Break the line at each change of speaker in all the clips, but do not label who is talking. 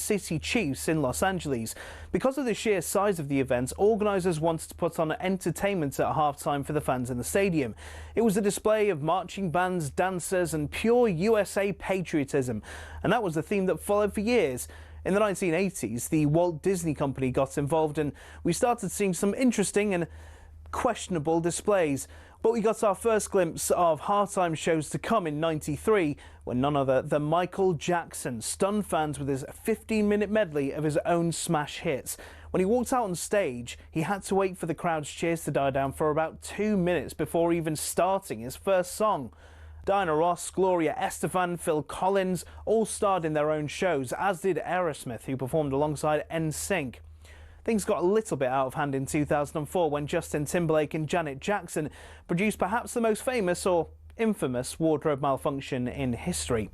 City Chiefs in Los Angeles. Because of the sheer size of the event, organisers wanted to put on entertainment at half-time for the fans in the stadium. It was a display of marching bands, dancers and pure USA patriotism, and that was the theme that followed for years. In the 1980s, the Walt Disney Company got involved and we started seeing some interesting and questionable displays. But we got our first glimpse of half-time shows to come in '93 when none other than Michael Jackson stunned fans with his 15-minute medley of his own smash hits. When he walked out on stage, he had to wait for the crowd's cheers to die down for about 2 minutes before even starting his first song. Diana Ross, Gloria Estefan, Phil Collins all starred in their own shows, as did Aerosmith, who performed alongside NSYNC. Things got a little bit out of hand in 2004 when Justin Timberlake and Janet Jackson produced perhaps the most famous or infamous wardrobe malfunction in history.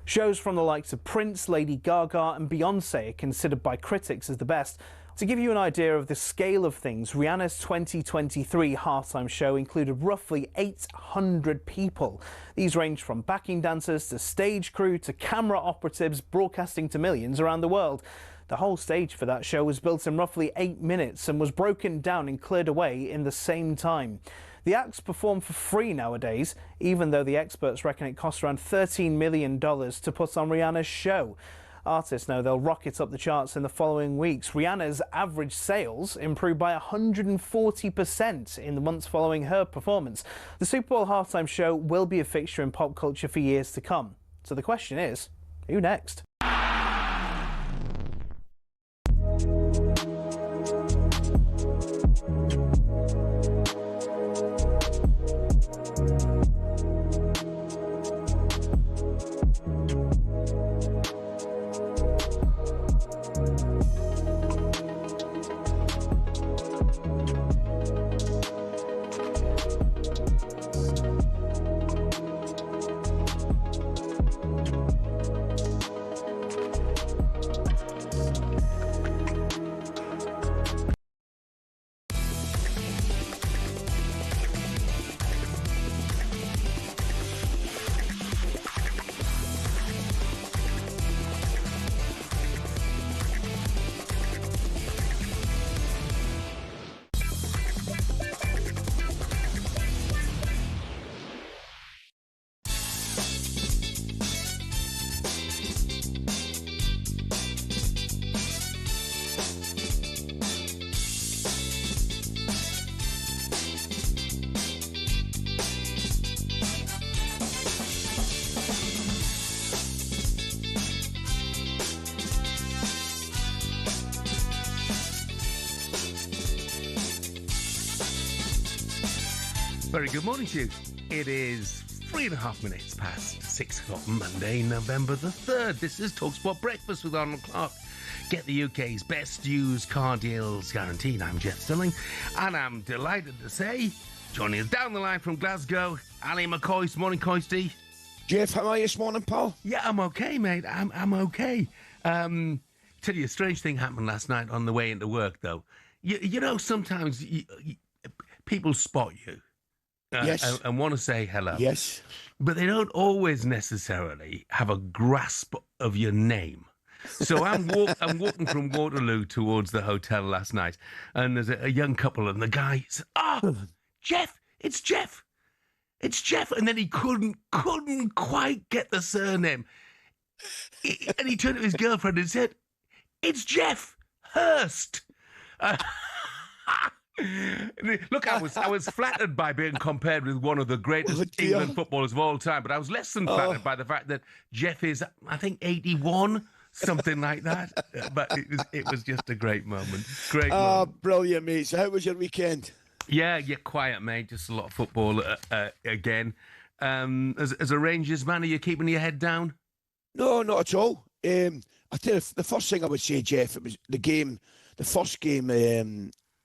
Shows from the likes of Prince, Lady Gaga and Beyoncé are considered by critics as the best. To give you an idea of the scale of things, Rihanna's 2023 halftime show included roughly 800 people. These ranged from backing dancers to stage crew to camera operatives broadcasting to millions around the world. The whole stage for that show was built in roughly 8 minutes and was broken down and cleared away in the same time. The acts perform for free nowadays, even though the experts reckon it costs around $13 million to put on Rihanna's show. Artists know they'll rocket up the charts in the following weeks. Rihanna's average sales improved by 140% in the months following her performance. The Super Bowl halftime show will be a fixture in pop culture for years to come. So the question is, who next?
Very good morning to you. It is 3.5 minutes past 6 o'clock, Monday, November the 3rd. This is talkSPORT Breakfast with Arnold Clark. Get the UK's best used car deals guaranteed. I'm Jeff Stelling, and I'm delighted to say, joining us down the line from Glasgow, Ally McCoist. Morning, Coisty.
Jeff, how are you this morning, pal?
Yeah, I'm okay, mate. I'm okay. Tell you, a strange thing happened last night on the way into work, though. You know, sometimes people spot you.
Yes.
And want to say hello.
Yes.
But they don't always necessarily have a grasp of your name. So I'm walking from Waterloo towards the hotel last night, and there's a young couple, and the guy said, Jeff, it's Jeff. It's Jeff. And then he couldn't quite get the surname. And he turned to his girlfriend and said, it's Jeff Hurst. Look, I was flattered by being compared with one of the greatest England footballers of all time, but I was less than flattered by the fact that Jeff is, I think, 81, something like that. But it was just a great moment. Great moment.
Brilliant, mate. So how was your weekend?
Yeah, quiet, mate. Just a lot of football again. As a Rangers man, are you keeping your head down?
No, not at all. I tell you, the first thing I would say, Jeff, it was the first game,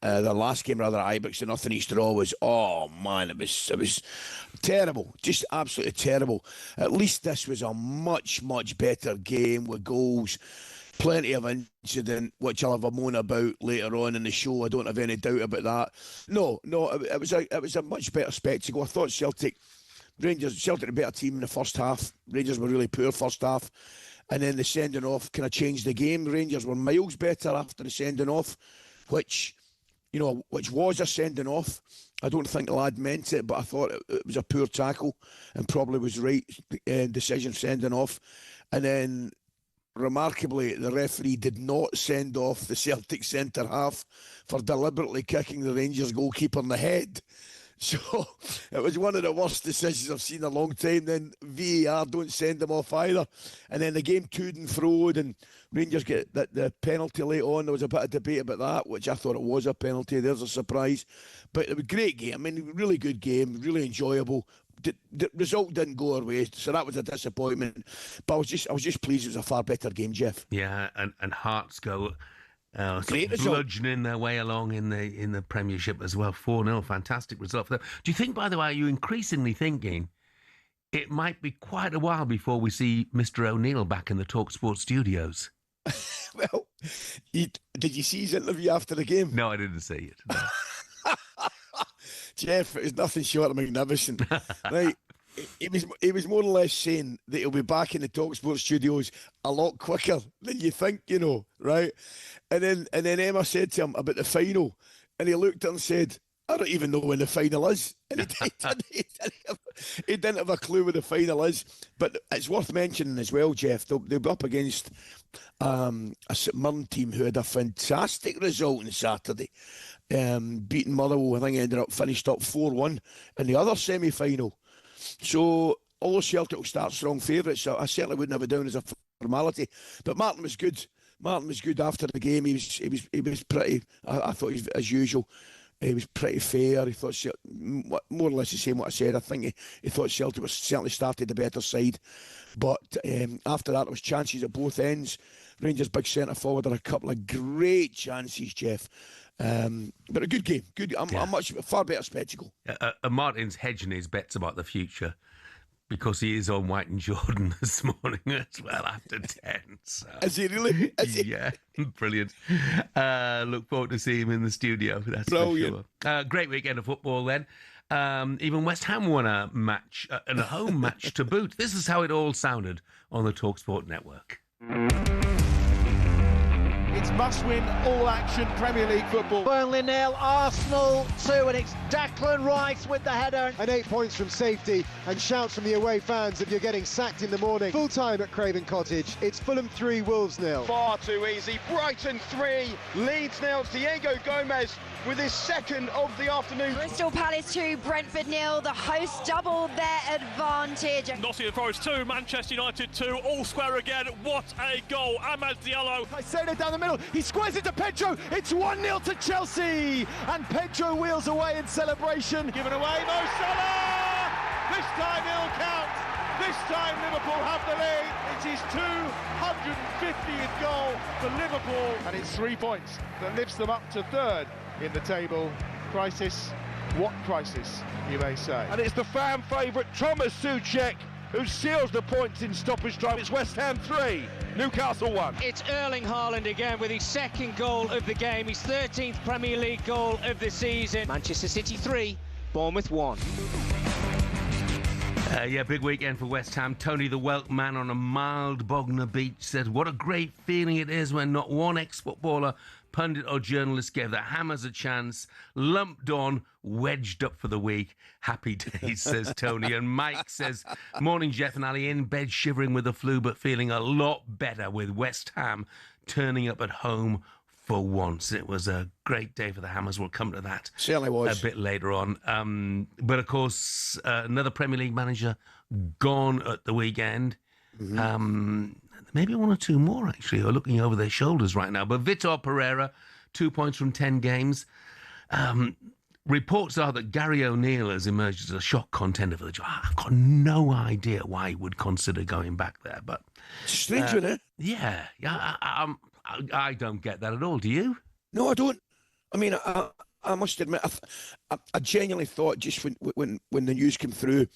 the last game rather at Ibrox, the nothing Easter all was, oh man, it was terrible, just absolutely terrible. At least this was a much better game with goals, plenty of incident, which I'll have a moan about later on in the show. I don't have any doubt about that. No, it was a much better spectacle. I thought Celtic a better team in the first half. Rangers were really poor first half. and then the sending off kind of changed the game. Rangers were miles better after the sending off, which was a sending off. I don't think the lad meant it, but I thought it was a poor tackle and probably was right decision sending off. And then, remarkably, the referee did not send off the Celtic centre half for deliberately kicking the Rangers goalkeeper in the head. So it was one of the worst decisions I've seen in a long time. Then VAR don't send them off either. And then the game toed and froed, and Rangers get the penalty late on. There was a bit of debate about that, which I thought it was a penalty. There's a surprise. But it was a great game. I mean, really good game, really enjoyable. The result didn't go our way, so that was a disappointment. But I was just pleased it was a far better game, Jeff.
Yeah, and Hearts go
great result,
bludgeoning their way along in the Premiership as well. 4-0, fantastic result for them. Do you think, by the way, are you increasingly thinking it might be quite a while before we see Mr. O'Neill back in the talkSPORT studios?
Well, did you see his interview after the game?
No, I didn't see it. No.
Jeff, it's nothing short of magnificent. Right. He was more or less saying that he'll be back in the talkSPORT studios a lot quicker than you think, right? And then Emma said to him about the final, and he looked at her and said, I don't even know when the final is. And he didn't have a clue where the final is. But it's worth mentioning as well, Jeff, they'll be up against a St Mirren team who had a fantastic result on Saturday. Beating Motherwell, I think ended up finished up 4-1 in the other semi-final. So, although Celtic will start strong favourites, I certainly wouldn't have it down as a formality. But Martin was good. Martin was good after the game. He was pretty. I thought he was, as usual. He was pretty fair. He thought more or less the same what I said. I think he thought Celtic was certainly started the better side. But after that, there was chances at both ends. Rangers' big centre forward had a couple of great chances, Jeff. But a good game. A much far better spectacle.
Martin's hedging his bets about the future because he is on White and Jordan this morning as well after 10. So.
Is he really?
Yeah, brilliant. Look forward to seeing him in the studio. That's
brilliant.
For sure. Great weekend of football then. Even West Ham won a match, and a home match to boot. This is how it all sounded on the talkSPORT network.
It's must-win, all-action Premier League football.
Burnley 0, Arsenal 2, and it's Declan Rice with the header.
And 8 points from safety, and shouts from the away fans if you're getting sacked in the morning. Full time at Craven Cottage. It's Fulham 3, Wolves 0.
Far too easy. Brighton 3, Leeds 0. Diego Gomez with his second of the afternoon.
Crystal Palace 2, Brentford 0. The hosts doubled their advantage.
Nottingham Forest 2, Manchester United 2. All square again. What a goal. Amad Diallo.
Caicedo down the middle. He squares it to Pedro. It's 1-0 to Chelsea. And Pedro wheels away in celebration.
Given away, Mo Salah. This time he'll count. This time Liverpool have the lead. It's his 250th goal for Liverpool. And it's 3 points that lifts them up to third in the table. Crisis. What crisis, you may say. And it's the fan favourite Thomas Souček who seals the points in stoppage time. It's West Ham 3, Newcastle 1.
It's Erling Haaland again with his second goal of the game, his 13th Premier League goal of the season. Manchester City 3, Bournemouth 1.
Big weekend for West Ham. Tony the Welk man on a mild Bognor beach said, what a great feeling it is when not one ex-footballer, pundit or journalist gave the Hammers a chance, lumped on, wedged up for the week. Happy days, says Tony. And Mike says, morning, Jeff and Ali, in bed shivering with the flu, but feeling a lot better with West Ham turning up at home for once. It was a great day for the Hammers. We'll come to that
certainly was
a bit later on. But of course, another Premier League manager gone at the weekend. Mm-hmm. Maybe one or two more, actually, are looking over their shoulders right now. But Vitor Pereira, 2 points from 10 games. Reports are that Gary O'Neill has emerged as a shock contender for the job. I've got no idea why he would consider going back there. But
strange, isn't it?
Yeah. I don't get that at all. Do you?
No, I don't. I mean, I must admit, I genuinely thought just when the news came through,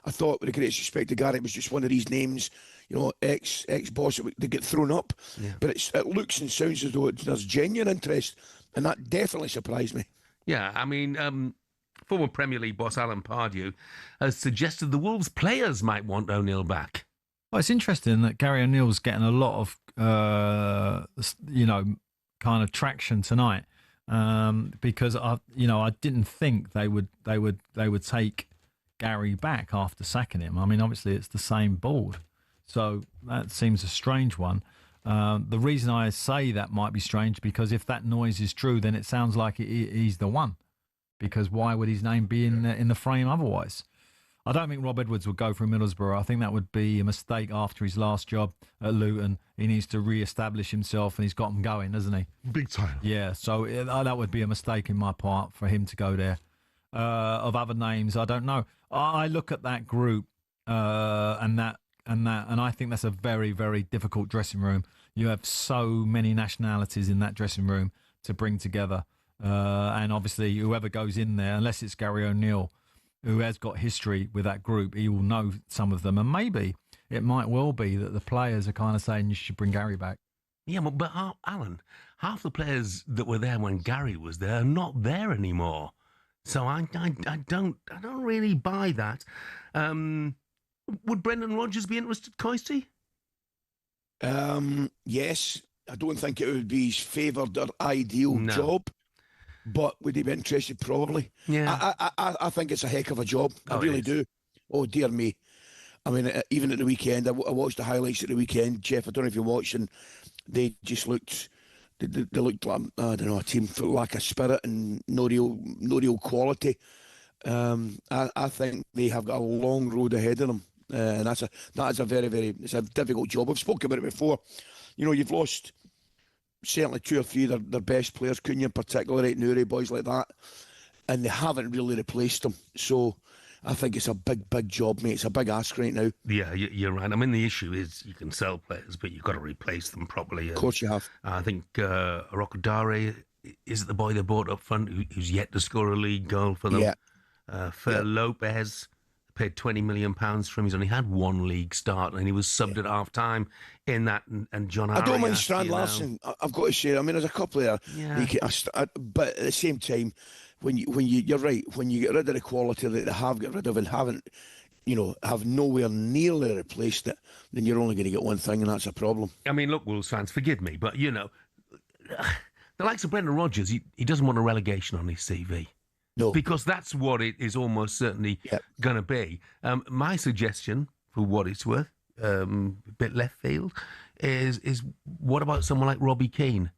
I thought, with the greatest respect to Gary, it was just one of these names, ex-boss that get thrown up. Yeah. But it looks and sounds as though there's genuine interest, and that definitely surprised me.
Yeah, I mean, former Premier League boss Alan Pardew has suggested the Wolves players might want O'Neill back.
Well, it's interesting that Gary O'Neill's getting a lot of, kind of traction tonight, because I didn't think they would take Gary back after sacking him. I mean, obviously it's the same board, so that seems a strange one. The reason I say that might be strange because if that noise is true, then it sounds like he's the one. Because why would his name be in the frame otherwise? I don't think Rob Edwards would go for Middlesbrough. I think that would be a mistake after his last job at Luton. He needs to re-establish himself, and he's got him going, hasn't he?
Big time.
Yeah, so that would be a mistake in my part for him to go there. Of other names, I don't know. I look at that group and I think that's a very, very difficult dressing room. You have so many nationalities in that dressing room to bring together. And obviously, whoever goes in there, unless it's Gary O'Neill, who has got history with that group, he will know some of them. And maybe it might well be that the players are kind of saying you should bring Gary back.
Yeah, but Alan, half the players that were there when Gary was there are not there anymore. So I don't really buy that. Would Brendan Rodgers be interested, Coisty?
Yes. I don't think it would be his favoured or ideal job. But would he be interested? Probably.
Yeah.
I think it's a heck of a job. I really do. Oh, dear me. I mean, even at the weekend, I watched the highlights at the weekend. Jeff, I don't know if you're watching. They just looked... They looked like, I don't know, a team for lack of spirit and no real quality. I think they have got a long road ahead of them. And that is a very, very... It's a difficult job. I've spoken about it before. You know, you've lost... certainly 2 or 3 of their best players, Cunha in particular, right, Nuri, boys like that, and they haven't really replaced them. So I think it's a big, big job, mate. It's a big ask right now.
Yeah, you're right. I mean, the issue is you can sell players, but you've got to replace them properly.
Of course you have.
I think Rokodare is the boy they bought up front who's yet to score a league goal for them.
Yeah.
Lopez paid £20 million for him. He's only had 1 league start, and he was subbed at half time in that. And John,
I don't mind Strand Larsen. I've got to say, I mean, there's a couple there.
Yeah.
But at the same time, you're right. When you get rid of the quality that they have got rid of and haven't, have nowhere nearly replaced it, then you're only going to get one thing, and that's a problem.
I mean, look, Wolves fans, forgive me, but the likes of Brendan Rodgers, he doesn't want a relegation on his CV.
No.
Because that's what it is almost certainly going to be. My suggestion, for what it's worth, a bit left field, is what about someone like Robbie Keane?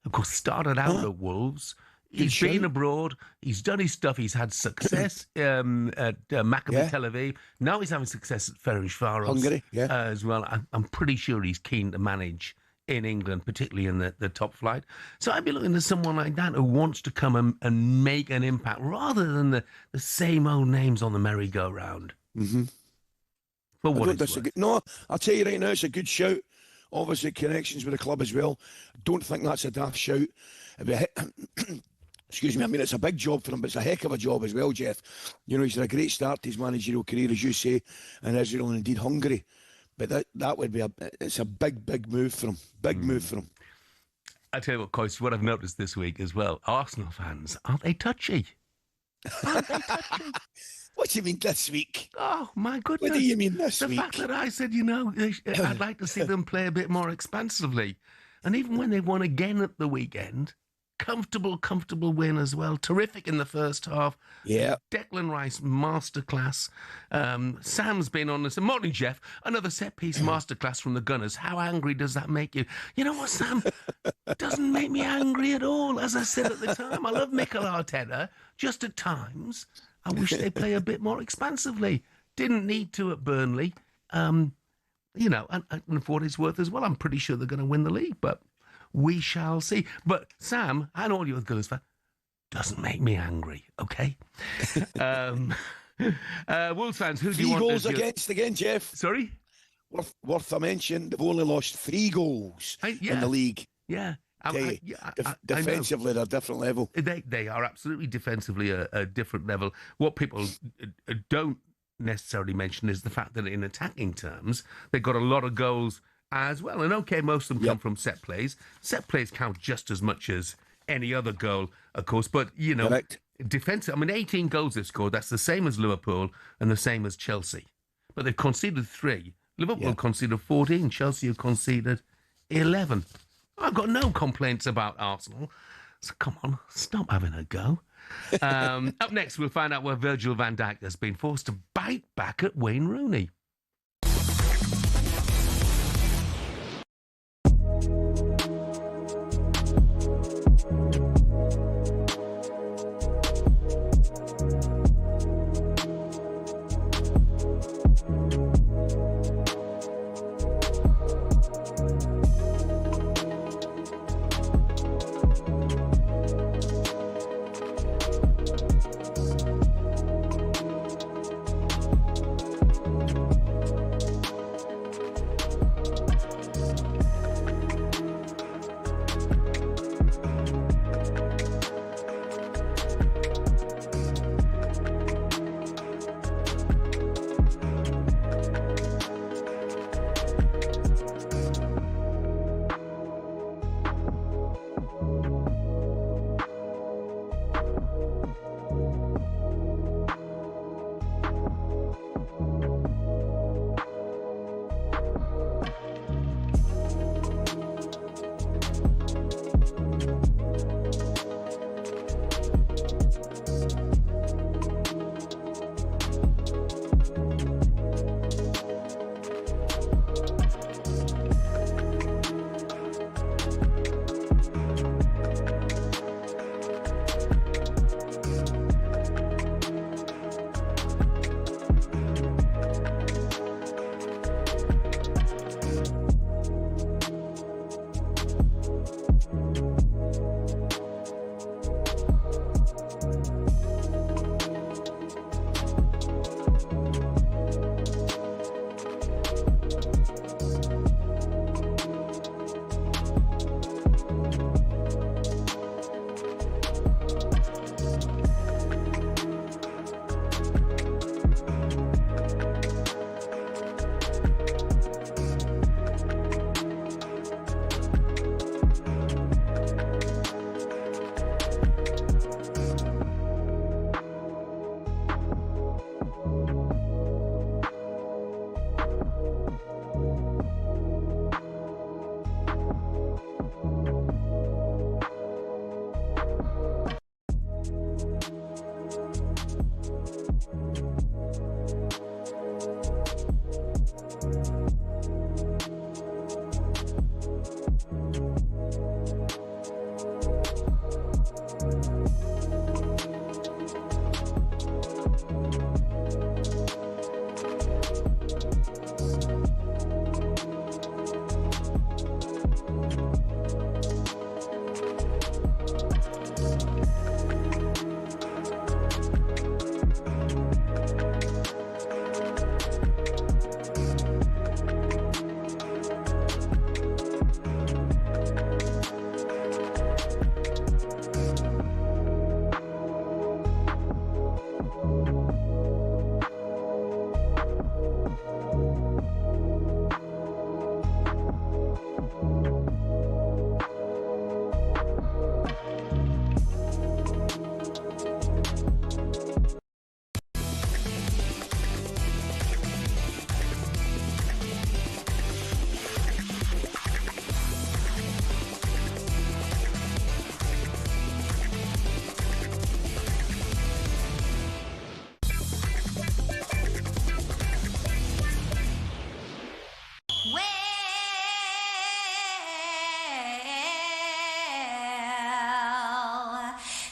Of course, started out at Wolves. He's been abroad. He's done his stuff. He's had success at Maccabi Tel Aviv. Now he's having success at Ferencváros
Hungary,
as well. I'm pretty sure he's keen to manage in England, particularly in the top flight. So I'd be looking at someone like that who wants to come and make an impact rather than the same old names on the merry-go-round.
Mm-hmm.
For what it's worth.
No, I'll tell you right now, it's a good shout. Obviously, connections with the club as well. Don't think that's a daft shout. Excuse me, I mean, it's a big job for him, but it's a heck of a job as well, Jeff. He's had a great start to his managerial career, as you say, in Israel and indeed Hungary. But that would be it's a big, big move for him. Big move for him.
I tell you what, Coyce, what I've noticed this week as well, Arsenal fans, aren't they touchy? Aren't they touchy?
What do you mean this week?
Oh, my goodness.
What do you mean this week?
The fact that I said, I'd like to see them play a bit more expansively. And even when they won again at the weekend, comfortable win as well. Terrific in the first half.
Yeah.
Declan Rice, masterclass. Sam's been on this. Morning, Jeff. Another set-piece masterclass from the Gunners. How angry does that make you? You know what, Sam? It doesn't make me angry at all. As I said at the time, I love Mikel Arteta. Just at times, I wish they play a bit more expansively. Didn't need to at Burnley. And for what it's worth as well, I'm pretty sure they're going to win the league, but we shall see. But Sam, and all you other Gunners fans, doesn't make me angry, okay? Wolves fans, who do you want?
3 goals against again, Jeff.
Sorry?
Worth a mention. They've only lost 3 goals in the league.
Yeah.
Defensively, they're a different level.
They are absolutely defensively a different level. What people don't necessarily mention is the fact that in attacking terms, they've got a lot of goals as well. And okay, most of them come from set plays. Set plays count just as much as any other goal, of course. But, defensive, 18 goals they've scored. That's the same as Liverpool and the same as Chelsea. But they've conceded 3. Liverpool conceded 14. Chelsea have conceded 11. I've got no complaints about Arsenal. So come on, stop having a go. Up next, we'll find out where Virgil van Dijk has been forced to bite back at Wayne Rooney.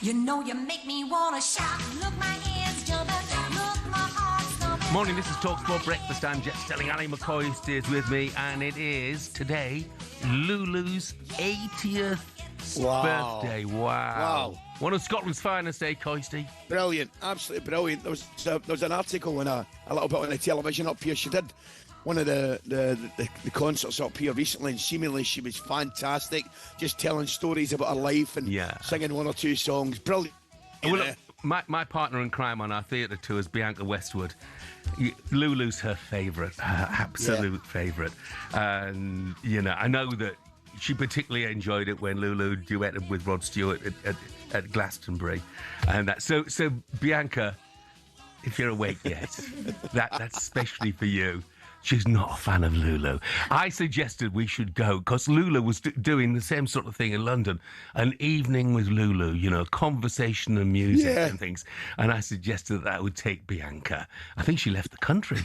You know you make me wanna shout. Look, my hands jumping. Look, my heart thumping.
Morning, this is talkSPORT Breakfast. I'm Jeff Stelling Ally McCoist is with me, and it is today Lulu's 80th birthday. Wow. One of Scotland's finest, eh, Coisty?
Brilliant, absolutely brilliant. There was an article and a little bit on the television up here. She did one of the concerts up here recently, and seemingly she was fantastic, just telling stories about her life and singing one or two songs. Brilliant.
Well, look, my partner in crime on our theatre tour is Bianca Westwood. Lulu's her favourite, her absolute favourite. And, you know, I know that she particularly enjoyed it when Lulu duetted with Rod Stewart at Glastonbury. And that, so Bianca, if you're awake yet, that's especially for you. She's not a fan of Lulu. I suggested we should go because Lulu was doing the same sort of thing in London. An evening with Lulu, you know, conversation and music and things. And I suggested that would take Bianca. I think she left the country.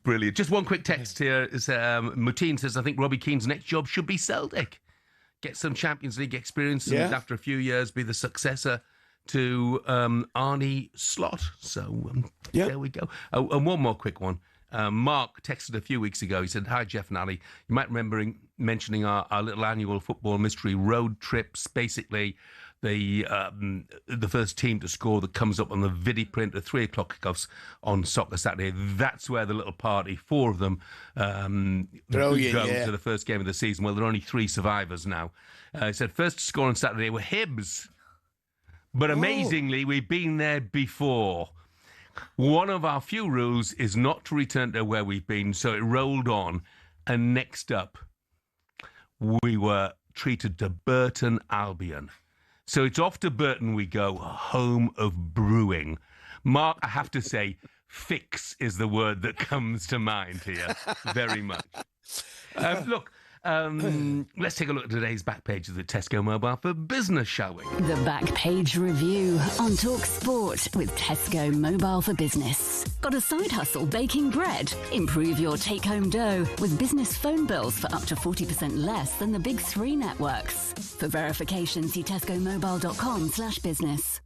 Brilliant. Just one quick text here. Muteen says, I think Robbie Keane's next job should be Celtic. Get some Champions League experience and after a few years be the successor to Arnie Slot. So there we go. Oh, and one more quick one. Mark texted a few weeks ago. He said, hi, Jeff and Ali. You might remember mentioning our little annual football mystery road trips. Basically, the first team to score that comes up on the viddy print at 3 o'clock kickoffs on Soccer Saturday. That's where the little party, 4 of them, go to the first game of the season. Well, there are only 3 survivors now. He said, first to score on Saturday were Hibs. But amazingly, we've been there before. One of our few rules is not to return to where we've been, so it rolled on. And next up, we were treated to Burton Albion. So it's off to Burton we go, home of brewing. Mark, I have to say, fix is the word that comes to mind here, very much. Look, let's take a look at today's back page of the Tesco Mobile for Business, shall we?
The Back Page Review on talkSPORT with Tesco Mobile for Business. Got a side hustle baking bread? Improve your take-home dough with business phone bills for up to 40% less than the big 3 networks. For verification, see tescomobile.com/business.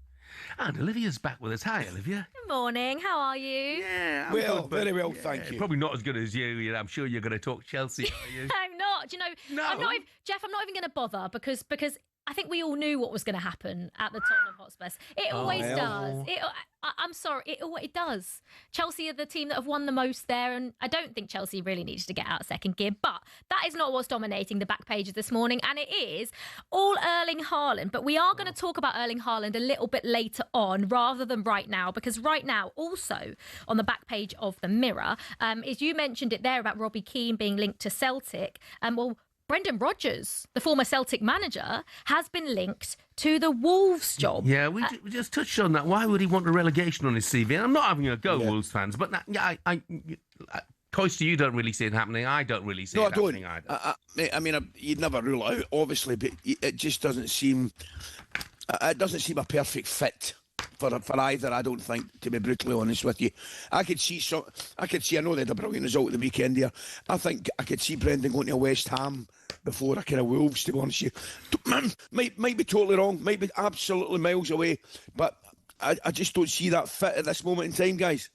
And Olivia's back with us. Hi, Olivia.
Good morning. How are you?
Yeah, I'm
well,
good, but,
very well, thank you.
Probably not as good as you. I'm sure you're going to talk Chelsea, are you?
I'm not. You know,
No.
I'm not. Jeff, I'm not even going to bother because I think we all knew what was going to happen at the Tottenham Hotspurs. It always does. I'm sorry, it does. Chelsea are the team that have won the most there, and I don't think Chelsea really needed to get out of second gear, but that is not what's dominating the back pages this morning, and it is all Erling Haaland. But we are going to talk about Erling Haaland a little bit later on rather than right now, because right now, also on the back page of the Mirror, is you mentioned it there about Robbie Keane being linked to Celtic. Brendan Rodgers, the former Celtic manager, has been linked to the Wolves job.
Yeah, we just touched on that. Why would he want a relegation on his CV? And I'm not having a go, Wolves fans, but Coyster, you don't really see it happening. I don't really see it happening either.
I mean, you'd never rule it out, obviously, but it just doesn't seem. It doesn't seem a perfect fit for either. I don't think, to be brutally honest with you. I could see. I know they had a brilliant result at the weekend here. I think I could see Brendan going to West Ham before a kind of Wolves, to be honest with you. Might be totally wrong, might be absolutely miles away, but I just don't see that fit at this moment in time, guys.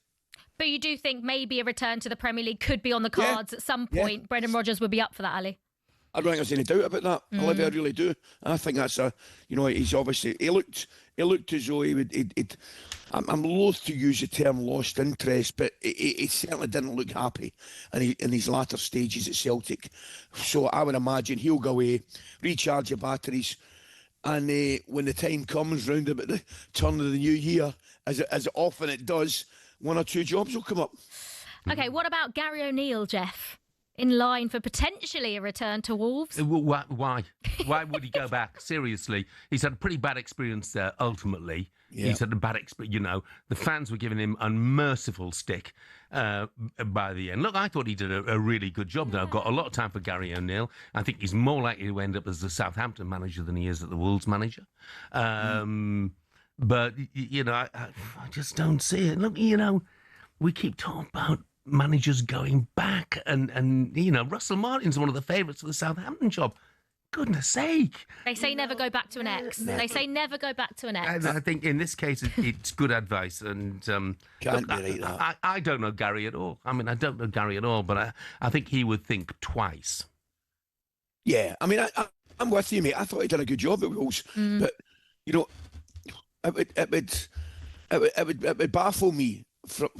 But you do think maybe a return to the Premier League could be on the cards at some point? Yeah. Brendan Rodgers would be up for that, Ali?
I don't think there's any doubt about that, Olivia. I really do. I think that's he's obviously he looked as though he would. I'm loath to use the term lost interest, but he certainly didn't look happy in his latter stages at Celtic. So I would imagine he'll go away, recharge your batteries, and when the time comes round about the turn of the new year, as often it does, 1 or 2 jobs will come up.
Okay, what about Gary O'Neill, Jeff? In line for potentially a return to Wolves?
Why? Why would he go back? Seriously. He's had a pretty bad experience there, ultimately. Yeah. He's had a bad experience. The fans were giving him unmerciful stick by the end. Look, I thought he did a really good job there. I've got a lot of time for Gary O'Neill. I think he's more likely to end up as the Southampton manager than he is at the Wolves manager. But, I just don't see it. Look, we keep talking about managers going back and Russell Martin's one of the favourites for the Southampton job. Goodness sake.
They say never go back to an ex. They say never go back to an ex.
I think in this case it's good advice, and I don't know Gary at all. I mean, I don't know Gary at all, but I think he would think twice.
Yeah, I mean, I'm with you, mate. I thought he did a good job at Wolves, but it would baffle me for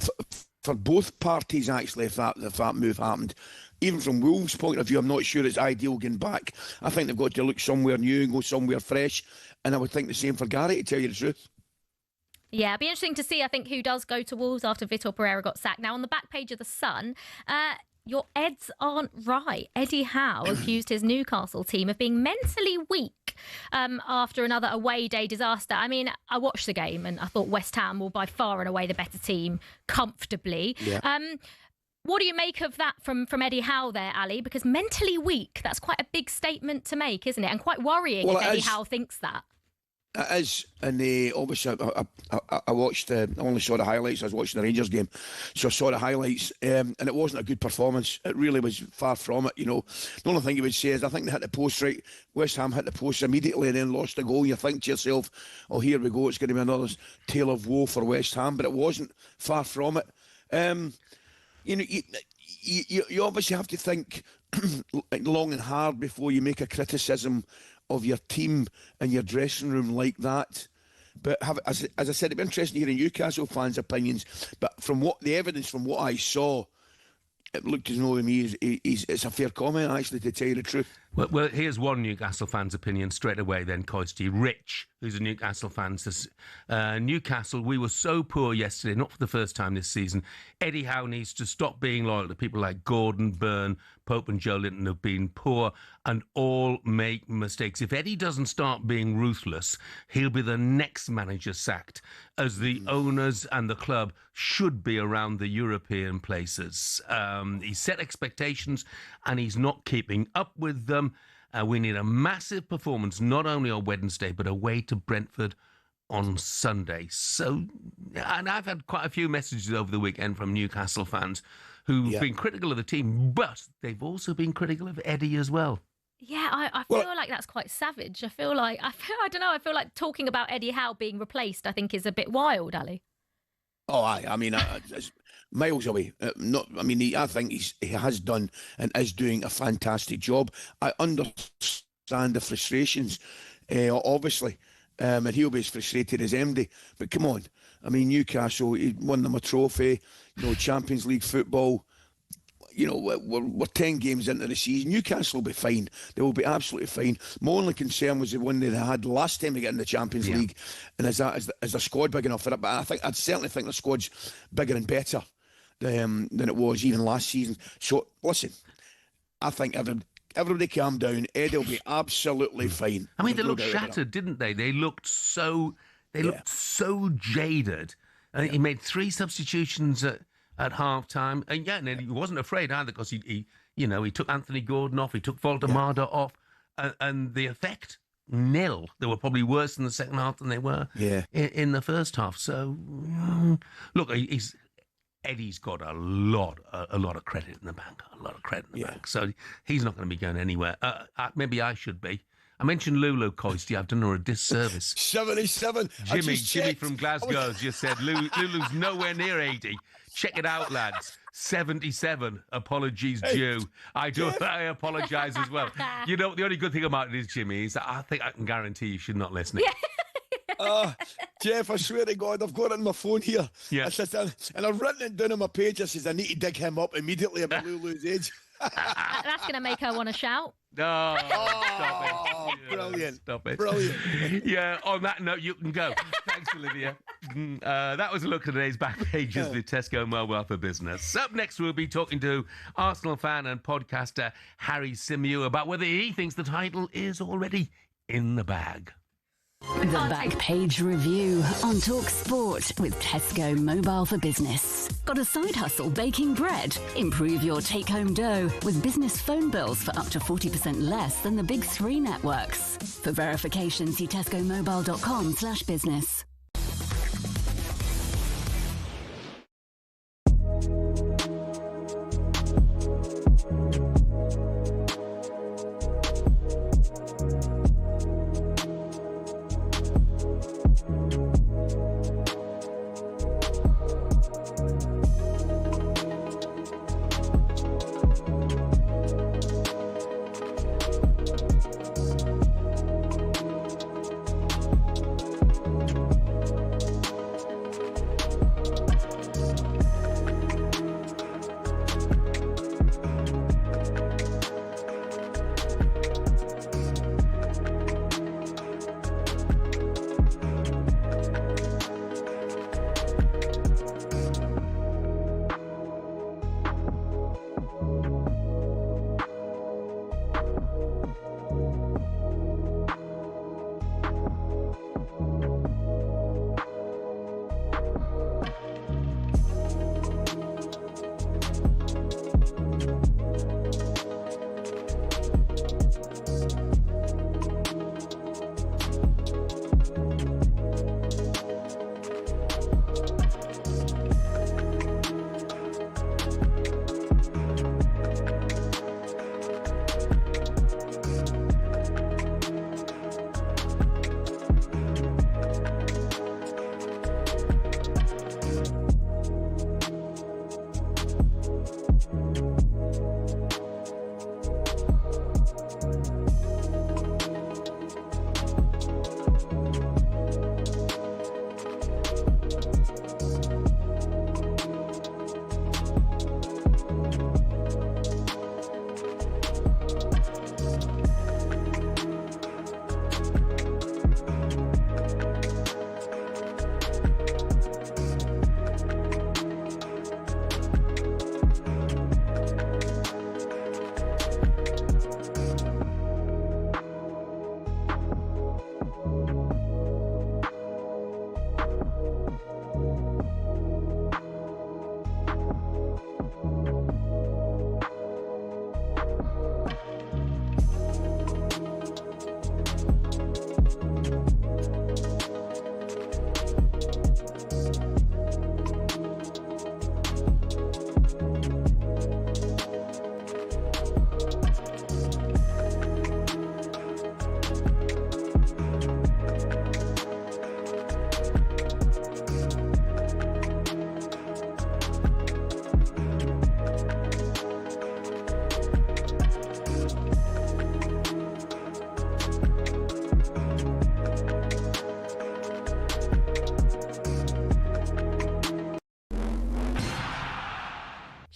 both parties, actually, if that move happened. Even from Wolves' point of view, I'm not sure it's ideal going back. I think they've got to look somewhere new and go somewhere fresh. And I would think the same for Gary, to tell you the truth.
Yeah, it'd be interesting to see, I think, who does go to Wolves after Vitor Pereira got sacked. Now, on the back page of The Sun, your Eds aren't right. Eddie Howe accused his Newcastle team of being mentally weak after another away day disaster. I mean, I watched the game and I thought West Ham were by far and away the better team, comfortably.
Yeah.
What do you make of that from Eddie Howe there, Ali? Because mentally weak, that's quite a big statement to make, isn't it? And quite worrying if Eddie Howe thinks that.
It is, and obviously I watched. I only saw the highlights. I was watching the Rangers game, so I saw the highlights, and it wasn't a good performance. It really was far from it. The only thing you would say is I think they hit the post right. West Ham hit the post immediately and then lost the goal. You think to yourself, "Oh, here we go. It's going to be another tale of woe for West Ham," but it wasn't. Far from it. You obviously have to think long and hard before you make a criticism of your team and your dressing room like that. But as I said, it'd be interesting to hear Newcastle fans' opinions. But from what I saw, it looked as though to me it's a fair comment, actually, to tell you the truth.
Well, here's one Newcastle fan's opinion straight away then, Coisty. Rich, who's a Newcastle fan, says, Newcastle, we were so poor yesterday, not for the first time this season. Eddie Howe needs to stop being loyal to people like Gordon, Byrne, Pope and Joe Linton have been poor and all make mistakes. If Eddie doesn't start being ruthless, he'll be the next manager sacked, as the owners and the club should be around the European places. He set expectations and he's not keeping up with them. We need a massive performance, not only on Wednesday, but away to Brentford on Sunday. So, and I've had quite a few messages over the weekend from Newcastle fans who've been critical of the team, but they've also been critical of Eddie as well.
Yeah, I feel like that's quite savage. I feel like talking about Eddie Howe being replaced, I think, is a bit wild, Ali.
Oh, I mean, it's miles away. I think he has done and is doing a fantastic job. I understand the frustrations, obviously, and he'll be as frustrated as MD. But come on, I mean, Newcastle, he won them a trophy, Champions League football. We're 10 games into the season. Newcastle will be fine. They will be absolutely fine. My only concern was the one they had last time we got in the Champions League. And is the squad big enough for it? But I'd certainly think the squad's bigger and better than it was even last season. So, listen, I think everybody calm down. Eddie will be absolutely fine.
I mean, they looked shattered, didn't they? They looked so jaded. He made 3 substitutions at half-time. And he wasn't afraid either, because he took Anthony Gordon off, he took Valdemar off, and the effect, nil. They were probably worse in the second half than they were in the first half. So, look, Eddie's got a lot of credit in the bank, bank. So he's not going to be going anywhere. Maybe I should be. I mentioned Lulu, Coisty. I've done her a disservice.
77.
Jimmy from Glasgow just said Lulu's nowhere near 80. Check it out, lads. 77. Apologies due. I apologise as well. The only good thing about it is, Jimmy, is that I think I can guarantee you she's not listening.
Jeff, I swear to God, I've got it on my phone here.
Yeah.
And I've written it down on my page. It says I need to dig him up immediately about Lulu's age.
That's going to make her want to shout.
No, stop it.
Brilliant.
Stop it.
Brilliant.
Yeah, on that note, you can go. Thanks, Olivia. That was a look at today's back pages with Tesco Mobile for Business. Up next, we'll be talking to Arsenal fan and podcaster Harry Symeou about whether he thinks the title is already in the bag.
The Back Page Review on talkSPORT with Tesco Mobile for Business. Got a side hustle baking bread? Improve your take-home dough with business phone bills for up to 40% less than the big 3 networks. For verification, see tescomobile.com/business.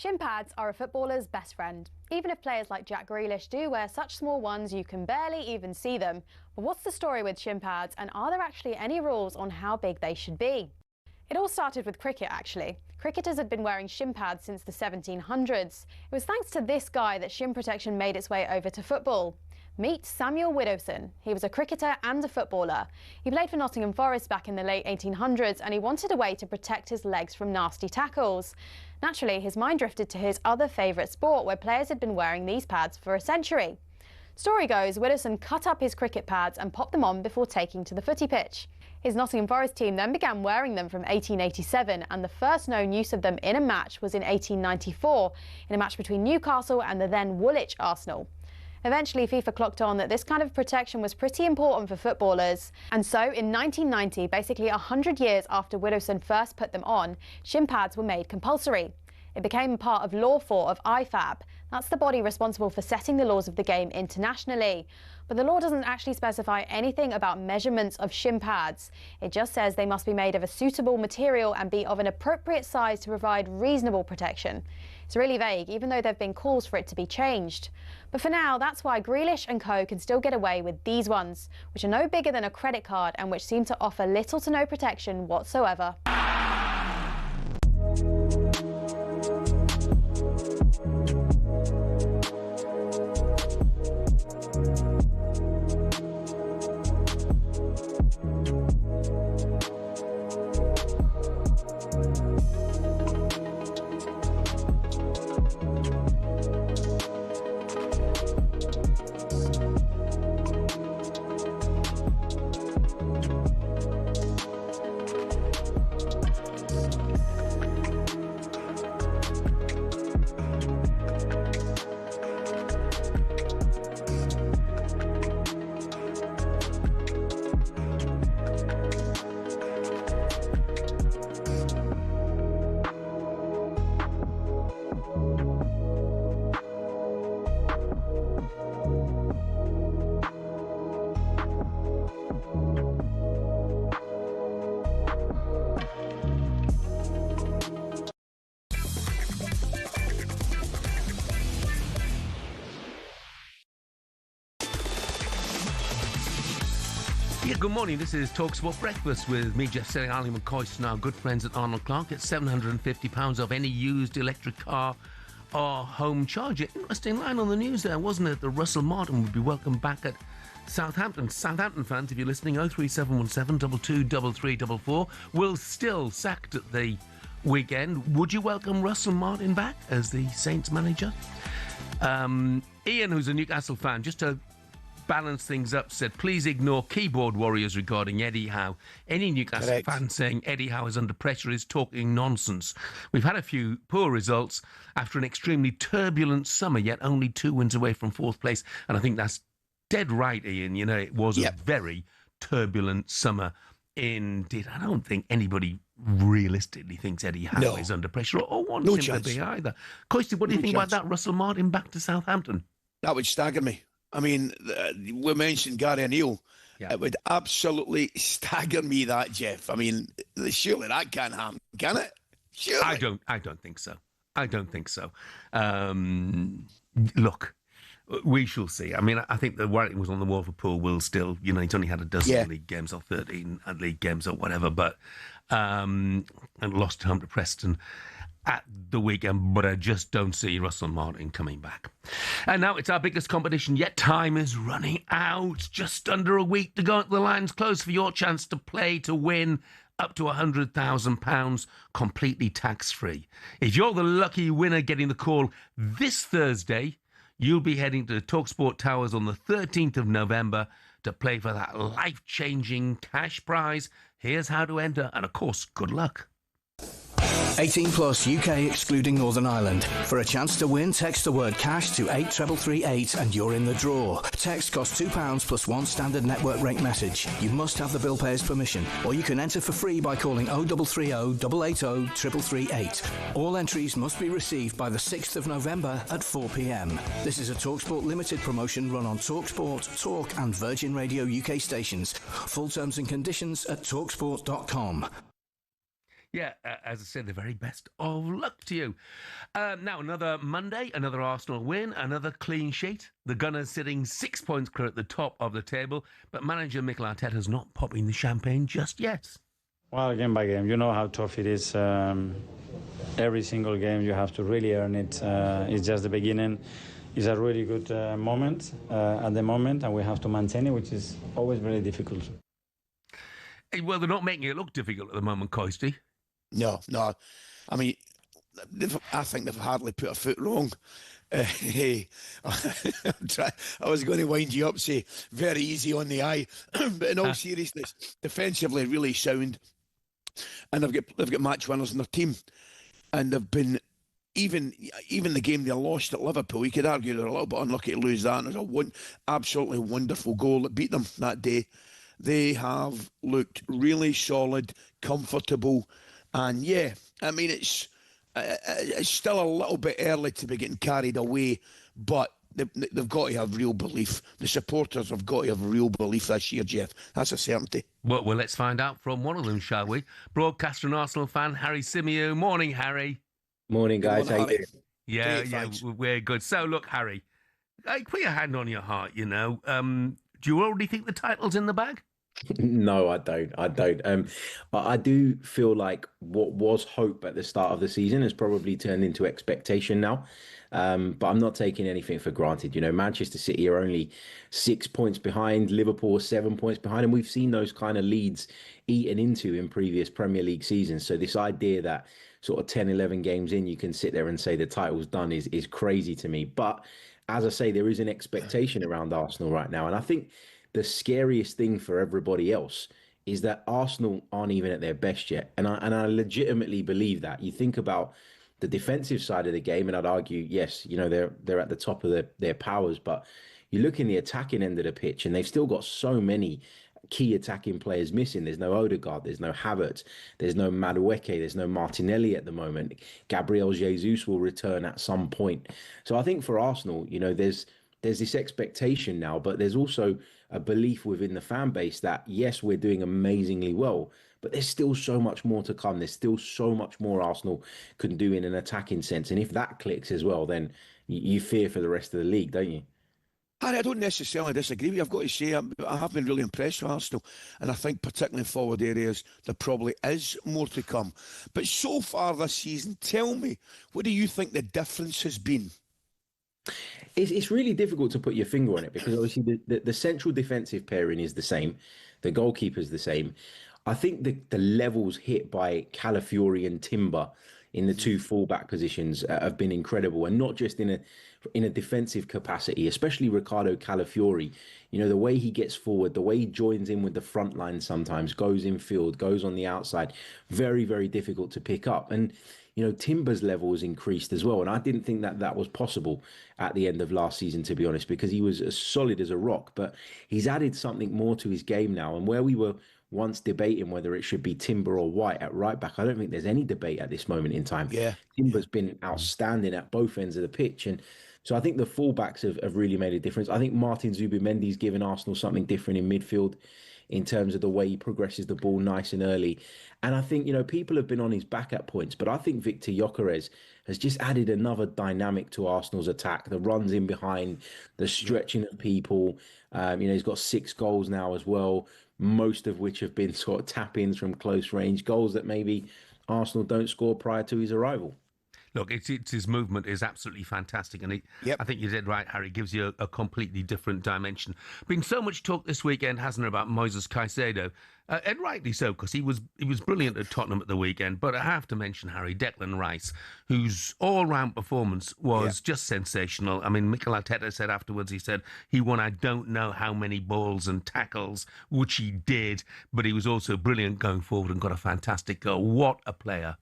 Shin pads are a footballer's best friend. Even if players like Jack Grealish do wear such small ones you can barely even see them. But what's the story with shin pads, and are there actually any rules on how big they should be? It all started with cricket, actually. Cricketers had been wearing shin pads since the 1700s. It was thanks to this guy that shin protection made its way over to football. Meet Samuel Widdowson. He was a cricketer and a footballer. He played for Nottingham Forest back in the late 1800s, and he wanted a way to protect his legs from nasty tackles. Naturally, his mind drifted to his other favourite sport, where players had been wearing these pads for a century. Story goes, Widdowson cut up his cricket pads and popped them on before taking to the footy pitch. His Nottingham Forest team then began wearing them from 1887, and the first known use of them in a match was in 1894, in a match between Newcastle and the then Woolwich Arsenal. Eventually, FIFA clocked on that this kind of protection was pretty important for footballers. And so, in 1990, basically 100 years after Widdowson first put them on, shin pads were made compulsory. It became part of Law 4 of IFAB. That's the body responsible for setting the laws of the game internationally. But the law doesn't actually specify anything about measurements of shin pads. It just says they must be made of a suitable material and be of an appropriate size to provide reasonable protection. It's really vague, even though there have been calls for it to be changed. But for now, that's why Grealish and co can still get away with these ones, which are no bigger than a credit card and which seem to offer little to no protection whatsoever.
Good morning, this is talkSPORT Breakfast with me, Jeff Stelling Ally McCoist, and our good friends at Arnold Clark. It's £750 off any used electric car or home charger. Interesting line on the news there, wasn't it? That Russell Martin would be welcomed back at Southampton fans, if you're listening, 03717 223344, will still sacked at the weekend. Would you welcome Russell Martin back as the Saints manager? Ian, who's a Newcastle fan, just to balance things up, said, please ignore keyboard warriors regarding Eddie Howe. Any Newcastle fan saying Eddie Howe is under pressure is talking nonsense. We've had a few poor results after an extremely turbulent summer, yet only 2 wins away from 4th place. And I think that's dead right, Ian. You know, it was a very turbulent summer indeed. I don't think anybody realistically thinks Eddie Howe is under pressure or wants him to be either. Coisty, what do you think about that? Russell Martin back to Southampton?
That would stagger me. I mean, we mentioned Gary O'Neill. It would absolutely stagger me, that, Jeff. I mean, surely that can't happen, can it? Surely.
I don't think so. I don't think so. Look, we shall see. I mean, I think the writing was on the wall for Poole will still, you know, he's only had a dozen league games or 13 league games or whatever, but and lost home to Preston at the weekend, but I just don't see Russell Martin coming back. And now it's our biggest competition yet. Time is running out. Just under a week to go at the Lions Close for your chance to play to win up to £100,000 completely tax-free. If you're the lucky winner getting the call this Thursday, you'll be heading to the talkSPORT Towers on the 13th of November to play for that life-changing cash prize. Here's how to enter, and of course, good luck.
18 plus UK excluding Northern Ireland. For a chance to win, text the word cash to 83338 and you're in the draw. Text costs £2 plus 1 standard network rate message. You must have the bill payer's permission, or you can enter for free by calling 0330 880 3338. All entries must be received by the 6th of November at 4 p.m. This is a talkSPORT limited promotion run on talkSPORT, Talk and Virgin Radio UK stations. Full terms and conditions at talksport.com.
Yeah, as I said, the very best of luck to you. Now, another Monday, another Arsenal win, another clean sheet. The Gunners sitting 6 points clear at the top of the table, but manager Mikel Arteta's not popping the champagne just yet.
Well, game by game, you know how tough it is. Every single game, you have to really earn it. It's just the beginning. It's a really good moment at the moment, and we have to maintain it, which is always very difficult.
Well, they're not making it look difficult at the moment, Coisty.
No. I mean, I think they've hardly put a foot wrong. I was going to wind you up, say, very easy on the eye. But in all seriousness, defensively really sound. And they've got match winners in their team. And they've been, even the game they lost at Liverpool, you could argue they're a little bit unlucky to lose that. And it was absolutely wonderful goal that beat them that day. They have looked really solid, comfortable. And yeah, I mean, it's still a little bit early to be getting carried away, but they've got to have real belief. The supporters have got to have real belief this year, Jeff. That's a certainty.
Well, let's find out from one of them, shall we? Broadcaster and Arsenal fan, Harry Symeou. Morning, Harry.
Morning, guys. How you doing?
Yeah, we're good. So, look, Harry, put your hand on your heart, you know. Do you already think the title's in the bag?
No, I don't. But I do feel like what was hope at the start of the season has probably turned into expectation now. But I'm not taking anything for granted. You know, Manchester City are only 6 points behind, Liverpool 7 points behind, and we've seen those kind of leads eaten into in previous Premier League seasons. So this idea that sort of 10, 11 games in, you can sit there and say the title's done is crazy to me. But as I say, there is an expectation around Arsenal right now. And I think the scariest thing for everybody else is that Arsenal aren't even at their best yet. And I legitimately believe that. You think about the defensive side of the game, and I'd argue, yes, you know, they're at the top of their powers, but you look in the attacking end of the pitch and they've still got so many key attacking players missing. There's no Odegaard, there's no Havertz, there's no Madueke, there's no Martinelli at the moment. Gabriel Jesus will return at some point. So I think for Arsenal, you know, there's this expectation now, but there's also a belief within the fan base that, yes, we're doing amazingly well, but there's still so much more to come. There's still so much more Arsenal can do in an attacking sense. And if that clicks as well, then you fear for the rest of the league, don't you?
Harry, I don't necessarily disagree with you. I've got to say, I have been really impressed with Arsenal. And I think particularly in forward areas, there probably is more to come. But so far this season, tell me, what do you think the difference has been?
It's really difficult to put your finger on it because obviously the central defensive pairing is the same. The goalkeeper's the same. I think the levels hit by Calafiori and Timber in the two fullback positions have been incredible, and not just in a defensive capacity, especially Ricardo Calafiori. You know, the way he gets forward, the way he joins in with the front line sometimes, goes in field, goes on the outside, very, very difficult to pick up. And, you know, Timber's level has increased as well. And I didn't think that was possible at the end of last season, to be honest, because he was as solid as a rock. But he's added something more to his game now. And where we were once debating whether it should be Timber or White at right back, I don't think there's any debate at this moment in time.
Yeah.
Timber's been outstanding at both ends of the pitch. And so I think the fullbacks have really made a difference. I think Martin Zubimendi's given Arsenal something different in midfield in terms of the way he progresses the ball nice and early. And I think, you know, people have been on his back at points, but I think Victor Gyökeres has just added another dynamic to Arsenal's attack. The runs in behind, the stretching of people. You know, he's got 6 goals now as well, most of which have been sort of tap-ins from close range, goals that maybe Arsenal don't score prior to his arrival.
Look, it's his movement is absolutely fantastic, and I think you did right, Harry. It gives you a completely different dimension. Been so much talk this weekend, hasn't there, about Moises Caicedo, and rightly so, because he was brilliant at Tottenham at the weekend. But I have to mention, Harry, Declan Rice, whose all-round performance was just sensational. I mean, Mikel Arteta said afterwards, he said he won I don't know how many balls and tackles, which he did, but he was also brilliant going forward and got a fantastic goal. What a player.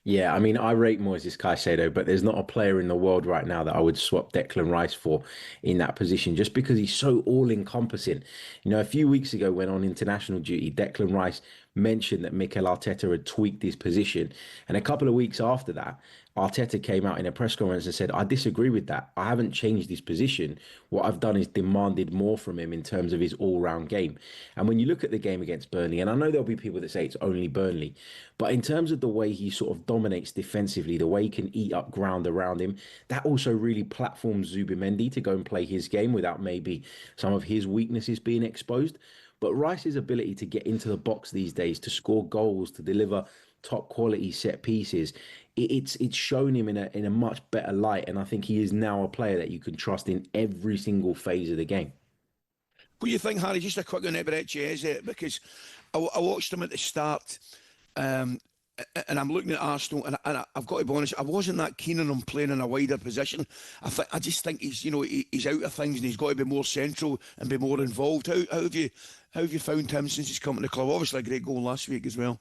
Yeah, I mean, I rate Moises Caicedo, but there's not a player in the world right now that I would swap Declan Rice for in that position, just because he's so all-encompassing. You know, a few weeks ago when on international duty, Declan Rice mentioned that Mikel Arteta had tweaked his position. And a couple of weeks after that, Arteta came out in a press conference and said, I disagree with that. I haven't changed his position. What I've done is demanded more from him in terms of his all-round game. And when you look at the game against Burnley, and I know there'll be people that say it's only Burnley, but in terms of the way he sort of dominates defensively, the way he can eat up ground around him, that also really platforms Zubimendi to go and play his game without maybe some of his weaknesses being exposed. But Rice's ability to get into the box these days, to score goals, to deliver top quality set pieces, it's shown him in a much better light. And I think he is now a player that you can trust in every single phase of the game.
What do you think, Harry? Just a quick one about Chiesa, because I watched him at the start, and I'm looking at Arsenal, and I've got to be honest, I wasn't that keen on him playing in a wider position. I just think he's out of things, and he's got to be more central and be more involved. How have you found him since he's come to the club? Obviously, a great goal last week as well.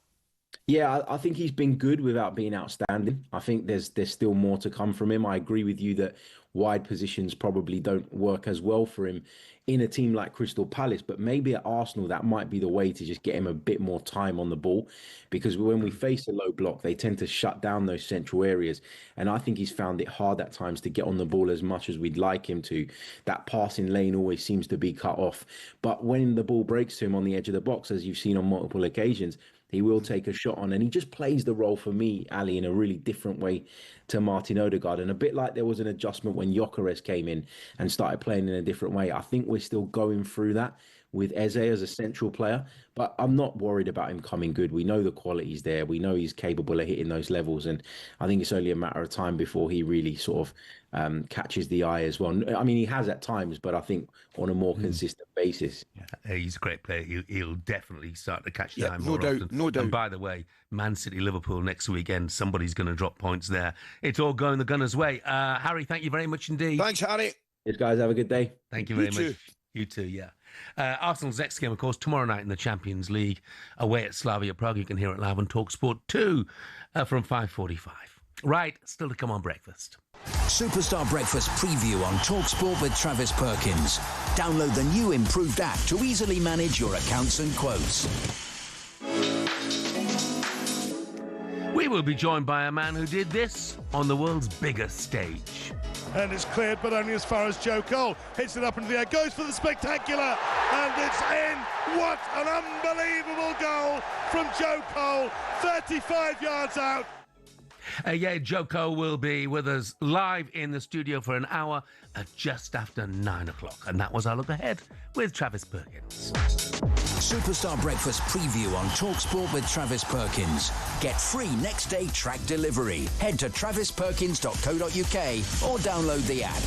Yeah, I think he's been good without being outstanding. I think there's still more to come from him. I agree with you that wide positions probably don't work as well for him in a team like Crystal Palace, but maybe at Arsenal that might be the way to just get him a bit more time on the ball, because when we face a low block, they tend to shut down those central areas, and I think he's found it hard at times to get on the ball as much as we'd like him to. That passing lane always seems to be cut off, but when the ball breaks to him on the edge of the box, as you've seen on multiple occasions, he will take a shot on, and he just plays the role for me, Ali, in a really different way to Martin Odegaard. And a bit like there was an adjustment when Gyökeres came in and started playing in a different way. I think we're still going through that with Eze as a central player, but I'm not worried about him coming good. We know the quality's there. We know he's capable of hitting those levels, and I think it's only a matter of time before he really sort of catches the eye as well. I mean, he has at times, but I think on a more consistent basis.
Yeah, he's a great player. He'll definitely start to catch the eye
no
more
doubt,
often.
no doubt.
And by the way, Man City, Liverpool next weekend, somebody's going to drop points there. It's all going the Gunners' way. Harry, thank you very much indeed.
Thanks, Harry.
Yes, guys, have a good day.
Thank you very much. You too, yeah. Arsenal's next game, of course, tomorrow night in the Champions League, away at Slavia Prague. You can hear it live on talkSPORT 2 from 5:45. Right, still to come on breakfast.
Superstar Breakfast preview on talkSPORT with Travis Perkins. Download the new improved app to easily manage your accounts and quotes.
We will be joined by a man who did this on the world's biggest stage.
And it's cleared, but only as far as Joe Cole. Hits it up into the air, goes for the spectacular, and it's in. What an unbelievable goal from Joe Cole, 35 yards out.
Joe Cole will be with us live in the studio for an hour at just after 9 o'clock. And that was our look ahead with Travis Perkins.
Superstar Breakfast preview on talkSPORT with Travis Perkins. Get free next day track delivery. Head to travisperkins.co.uk or download the app.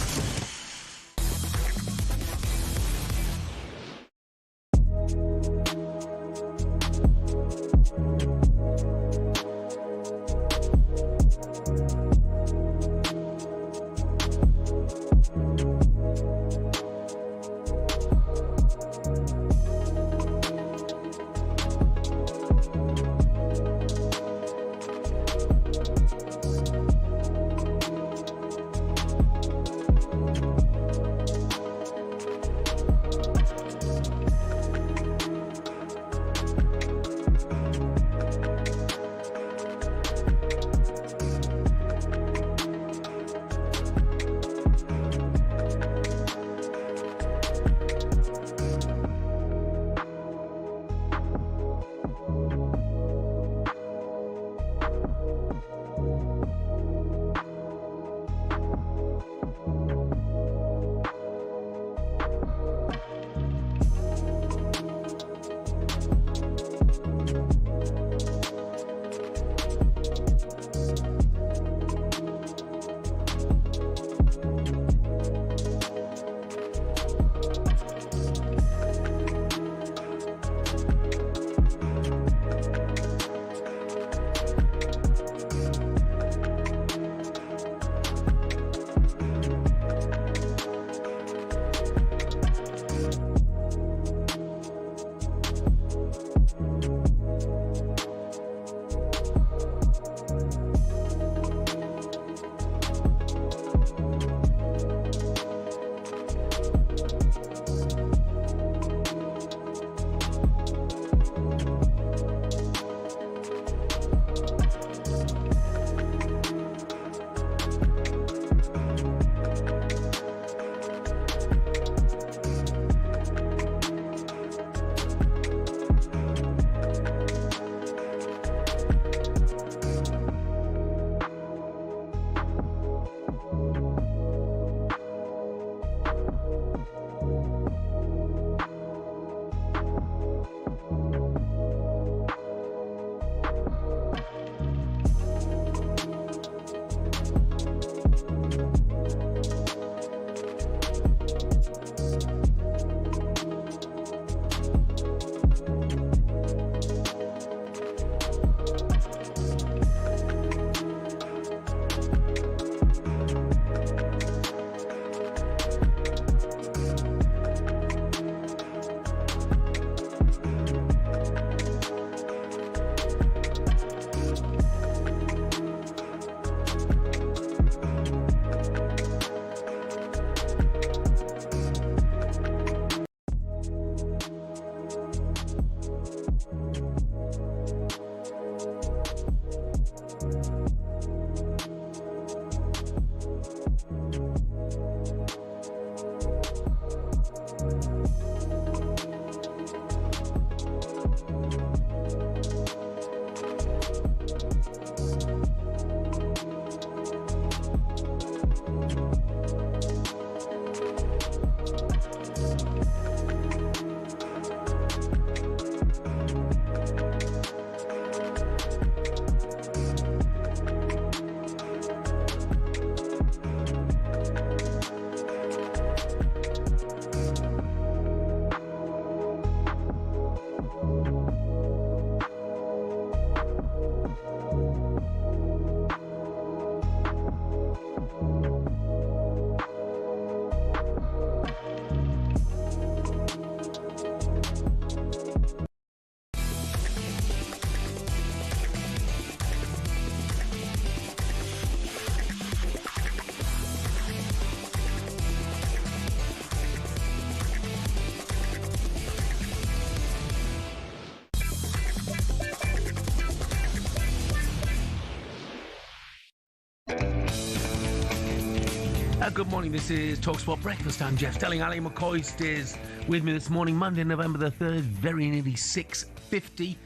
Good morning, this is talkSPORT Breakfast. I'm Jeff Stelling Ally McCoist is with me this morning, Monday, November the 3rd, very nearly 6:50.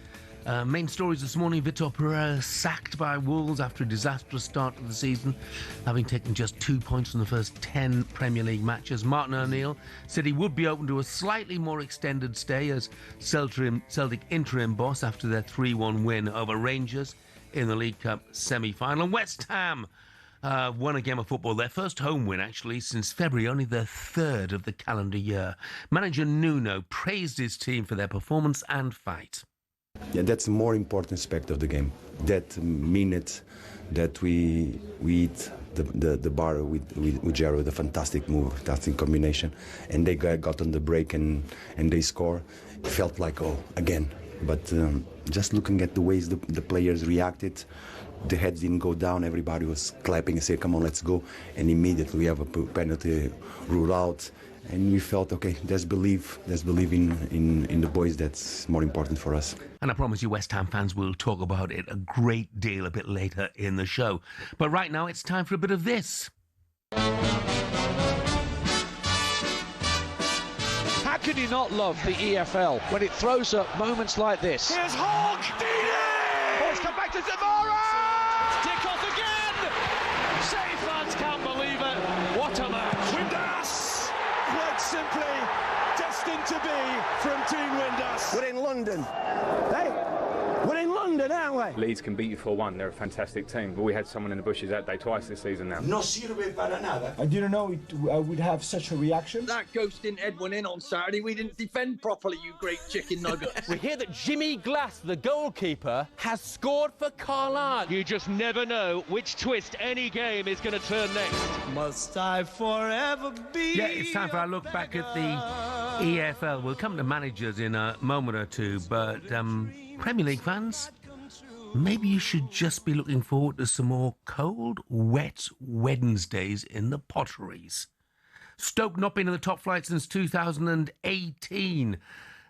Main stories this morning: Vitor Pereira sacked by Wolves after a disastrous start to the season, having taken just 2 points from the first 10 Premier League matches. Martin O'Neill said he would be open to a slightly more extended stay as Celtic interim boss after their 3-1 win over Rangers in the League Cup semi-final. And West Ham won a game of football, their first home win actually since February, only their third of the calendar year. Manager Nuno praised his team for their performance and fight.
Yeah, that's the more important aspect of the game. That minute that we eat the bar with Gerrard, a fantastic move, fantastic combination, and they got on the break and they score. It felt like, oh, again. But just looking at the ways the players reacted, the heads didn't go down, everybody was clapping and saying, come on, let's go. And immediately we have a penalty ruled out. And we felt, okay, let's believe in the boys. That's more important for us.
And I promise you, West Ham fans will talk about it a great deal a bit later in the show. But right now, it's time for a bit of this.
How can you not love the EFL when it throws up moments like this?
Here's Hawk! Ball's come back to Zamora! Tick off again! City fans can't believe it. What a match! Windass! Quite simply destined to be from Team Windass.
We're in London. Hey, we're in London, aren't we?
Leeds can beat you 4-1. They're a fantastic team. But we had someone in the bushes that day twice this season now.
No sirve para nada.
I didn't know I would have such a reaction.
That ghost didn't head one in on Saturday. We didn't defend properly, you great chicken nugget.
We hear that Jimmy Glass, the goalkeeper, has scored for Haaland.
You just never know which twist any game is going to turn next.
Must I forever be?
Yeah, it's time for our look back at the EFL. We'll come to managers in a moment or two, but Premier League fans, maybe you should just be looking forward to some more cold, wet Wednesdays in the Potteries. Stoke not been in the top flight since 2018,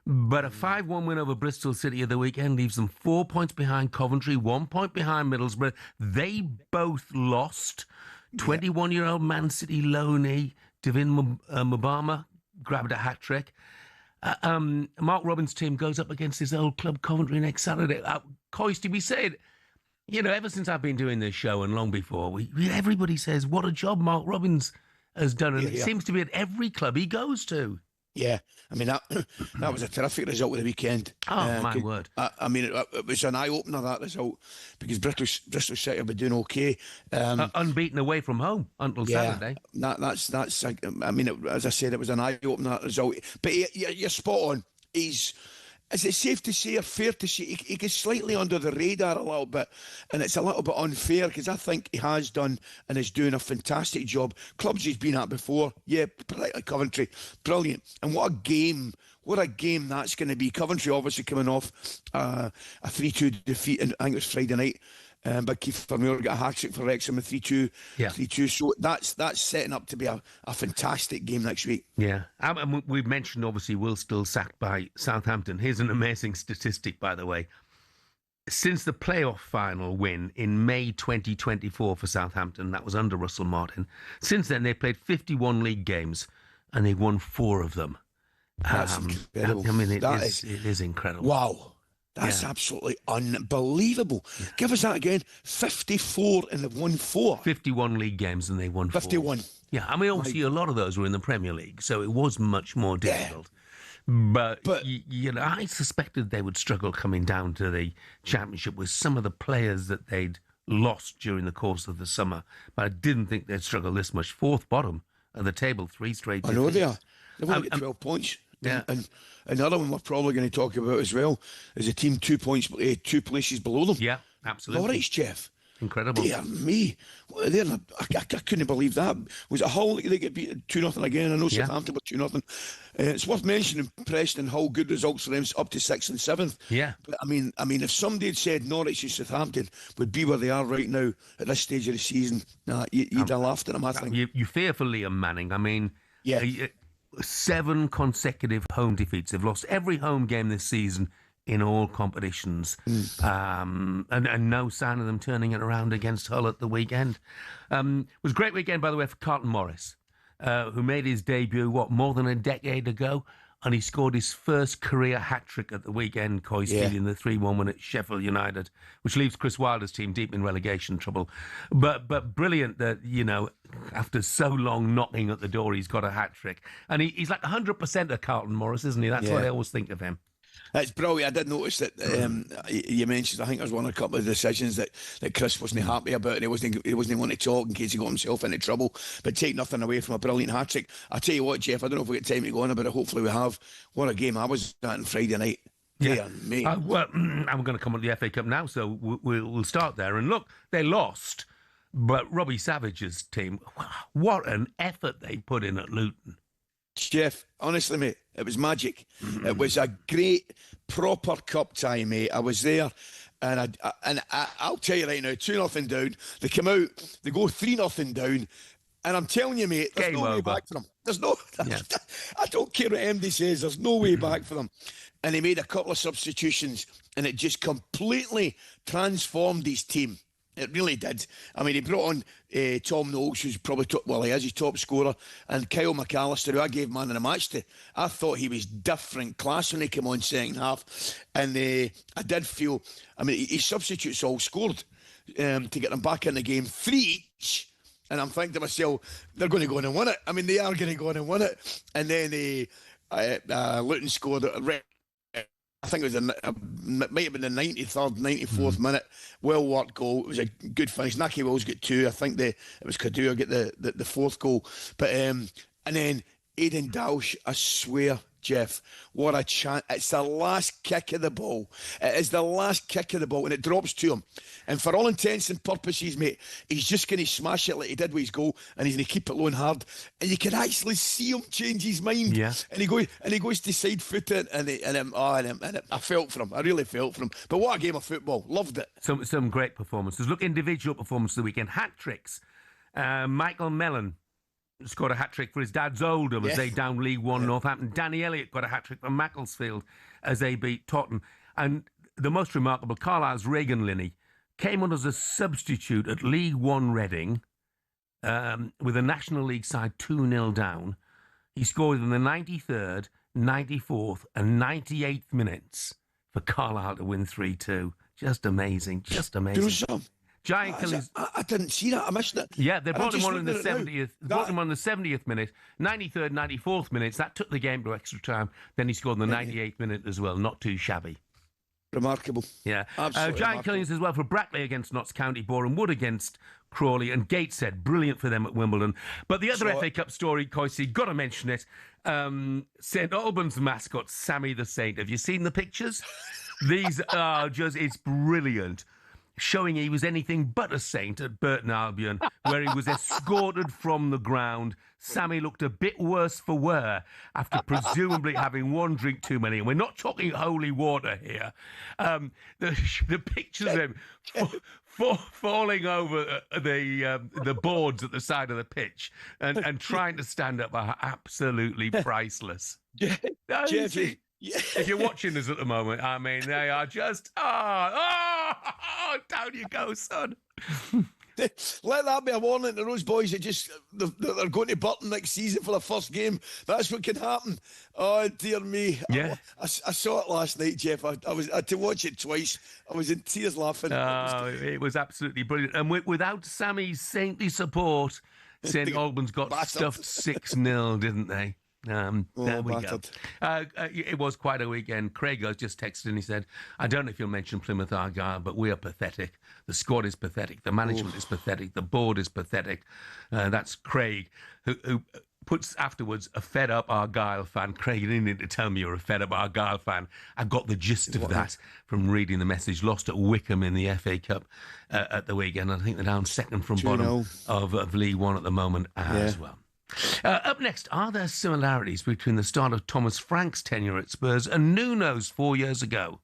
but a 5-1 win over Bristol City at the weekend leaves them 4 points behind Coventry, 1 point behind Middlesbrough. They both lost. 21-year-old Man City loanee Devin Mubama grabbed a hat-trick. Mark Robins' team goes up against his old club Coventry next Saturday. Coisty, we said, ever since I've been doing this show and long before, everybody says what a job Mark Robins has done, and it seems to be at every club he goes to.
Yeah, I mean, that was a terrific result of the weekend.
Oh, my word.
I mean, it was an eye-opener, that result, because Bristol City have been doing okay.
Unbeaten away from home until Saturday.
That's. I mean, as I said, it was an eye-opener, that result. But you're spot on. Is it safe to say or fair to say he gets slightly under the radar a little bit, and it's a little bit unfair because I think he has done and is doing a fantastic job. Clubs he's been at before, particularly Coventry, brilliant. And what a game that's going to be. Coventry obviously coming off a 3-2 defeat, and I think it was Friday night. But Keith Vermeer got a hat-trick for Wrexham with 3-2. So that's setting up to be a fantastic game next week.
Yeah. And we've mentioned, obviously, Will still sacked by Southampton. Here's an amazing statistic, by the way. Since the playoff final win in May 2024 for Southampton, that was under Russell Martin, since then they've played 51 league games and they've won 4 of them.
That's incredible.
I mean, it is incredible.
Wow. That's absolutely unbelievable. Yeah. Give us that again. 54 and they've won 4.
51 league games and they won 4.
51.
Yeah, I mean, obviously a lot of those were in the Premier League, so it was much more difficult. Yeah. But I suspected they would struggle coming down to the Championship with some of the players that they'd lost during the course of the summer. But I didn't think they'd struggle this much. 4th bottom of the table, 3 straight defeats.
I know they are. They've only got 12 points.
Yeah.
And another one we're probably going to talk about as well is a team 2 places below them.
Yeah, absolutely.
Norwich, Jeff.
Incredible.
Dear me. I couldn't believe that. Was it Hull they get beat 2-0 again? I know Southampton were 2-0. It's worth mentioning, Preston, Hull, good results for them up to 6th and 7th.
Yeah.
But I mean, if somebody had said Norwich and Southampton would be where they are right now at this stage of the season, you'd have laughed at them, I think.
You fear for Liam Manning. I mean, 7 consecutive home defeats. They've lost every home game this season in all competitions. And no sign of them turning it around against Hull at the weekend. It was a great weekend, by the way, for Carlton Morris, who made his debut, more than a decade ago, and he scored his first career hat-trick at the weekend, Coisty, in the 3-1 win at Sheffield United, which leaves Chris Wilder's team deep in relegation trouble. But brilliant that, after so long knocking at the door, he's got a hat-trick. And he's like 100% of Carlton Morris, isn't he? That's what I always think of him.
It's brilliant. I did notice that you mentioned, I think there was one of a couple of decisions that Chris wasn't happy about, and he wasn't wanting to talk in case he got himself into trouble. But take nothing away from a brilliant hat-trick. I tell you what, Jeff, I don't know if we get time to go on about it. Hopefully we have. What a game I was at on Friday night.
Yeah, well, I'm going to come on the FA Cup now, so we'll start there. And look, they lost, but Robbie Savage's team, what an effort they put in at Luton.
Jeff, honestly, mate, it was magic. It was a great, proper cup tie, mate. I was there, and I'll tell you right now, 2-0 down. They come out, they go 3-0 down, and I'm telling you, mate, there's no way back for them. There's no. I don't care what MD says. There's no way back for them. And he made a couple of substitutions, and it just completely transformed his team. It really did. I mean, he brought on Tom Knowles, who's probably he is his top scorer, and Kyle McAllister, who I gave man of the match to. I thought he was different class when he came on second half, and I did feel. I mean, his substitutes all scored to get them back in the game, 3 each. And I'm thinking to myself, they're going to go in and win it. I mean, they are going to go in and win it. And then Luton scored. I think it might have been the 93rd, 94th minute. Well worked goal. It was a good finish. Naki Wills got 2. I think it was Kadua get the fourth goal. But and then Aidan Dalsh, I swear, Jeff, what a chance. It's the last kick of the ball. It is the last kick of the ball, and it drops to him. And for all intents and purposes, mate, he's just going to smash it like he did with his goal, and he's going to keep it low and hard. And you can actually see him change his mind.
Yeah.
And he goes to side foot it, and I felt for him. I really felt for him. But what a game of football. Loved it.
Some great performances. Look, individual performances of the weekend. Hat-tricks. Michael Mellon scored a hat-trick for his dad's Oldham as they down League One Northampton. Danny Elliott got a hat-trick for Macclesfield as they beat Tottenham. And the most remarkable, Carlisle's Regan Linney came on as a substitute at League One Reading with the National League side 2-0 down. He scored in the 93rd, 94th and 98th minutes for Carlisle to win 3-2. Just amazing. Just amazing. Giant killings.
I didn't see that. I missed it.
Yeah, they brought him on in the 70th. Brought him on the 70th minute, 93rd, 94th minutes. That took the game to extra time. Then he scored in the 98th minute as well. Not too shabby.
Remarkable.
Yeah.
Absolutely
Giant killings as well for Brackley against Notts County, Boreham Wood against Crawley, and Gateshead. Brilliant for them at Wimbledon. But the other FA Cup story, Coisey, got to mention it. St Albans mascot, Sammy the Saint. Have you seen the pictures? These are it's brilliant. Showing he was anything but a saint at Burton Albion, where he was escorted from the ground. Sammy looked a bit worse for wear after presumably having one drink too many. And we're not talking holy water here. The pictures of him falling over the boards at the side of the pitch and trying to stand up are absolutely priceless.
Jeffy.
If you're watching us at the moment, I mean, they are just, down you go, son.
Let that be a warning to those boys that they're going to Burton next season for the first game. That's what can happen. Oh, dear me.
Yeah.
I saw it last night, Jeff. I had to watch it twice. I was in tears laughing.
It was absolutely brilliant. And without Sammy's saintly support, St Albans got stuffed 6-0, didn't they? There we go. It was quite a weekend. Craig has just texted and he said, I don't know if you'll mention Plymouth Argyle, but we are pathetic. The squad is pathetic. The management is pathetic. The board is pathetic. That's Craig, who puts afterwards a fed-up Argyle fan. Craig, you didn't need to tell me you're a fed-up Argyle fan. I got the gist of that from reading the message. Lost at Wickham in the FA Cup at the weekend. I think they're down second from bottom of League One at the moment as well. Up next, are there similarities between the start of Thomas Frank's tenure at Spurs and Nuno's 4 years ago?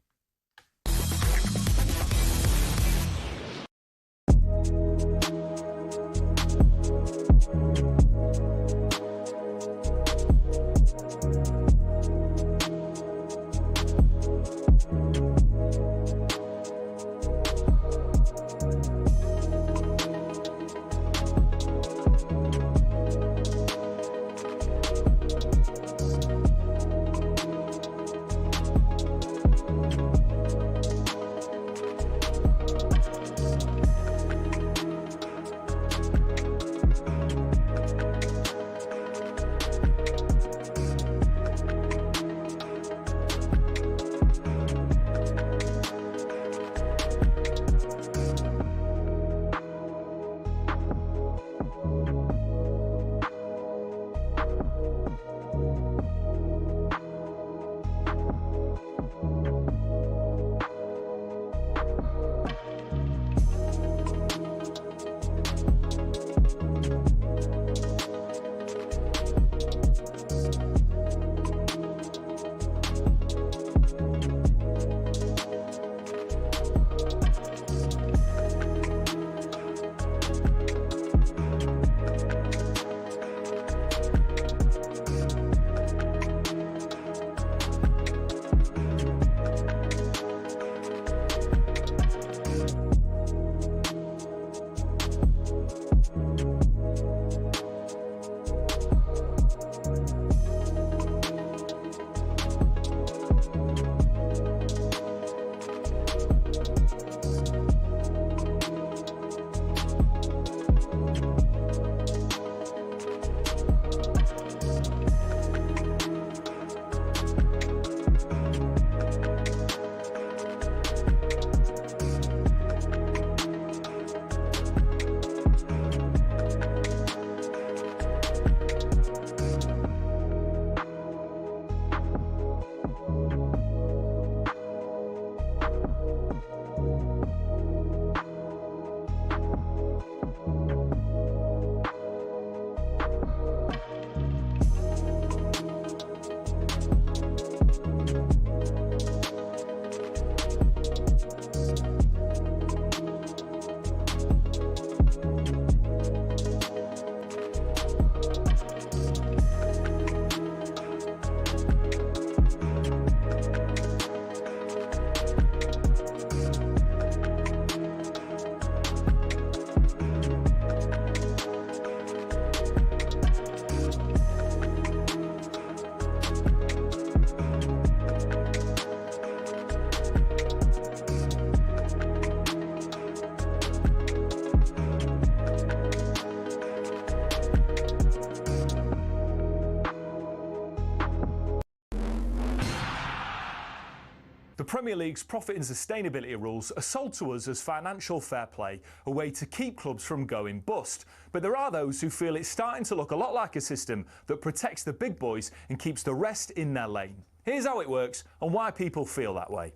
The Premier League's profit and sustainability rules are sold to us as financial fair play, a way to keep clubs from going bust. But there are those who feel it's starting to look a lot like a system that protects the big boys and keeps the rest in their lane. Here's how it works and why people feel that way.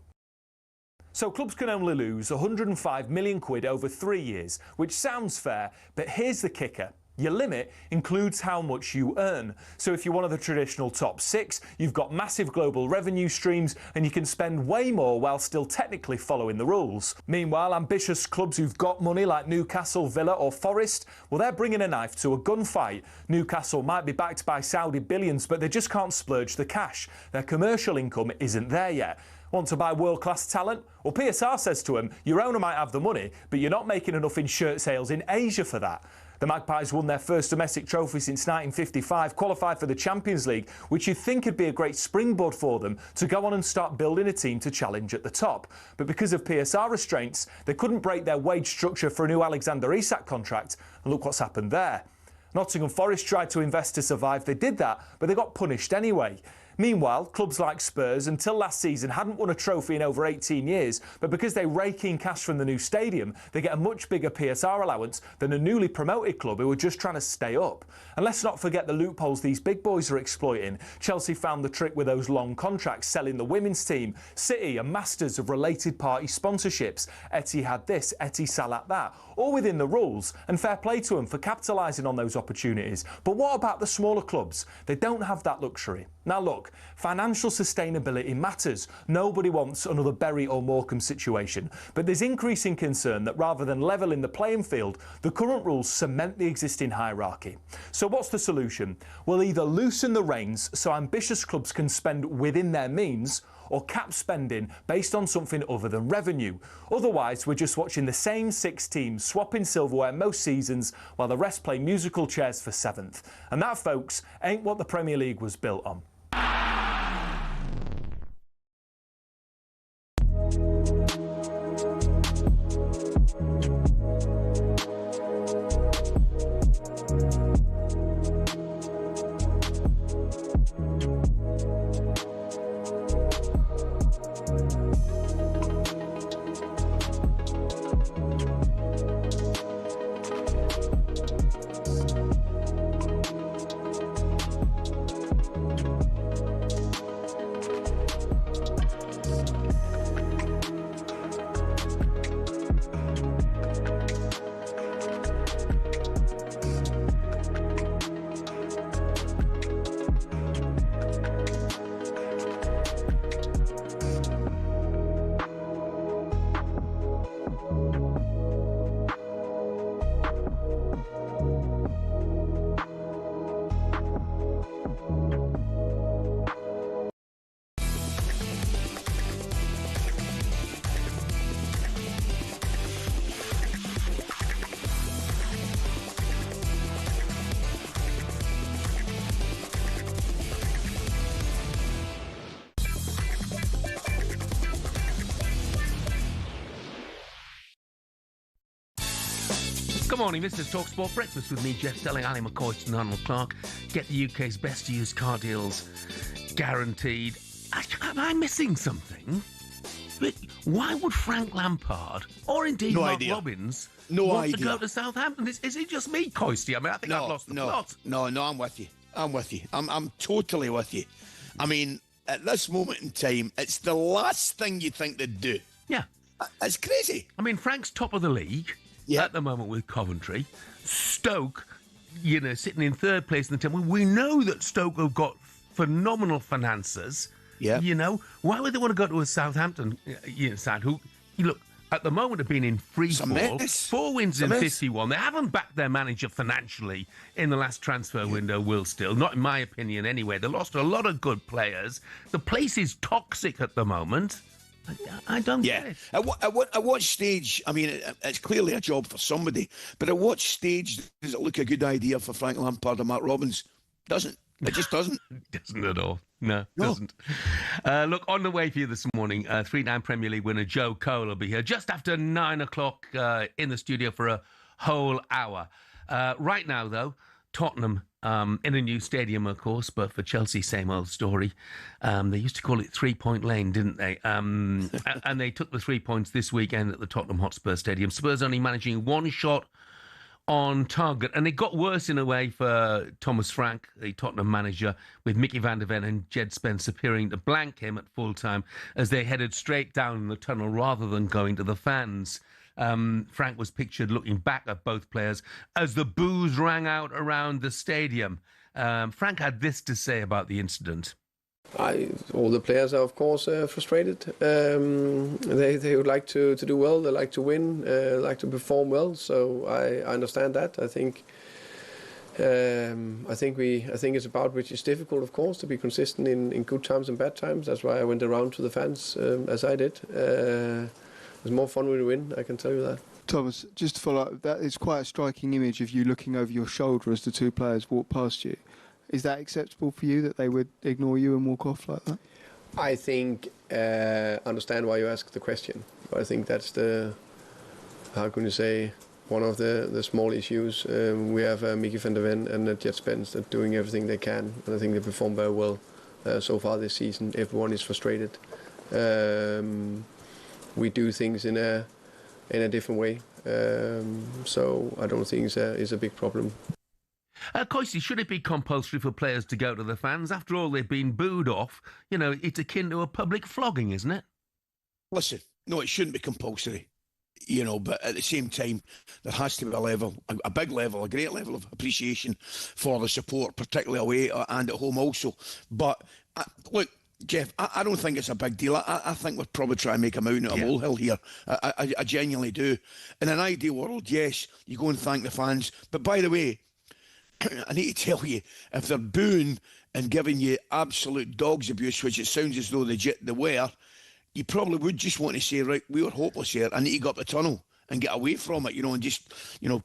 So clubs can only lose 105 million quid over 3 years, which sounds fair, but here's the kicker. Your limit includes how much you earn. So if you're one of the traditional top 6, you've got massive global revenue streams and you can spend way more while still technically following the rules. Meanwhile, ambitious clubs who've got money like Newcastle, Villa or Forest, well, they're bringing a knife to a gunfight. Newcastle might be backed by Saudi billions, but they just can't splurge the cash. Their commercial income isn't there yet. Want to buy world-class talent? Well, PSR says to them, your owner might have the money, but you're not making enough in shirt sales in Asia for that. The Magpies won their first domestic trophy since 1955, qualified for the Champions League, which you'd think would be a great springboard for them to go on and start building a team to challenge at the top. But because of PSR restraints, they couldn't break their wage structure for a new Alexander Isak contract, and look what's happened there. Nottingham Forest tried to invest to survive. They did that, but they got punished anyway. Meanwhile, clubs like Spurs, until last season, hadn't won a trophy in over 18 years, but because they rake in cash from the new stadium, they get a much bigger PSR allowance than a newly promoted club who are just trying to stay up. And let's not forget the loopholes these big boys are exploiting. Chelsea found the trick with those long contracts, selling the women's team. City are masters of related party sponsorships. Etihad this, Etisalat that, all within the rules, and fair play to them for capitalising on those opportunities. But what about the smaller clubs? They don't have that luxury. Now look, financial sustainability matters. Nobody wants another Bury or Morecambe situation. But there's increasing concern that rather than levelling the playing field, the current rules cement the existing hierarchy. So what's the solution? Well, either loosen the reins so ambitious clubs can spend within their means, or cap spending based on something other than revenue. Otherwise, we're just watching the same 6 teams swapping silverware most seasons while the rest play musical chairs for 7th. And that, folks, ain't what the Premier League was built on.
Good morning, this is talkSPORT Breakfast with me, Jeff Stelling Ally McCoist and Arnold Clark. Get the UK's best used car deals guaranteed. Am I missing something? Why would Frank Lampard, or indeed Mark Robbins, want to go to Southampton? Is it just me, Coisty? I mean, I think I've lost the plot.
No, I'm with you. I'm totally with you. I mean, at this moment in time, it's the last thing you think they'd do.
Yeah.
It's crazy.
I mean, Frank's top of the league at the moment with Coventry. Stoke, sitting in 3rd place in the table. We know that Stoke have got phenomenal finances.
Yeah.
Why would they want to go to a Southampton side who, look, at the moment have been in free fall. 4 wins in 51. They haven't backed their manager financially in the last transfer window, Will Still. Not in my opinion anyway. They lost a lot of good players. The place is toxic at the moment. I don't get it.
At what stage, I mean, it's clearly a job for somebody, but at what stage does it look a good idea for Frank Lampard and Mark Robbins? Doesn't. It just doesn't.
Doesn't at all. No, doesn't. Look, on the way for you this morning, 3-9 Premier League winner Joe Cole will be here just after 9 o'clock in the studio for a whole hour. Right now, though, Tottenham in a new stadium, of course, but for Chelsea, same old story. They used to call it 3 Point Lane, didn't they? And they took the 3 points this weekend at the Tottenham Hotspur Stadium. Spurs only managing one shot on target. And it got worse in a way for Thomas Frank, the Tottenham manager, with Mickey van der Ven and Jed Spence appearing to blank him at full time as they headed straight down the tunnel rather than going to the fans. Frank was pictured looking back at both players as the boos rang out around the stadium. Frank had this to say about the incident.
All the players are, of course, frustrated. They would like to do well. They like to win. Like to perform well. So I understand that. I think it's about which is difficult, of course, to be consistent in good times and bad times. That's why I went around to the fans as I did. It's more fun when we win. I can tell you that.
Thomas, just to follow up, that is quite a striking image of you looking over your shoulder as the two players walk past you. Is that acceptable for you, that they would ignore you and walk off like that?
I think, understand why you ask the question. But I think that's one of the small issues. We have Mickey van der Ven and Jed Spence that doing everything they can. And I think they perform very well so far this season. Everyone is frustrated. We do things in a different way. So I don't think it's a big problem.
Coisty, should it be compulsory for players to go to the fans? After all, they've been booed off. You know, it's akin to a public flogging, isn't it?
Listen, no, it shouldn't be compulsory. You know, but at the same time, there has to be a big level, a great level of appreciation for the support, particularly away and at home also. But look, Jeff, I don't think it's a big deal. I think we're probably trying to make a mountain out of a molehill here. I genuinely do. In an ideal world, yes, you go and thank the fans. But by the way, I need to tell you, if they're booing and giving you absolute dog's abuse, which it sounds as though they were, you probably would just want to say, right, we were hopeless here. I need to go up the tunnel and get away from it, and just,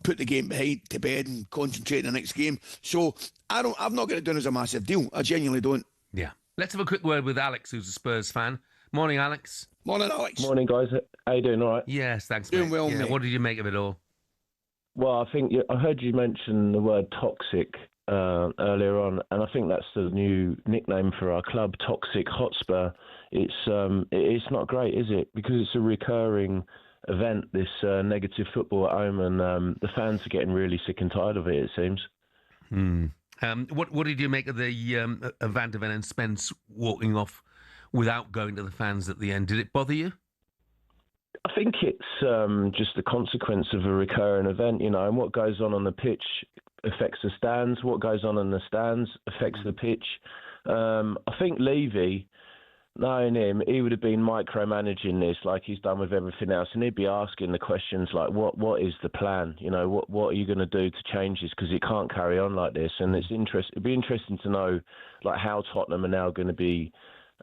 put the game to bed and concentrate on the next game. So I've not got it done as a massive deal. I genuinely don't.
Yeah. Let's have a quick word with Alex, who's a Spurs fan. Morning, Alex.
Morning, Alex.
Morning, guys. How you doing? All right?
Yes, thanks,
Doing
mate.
well,
yeah,
mate.
What did you make of it all?
Well, I heard you mention the word toxic earlier on, and I think that's the new nickname for our club, Toxic Hotspur. It's not great, is it? Because it's a recurring event, this negative football at home, and the fans are getting really sick and tired of it, it seems.
What did you make of the Van der Ven and Spence walking off without going to the fans at the end? Did it bother you?
I think it's just the consequence of a recurring event, and what goes on the pitch affects the stands. What goes on in the stands affects the pitch. I think Levy, knowing him, he would have been micromanaging this like he's done with everything else, and he'd be asking the questions like, what is the plan? What are you going to do to change this? Because it can't carry on like this. And it'd be interesting to know like how Tottenham are now going to be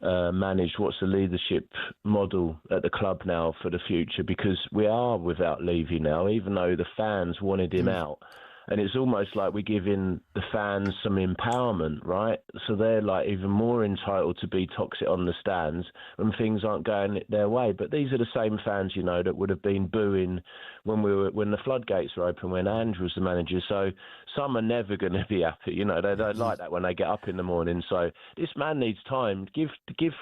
managed. What's the leadership model at the club now for the future? Because we are without Levy now, even though the fans wanted him out. And it's almost like we're giving the fans some empowerment, right? So they're like even more entitled to be toxic on the stands when things aren't going their way. But these are the same fans, that would have been booing when the floodgates were open, when Ange was the manager. So some are never going to be happy. They don't like that when they get up in the morning. So this man needs time. Give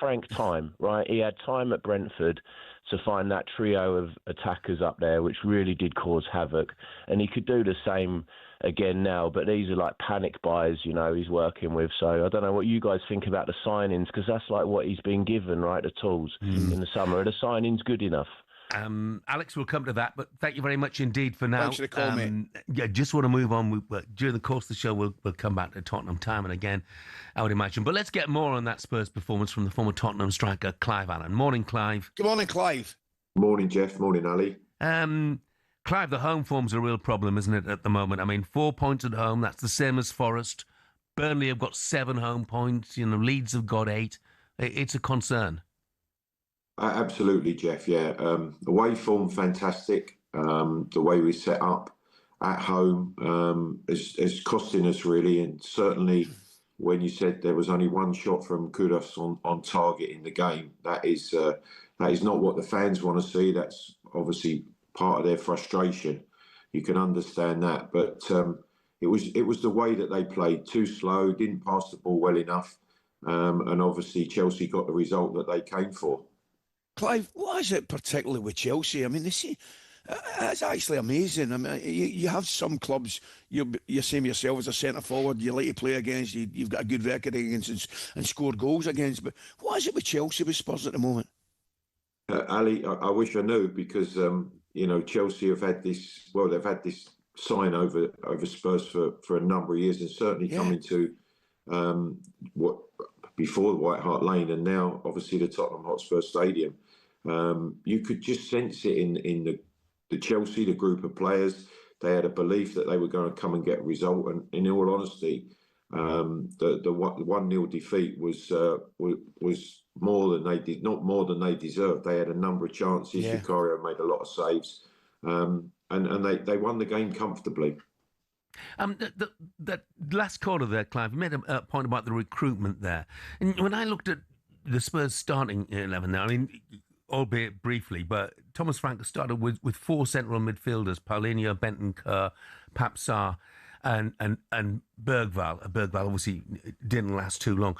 Frank time, right? He had time at Brentford to find that trio of attackers up there, which really did cause havoc. And he could do the same again now, but these are like panic buys, he's working with. So I don't know what you guys think about the signings, because that's like what he's been given, right, the tools in the summer. Are the signings good enough?
Alex, we'll come to that, but thank you very much indeed for now.
Thanks for the call, mate.
Yeah, just want to move on. During the course of the show, we'll come back to Tottenham time and again, I would imagine. But let's get more on that Spurs performance from the former Tottenham striker, Clive Allen. Morning, Clive.
Good morning, Clive.
Morning, Jeff. Morning, Ali.
Clive, the home form's a real problem, isn't it, at the moment? I mean, 4 points at home, that's the same as Forest. Burnley have got 7 home points, Leeds have got 8. It's a concern.
Absolutely, Jeff, yeah. Away form, fantastic. The way we set up at home is costing us, really. And certainly when you said there was only one shot from Kudus on target in the game, that is not what the fans want to see. That's obviously part of their frustration. You can understand that. But it was the way that they played, too slow, didn't pass the ball well enough, and obviously Chelsea got the result that they came for.
Clive, what is it particularly with Chelsea? I mean, it's actually amazing. I mean, you have some clubs, you're saying yourself as a centre forward, you like to play against, you've got a good record against and score goals against. But what is it with Chelsea with Spurs at the moment?
Ali, I wish I knew, because Chelsea have had this. Well, they've had this sign over Spurs for a number of years, and certainly coming to what before the White Hart Lane, and now obviously the Tottenham Hotspur Stadium. You could just sense it in the Chelsea, the group of players. They had a belief that they were going to come and get a result, and in all honesty, the 1-0 defeat was more than they did, not more than they deserved. They had a number of chances. Vicario made a lot of saves, and they won the game comfortably.
That last quarter there, Clive, you made a point about the recruitment there. And when I looked at the Spurs starting 11 now, I mean, albeit briefly, but Thomas Frank started with 4 central midfielders: Paulinho, Benton Kerr, Pape Sarr, and Bergvall. Bergvall obviously didn't last too long.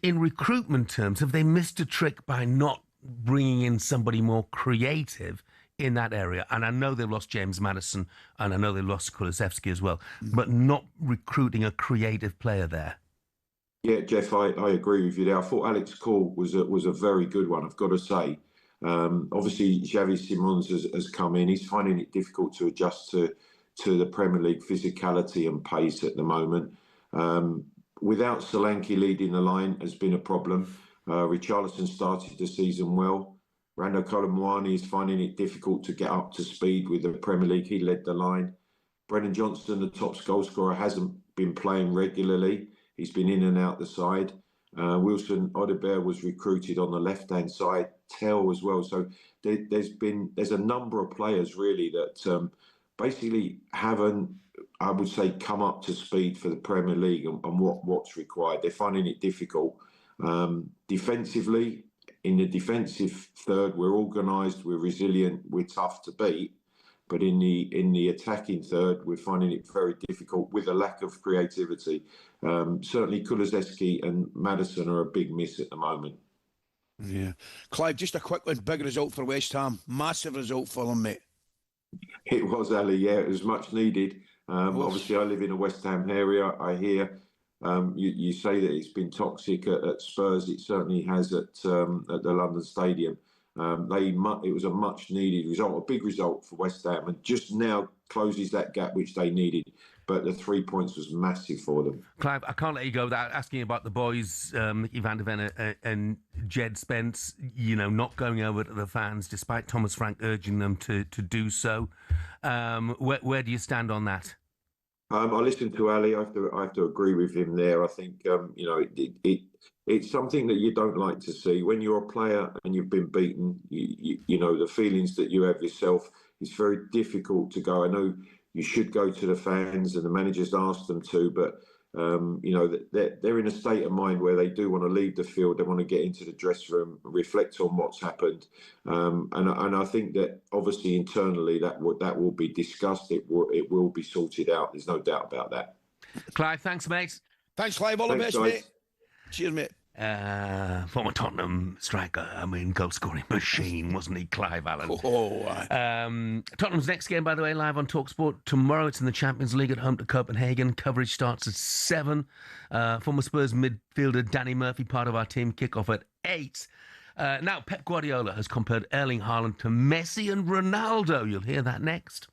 In recruitment terms, have they missed a trick by not bringing in somebody more creative in that area? And I know they've lost James Maddison, and I know they've lost Kulusevski as well, but not recruiting a creative player there.
Yeah, Jeff, I agree with you there. I thought Alex Cole was a very good one, I've got to say. Obviously, Xavi Simons has come in. He's finding it difficult to adjust to the Premier League physicality and pace at the moment. Without Solanke leading the line has been a problem. Richarlison started the season well. Rando Colomwani is finding it difficult to get up to speed with the Premier League. He led the line. Brennan Johnson, the top goal scorer, hasn't been playing regularly. He's been in and out the side. Wilson Odobert was recruited on the left-hand side. Tell as well. So there's a number of players really that basically haven't, I would say, come up to speed for the Premier League and what's required. They're finding it difficult. Defensively, in the defensive third, we're organised, we're resilient, we're tough to beat. But in the attacking third, we're finding it very difficult with a lack of creativity. Certainly, Kulusevski and Maddison are a big miss at the moment.
Yeah, Clive, just a quick one. Big result for West Ham. Massive result for them, mate.
It was, Ali. Yeah, it was much needed. Obviously, I live in a West Ham area. I hear you say that it's been toxic at Spurs. It certainly has at the London Stadium. It was a much needed result, a big result for West Ham, and just now closes that gap which they needed. But the 3 points was massive for them.
Clive, I can't let you go without asking about the boys, Mickey van der Ven and Jed Spence, not going over to the fans despite Thomas Frank urging them to do so. Where do you stand on that?
I listened to Ali. I have to agree with him there. I think it's something that you don't like to see when you're a player and you've been beaten. You know the feelings that you have yourself. It's very difficult to go. I know you should go to the fans, and the managers asked them to, but they're in a state of mind where they do want to leave the field. They want to get into the dressing room, reflect on what's happened, and I think that obviously internally that will be discussed. It will be sorted out. There's no doubt about that.
Clive, thanks, mate.
Thanks, Clive. All the best,
guys.
mate. Cheers, mate.
Former Tottenham striker, goal-scoring machine, wasn't he, Clive Allen? Tottenham's next game, by the way, live on talkSPORT. Tomorrow it's in the Champions League at home to Copenhagen. Coverage starts at 7. Former Spurs midfielder Danny Murphy, part of our team, kick-off at 8. Now, Pep Guardiola has compared Erling Haaland to Messi and Ronaldo. You'll hear that next.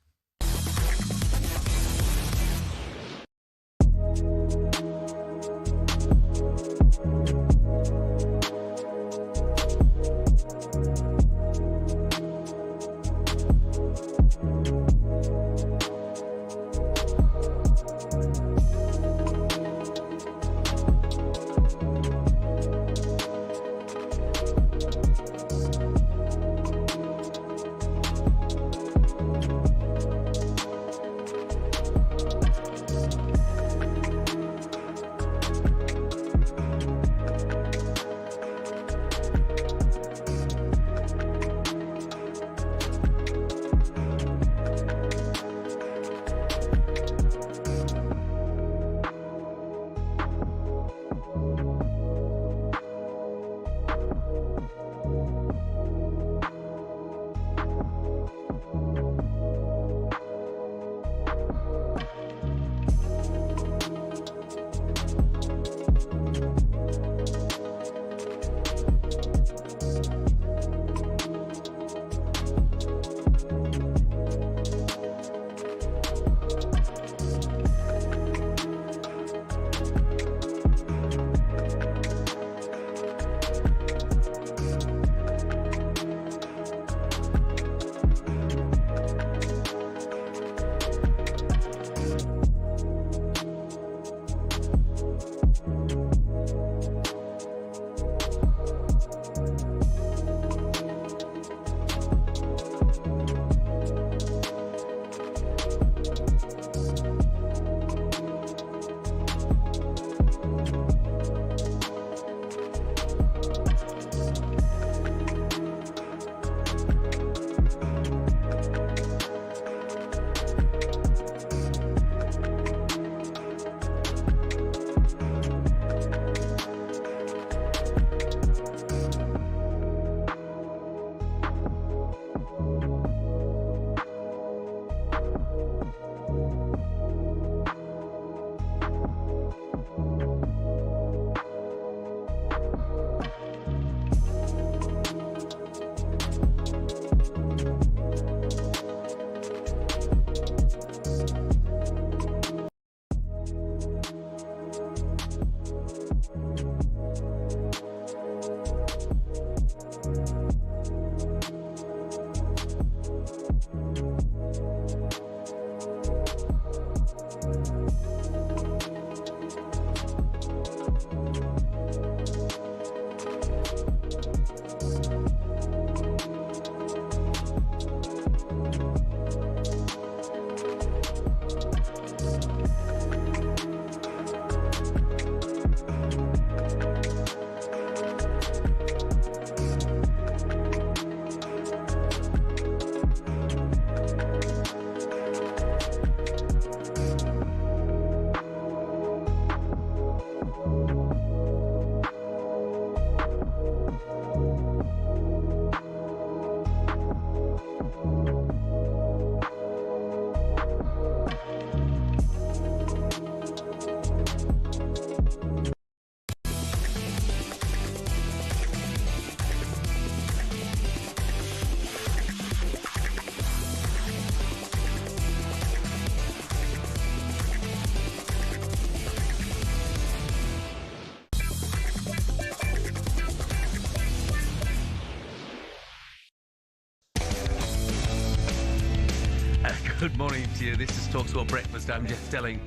Good morning to you. This is talkSPORT Breakfast. I'm Jeff Stelling.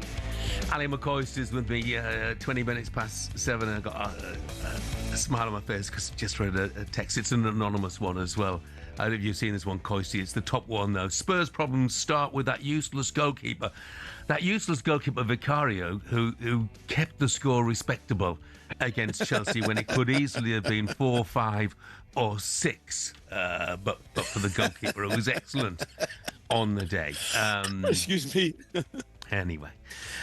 Ally McCoist is with me 20 minutes past 7. I've got a smile on my face because I just read a text. It's an anonymous one as well. I don't know if you've seen this one, Coisty. It's the top one, though. Spurs' problems start with that useless goalkeeper. That useless goalkeeper, Vicario, who kept the score respectable against Chelsea when it could easily have been 4, 5 or 6. But for the goalkeeper, it was excellent on the day.
Excuse me.
Anyway.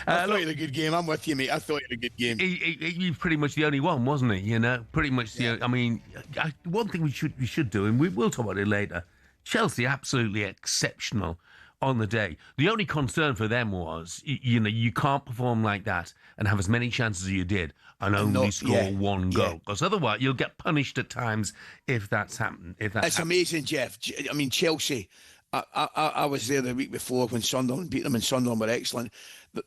I thought you had a good game. I'm with you, mate. I thought you had a good game.
He was pretty much the only one, wasn't he? You know, pretty much the. I mean, one thing we should do, and we will talk about it later. Chelsea absolutely exceptional on the day. The only concern for them was, you can't perform like that and have as many chances as you did and only score one goal, because otherwise you'll get punished at times if that's happened. It's
amazing, Jeff. I mean, Chelsea. I was there the week before when Sunderland beat them, and Sunderland were excellent. But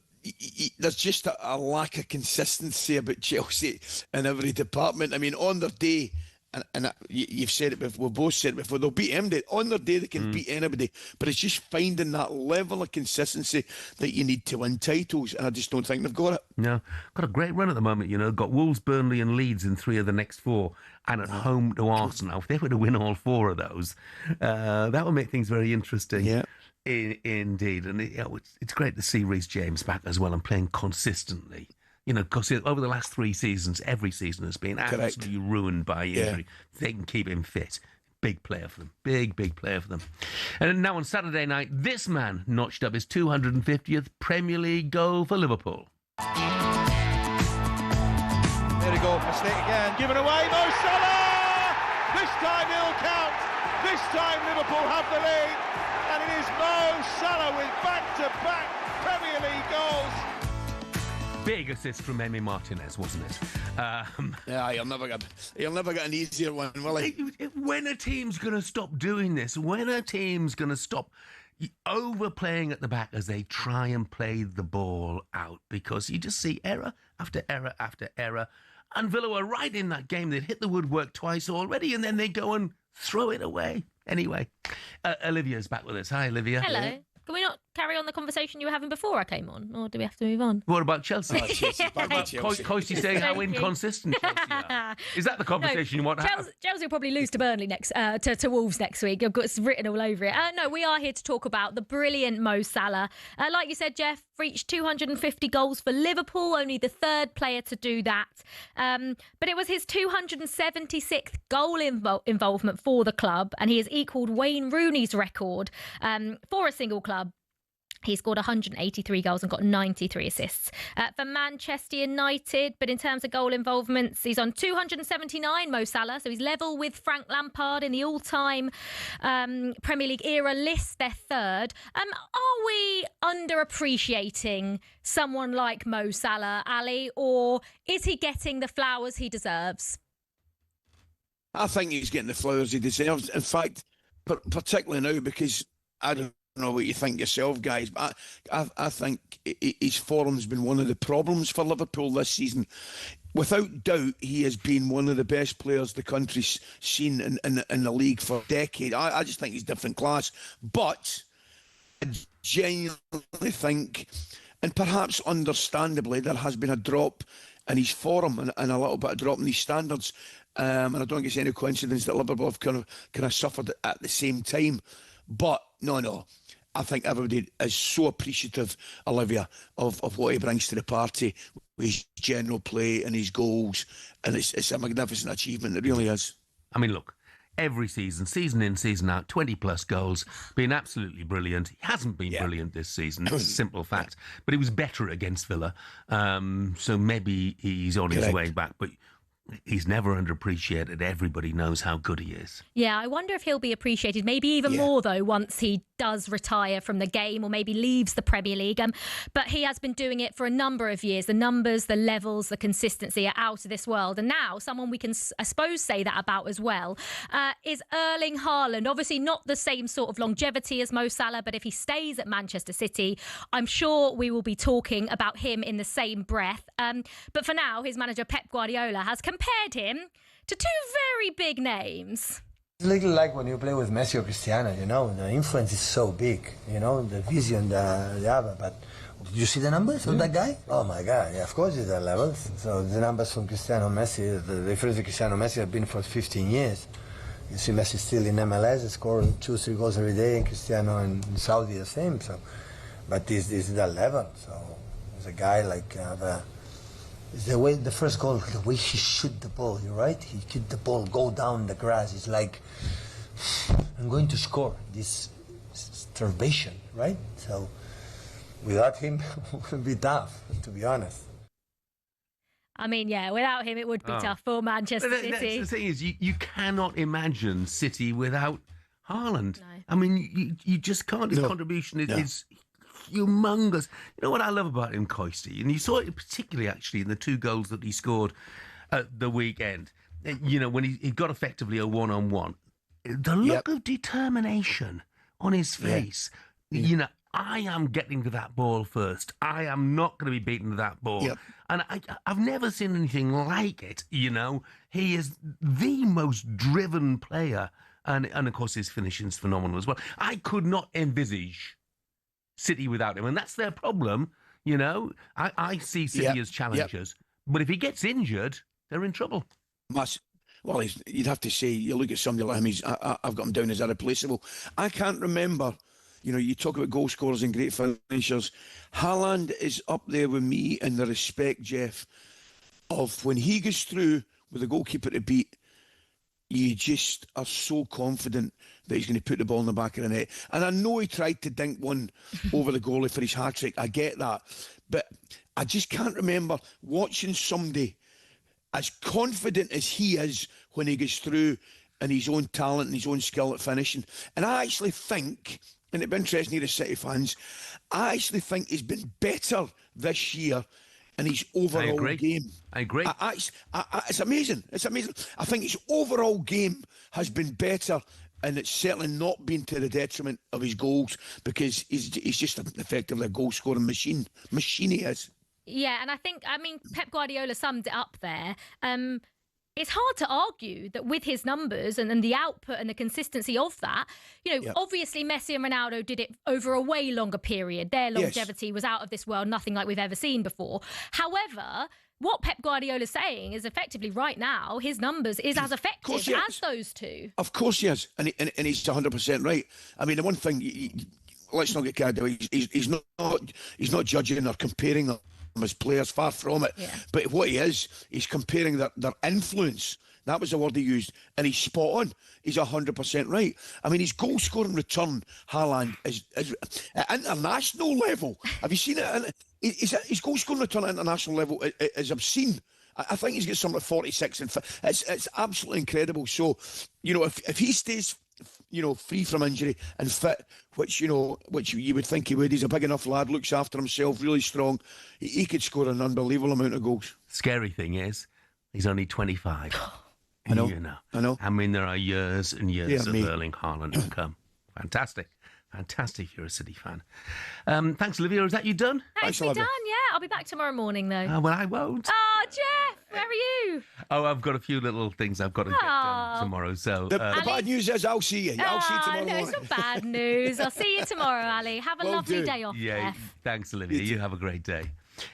there's just a lack of consistency about Chelsea in every department. I mean, on their day, and you've said it before, we've both said it before, they'll beat anybody. On their day, they can beat anybody. But it's just finding that level of consistency that you need to win titles, and I just don't think they've got it.
No, got a great run at the moment, Got Wolves, Burnley and Leeds in 3 of the next 4, and at home to Arsenal. If they were to win all 4 of those, that would make things very interesting. Yeah. Indeed. And it's great to see Reece James back as well and playing consistently. Because over the last 3 seasons, every season has been absolutely ruined by injury. Yeah. They can keep him fit. Big player for them. Big player for them. And now on Saturday night, this man notched up his 250th Premier League goal for Liverpool.
There we go, mistake again, given away, Mo Salah! This time he'll count. This time Liverpool have the lead. And it is Mo Salah with back-to-back Premier League goals.
Big assist from Emi Martinez, wasn't it?
Yeah, he'll never get an easier one, will he?
When a team's going to stop doing this? When a team's going to stop overplaying at the back as they try and play the ball out? Because you just see error after error after error. And Villa were right in that game. They'd hit the woodwork twice already, and then they go and throw it away. Anyway, Olivia's back with us. Hi, Olivia.
Hello. Yeah. Can we not carry on the conversation you were having before I came on, or do we have to move on?
What about Chelsea?
Chelsea.
Coisty saying how inconsistent Chelsea are. Is that the conversation you want to have?
Chelsea will probably lose to Burnley to Wolves next week. It's written all over it. No, we are here to talk about the brilliant Mo Salah. Like you said, Jeff, reached 250 goals for Liverpool, only the 3rd player to do that. But it was his 276th goal involvement for the club, and he has equalled Wayne Rooney's record for a single club. He scored 183 goals and got 93 assists for Manchester United. But in terms of goal involvements, he's on 279, Mo Salah. So he's level with Frank Lampard in the all-time Premier League era list. They're 3rd. Are we underappreciating someone like Mo Salah, Ali, or is he getting the flowers he deserves?
I think he's getting the flowers he deserves. In fact, particularly now, because I don't know what you think yourself, guys, but I think his form's been one of the problems for Liverpool this season. without doubt, he has been one of the best players the country's seen in the league for decades. I just think he's different class. But I genuinely think, and perhaps understandably, there has been a drop in his form and a little bit of drop in his standards. And I don't think it's any coincidence that Liverpool have kind of suffered at the same time. But no. I think everybody is so appreciative, Olivia, of what he brings to the party with his general play and his goals. And it's a magnificent achievement. It really is.
I mean, look, every season in, season out, 20-plus goals, been absolutely brilliant. He hasn't been brilliant this season, it's a simple fact. But he was better against Villa, so maybe he's on his way back. But he's never underappreciated. Everybody knows how good he is.
Yeah, I wonder if he'll be appreciated, maybe even more, though, once he does retire from the game or maybe leaves the Premier League. But he has been doing it for a number of years. The numbers, the levels, the consistency are out of this world. And now someone we can, I suppose, say that about as well is Erling Haaland. Obviously not the same sort of longevity as Mo Salah, but if he stays at Manchester City, I'm sure we will be talking about him in the same breath. But for now, his manager Pep Guardiola has compared him to two very big names.
It's a little like when you play with Messi or Cristiano, you know, the influence is so big, you know, the vision they have. But did you see the numbers of that guy? Oh my God, yeah, of course it's that level. So the numbers from Cristiano and Messi, the difference with Cristiano and Messi have been for 15 years. You see Messi still in MLS, scoring 2-3 goals every day, and Cristiano in Saudi the same. So, but this is that level. So there's a guy like the first goal, the way he shoot the ball, you're right? He shoot the ball, go down the grass. It's like, I'm going to score. This starvation, right? So without him, it would be tough, to be honest.
I mean, yeah, without him, it would be tough for Manchester City.
The thing is, you cannot imagine City without Haaland.
No.
I mean, you just can't. His contribution is humongous. You know what I love about him, Coisty? And you saw it particularly, actually, in the two goals that he scored at the weekend. You know, when he got effectively a one-on-one. The look of determination on his face. Yeah. You know, I am getting to that ball first. I am not going to be beaten to that ball. Yep. And I've never seen anything like it, you know. He is the most driven player. And of course, his finishing's phenomenal as well. I could not envisage City without him. And that's their problem, you know. I see City as challengers. But if he gets injured, they're in trouble.
Well, you'd have to say, you look at somebody like him, I've got him down as irreplaceable. I can't remember, you know, you talk about goal scorers and great finishers. Haaland is up there with me in the respect, Jeff, of when he goes through with the goalkeeper to beat, you just are so confident that he's going to put the ball in the back of the net. And I know he tried to dink one over the goalie for his hat-trick. I get that. But I just can't remember watching somebody as confident as he is when he gets through in his own talent and his own skill at finishing. And I actually think, and it'd be interesting here as City fans, I actually think he's been better this year in his overall game.
I agree.
It's amazing. It's amazing. I think his overall game has been better, and it's certainly not been to the detriment of his goals, because he's just effectively a goal-scoring machine. Machine he is.
Yeah, and I mean, Pep Guardiola summed it up there. It's hard to argue that with his numbers and the output and the consistency of that, you know, obviously Messi and Ronaldo did it over a way longer period. Their longevity was out of this world, nothing like we've ever seen before. However, what Pep Guardiola is saying is effectively right now, his numbers is as effective as those two.
Of course he is, and he's 100% right. I mean, the one thing, let's not get carried away, he's not judging or comparing them as players, far from it. But what he is, he's comparing their influence. That was the word he used, and he's spot on. He's 100% right. I mean, his goal-scoring return, Haaland, is at international level. Have you seen it? His goal-scoring return at international level is obscene. I think he's got something like 46, and it's absolutely incredible. So, you know, if he stays, you know, free from injury and fit, which you would think he would. He's a big enough lad, looks after himself, really strong. He could score an unbelievable amount of goals.
Scary thing is, he's only 25.
I know.
You know.
I know.
I mean, there are years and years of Erling Haaland to come. Fantastic. Fantastic if you're a City fan. Thanks, Olivia. Is that you done?
Thanks, me done, yeah. I'll be back tomorrow morning, though.
Well, I won't.
Oh, Jeff! Where are you?
Oh, I've got a few little things I've got to get done tomorrow. So
the bad news is I'll see you. I'll see you tomorrow
No, it's
morning.
not bad news. I'll see you tomorrow, Ali. Have a lovely day off,
Yeah,
Jeff.
thanks, Olivia. You have a great day.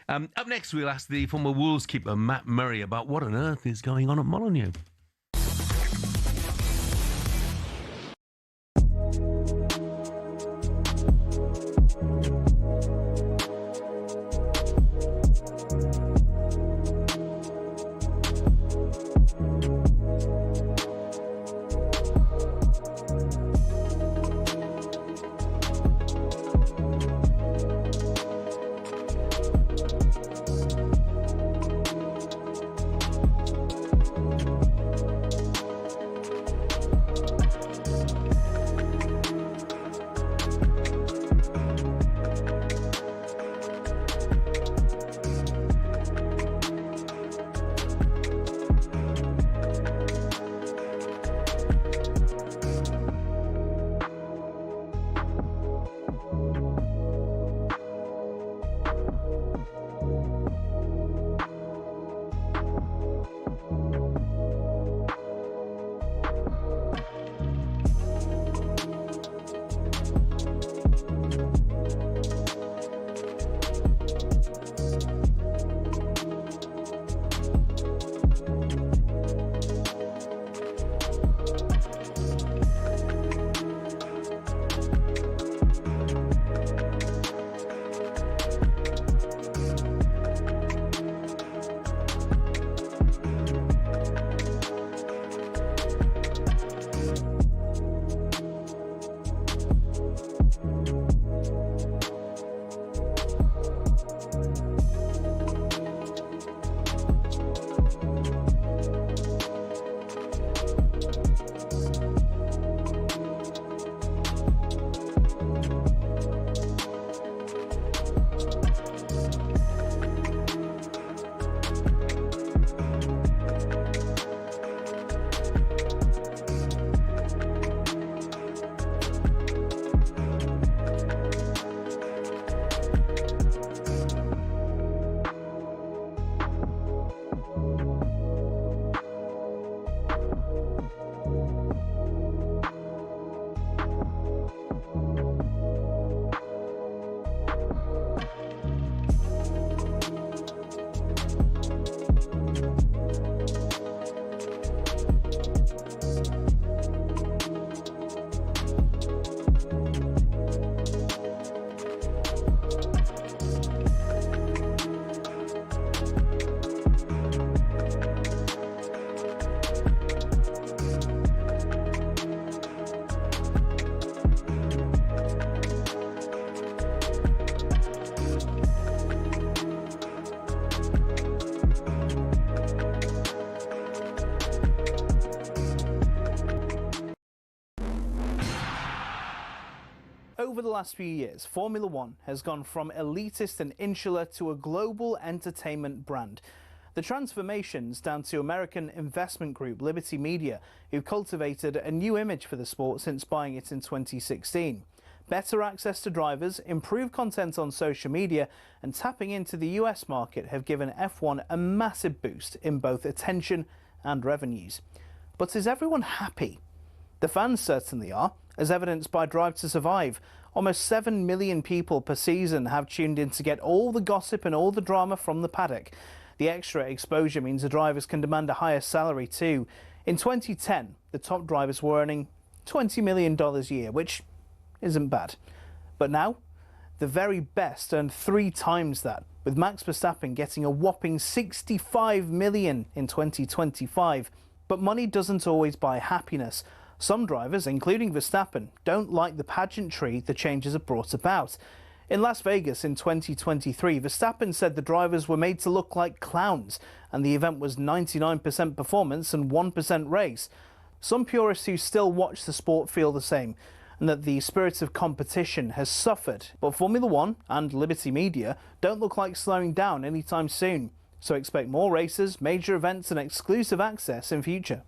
Up next, we'll ask the former Wolves keeper, Matt Murray, about what on earth is going on at Molineux.
Over the last few years, Formula One has gone from elitist and insular to a global entertainment brand. The transformation's down to American investment group Liberty Media, who cultivated a new image for the sport since buying it in 2016. Better access to drivers, improved content on social media, and tapping into the US market have given F1 a massive boost in both attention and revenues. But is everyone happy? The fans certainly are, as evidenced by Drive to Survive. Almost 7 million people per season have tuned in to get all the gossip and all the drama from the paddock. The extra exposure means the drivers can demand a higher salary too. In 2010, the top drivers were earning $20 million a year, which isn't bad. But now, the very best earn 3 times that, with Max Verstappen getting a whopping $65 million in 2025. But money doesn't always buy happiness. Some drivers, including Verstappen, don't like the pageantry the changes have brought about. In Las Vegas in 2023, Verstappen said the drivers were made to look like clowns, and the event was 99% performance and 1% race. Some purists who still watch the sport feel the same, and that the spirit of competition has suffered. But Formula One and Liberty Media don't look like slowing down anytime soon. So expect more races, major events and exclusive access in future.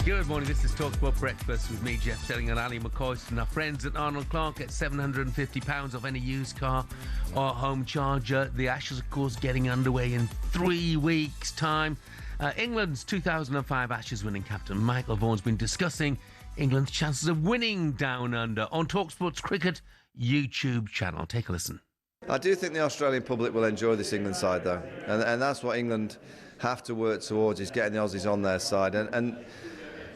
Good morning, this is talkSPORT Breakfast with me, Jeff Stelling Ally McCoist, and our friends at Arnold Clark at £750 off any used car or home charger. The Ashes, of course, getting underway in 3 weeks' time. England's 2005 Ashes winning captain Michael Vaughan's been discussing England's chances of winning down under on talkSPORT's cricket YouTube channel. Take a listen.
I do think the Australian public will enjoy this England side, though, and that's what England have to work towards, is getting the Aussies on their side. And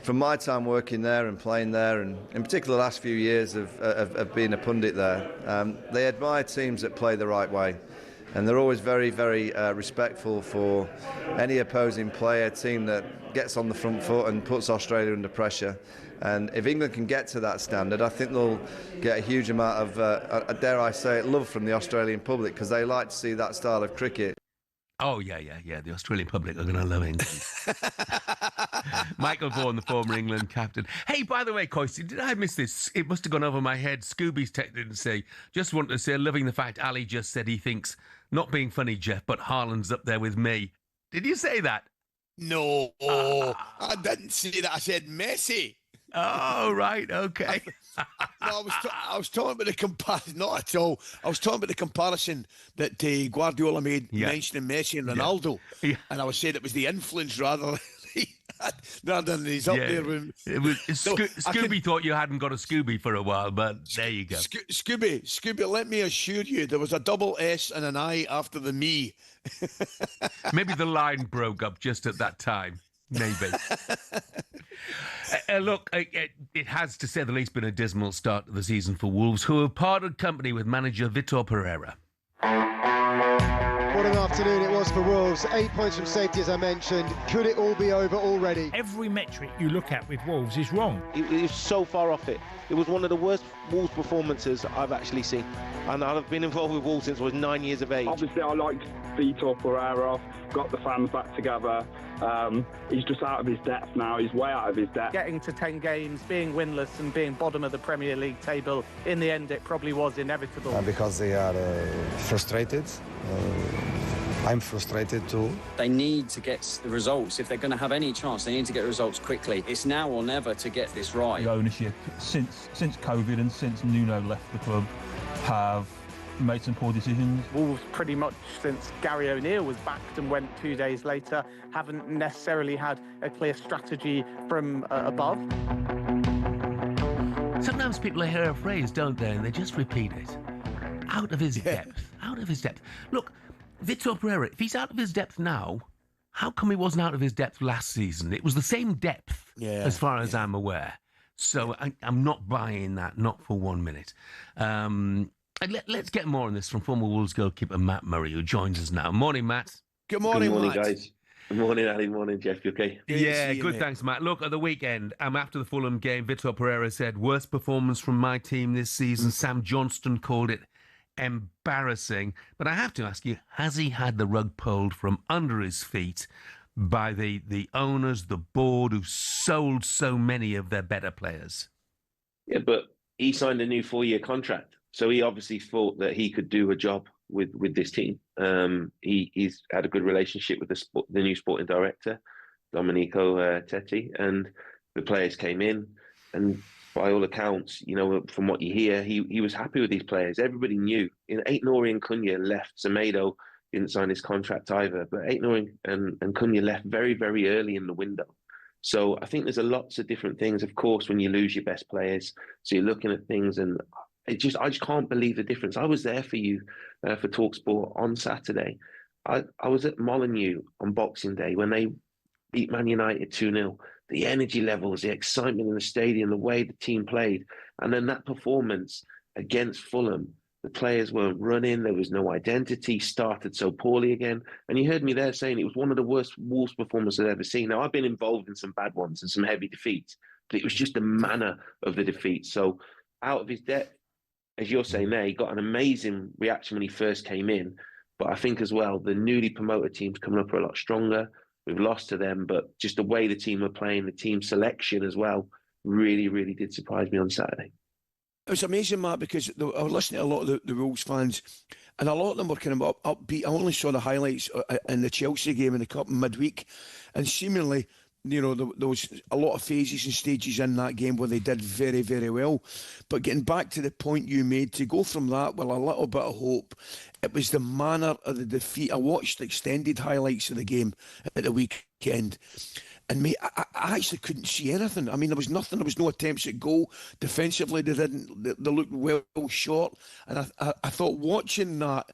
from my time working there and playing there, and in particular the last few years of being a pundit there, they admire teams that play the right way. And they're always very, very respectful for any opposing player, team that gets on the front foot and puts Australia under pressure. And if England can get to that standard, I think they'll get a huge amount of, dare I say it, love from the Australian public, because they like to see that style of cricket.
Oh, yeah. The Australian public are going to love England. Michael Vaughan, the former England captain. Hey, by the way, Coisty, did I miss this? It must have gone over my head. Scooby's texted and say, just want to say, loving the fact Ali just said he thinks, not being funny, Jeff, but Haaland's up there with me. Did you say that?
No, I didn't say that. I said Messi.
Oh, right, okay.
No, I was talking about the comparison. Not at all. I was talking about the comparison that Guardiola made, mentioning Messi and Ronaldo, and I was saying it was the influence rather than he's up there.
It was Scooby thought you hadn't got a Scooby for a while, but there you go.
Scooby. Let me assure you, there was a double S and an I after the me.
Maybe the line broke up just at that time. Maybe. Look, it has, to say the least, been a dismal start to the season for Wolves, who have parted company with manager Vitor Pereira.
What an afternoon it was for Wolves. 8 points from safety, as I mentioned. Could it all be over already?
Every metric you look at with Wolves is wrong.
It was so far off it. It was one of the worst Wolves performances I've actually seen. And I've been involved with Wolves since I was 9 years of age.
Obviously, I liked Vitor Pereira, got the fans back together. He's just out of his depth now. He's way out of his depth.
Getting to 10 games, being winless and being bottom of the Premier League table, in the end it probably was inevitable.
Because they are frustrated. I'm frustrated too.
They need to get the results. If they're going to have any chance, they need to get results quickly. It's now or never to get this right.
The ownership, since COVID and since Nuno left the club, have made some poor decisions.
Wolves, pretty much since Gary O'Neill was backed and went 2 days later, haven't necessarily had a clear strategy from above.
Sometimes people hear a phrase, don't they, and they just repeat it. Out of his depth. Out of his depth. Look, Vitor Pereira, if he's out of his depth now, how come he wasn't out of his depth last season? It was the same depth, as far as I'm aware. So I'm not buying that, not for 1 minute. Let's get more on this from former Wolves goalkeeper Matt Murray, who joins us now. Morning, Matt.
Good morning,
Matt.
Guys.
Good morning, Ali. Morning, Jeff. You okay?
Yeah, good, thanks, Matt. Look, at the weekend, after the Fulham game, Vitor Pereira said, worst performance from my team this season. Sam Johnston called it embarrassing. But I have to ask you, has he had the rug pulled from under his feet by the owners, the board, who sold so many of their better players?
Yeah, but he signed a new 4-year contract. So he obviously thought that he could do a job with this team. He's had a good relationship with the new sporting director, Domenico Tetti, and the players came in. And by all accounts, you know, from what you hear, he was happy with these players. Everybody knew. Aït-Nouri and Cunha left. Semedo didn't sign his contract either. But Aït-Nouri and Cunha left very, very early in the window. So I think there's lots of different things, of course, when you lose your best players. So you're looking at things, and I just can't believe the difference. I was there for you for talkSPORT on Saturday. I was at Molineux on Boxing Day when they beat Man United 2-0. The energy levels, the excitement in the stadium, the way the team played. And then that performance against Fulham, the players weren't running, there was no identity, started so poorly again. And you heard me there saying it was one of the worst Wolves performances I've ever seen. Now, I've been involved in some bad ones and some heavy defeats, but it was just the manner of the defeat. So out of his depth, as you're saying there, he got an amazing reaction when he first came in. But I think as well, the newly promoted teams coming up are a lot stronger. We've lost to them, but just the way the team were playing, the team selection as well, really, really did surprise me on Saturday.
It was amazing, Matt, because I was listening to a lot of the Wolves fans, and a lot of them were kind of upbeat. I only saw the highlights in the Chelsea game in the Cup midweek, and seemingly, there was a lot of phases and stages in that game where they did very, very well. But getting back to the point you made, to go from that with a little bit of hope, it was the manner of the defeat. I watched extended highlights of the game at the weekend. And mate, I actually couldn't see anything. I mean, there was nothing. There was no attempts at goal. Defensively, they looked well short. And I thought watching that,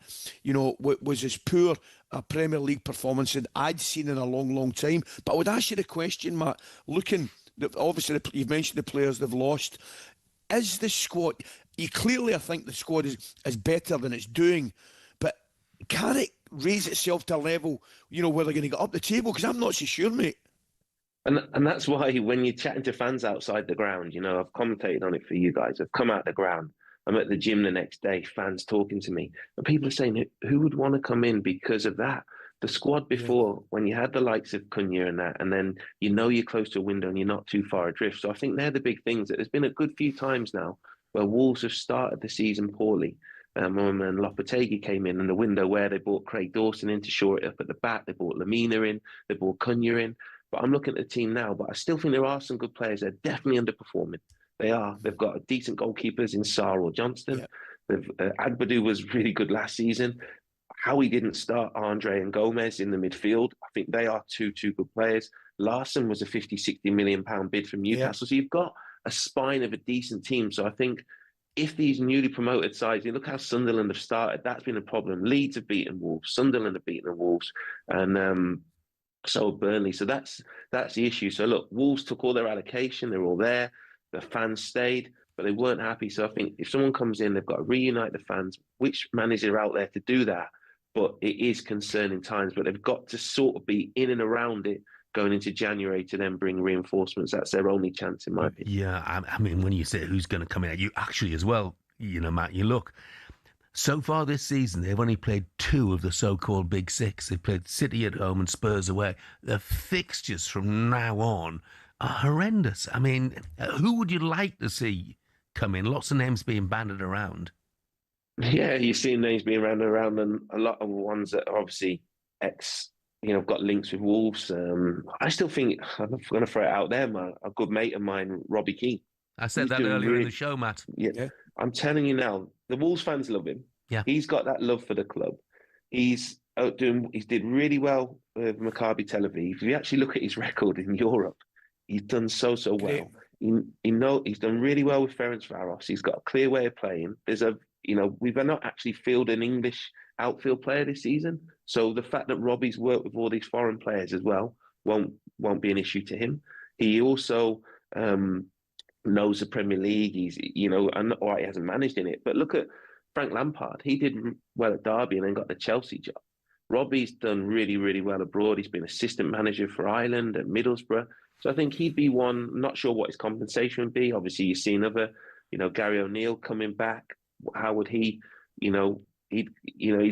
was as poor a Premier League performance that I'd seen in a long, long time. But I would ask you the question, Matt, obviously you've mentioned the players they've lost. Is the squad, I think the squad is better than it's doing, but can it raise itself to a level, where they're going to get up the table? Because I'm not so sure, mate.
And that's why when you're chatting to fans outside the ground, I've commentated on it for you guys. I've come out the ground. I'm at the gym the next day, fans talking to me. And people are saying, who would want to come in because of that? The squad before, when you had the likes of Cunha and that, and then you're close to a window and you're not too far adrift. So I think they're the big things. There's been a good few times now where Wolves have started the season poorly. When Lopetegui came in the window where they brought Craig Dawson in to shore it up at the back. They brought Lamina in. They brought Cunha in. But I'm looking at the team now, but I still think there are some good players. They're definitely underperforming. They are. They've got decent goalkeepers in Sarr or Johnston. Yeah. Agbadu was really good last season. How he didn't start Andre and Gomez in the midfield, I think they are two good players. Larson was a 50, 60 million pound bid from Newcastle. Yeah. So you've got a spine of a decent team. So I think if these newly promoted sides, look how Sunderland have started, that's been a problem. Leeds have beaten Wolves. Sunderland have beaten the Wolves. And so Burnley. So that's the issue. So look, Wolves took all their allocation. They're all there. The fans stayed, but they weren't happy. So I think if someone comes in, they've got to reunite the fans. Which manager out there to do that? But it is concerning times. But they've got to sort of be in and around it going into January to then bring reinforcements. That's their only chance, in my opinion.
Yeah, I mean, when you say who's going to come in, you actually as well, Matt, you look. So far this season, they've only played 2 of the so-called Big Six. They've played City at home and Spurs away. The fixtures from now on are horrendous. I mean, who would you like to see come in? Lots of names being banded around.
Yeah, you've seen names being banded around, and a lot of ones that are obviously got links with Wolves. I still think, I'm going to throw it out there, a good mate of mine, Robbie Keane.
I said that earlier in the show, Matt.
Yeah. I'm telling you now, the Wolves fans love him.
Yeah.
He's got that love for the club. He's did really well with Maccabi Tel Aviv. If you actually look at his record in Europe, he's done so well. He's done really well with Ferencváros. He's got a clear way of playing. We've not actually fielded an English outfield player this season. So the fact that Robbie's worked with all these foreign players as well won't be an issue to him. He also knows the Premier League. He hasn't managed in it. But look at Frank Lampard. He did well at Derby and then got the Chelsea job. Robbie's done really, really well abroad. He's been assistant manager for Ireland at Middlesbrough. So I think he'd be one. I'm not sure what his compensation would be. Obviously, you've seen other, Gary O'Neill coming back. How would he, he's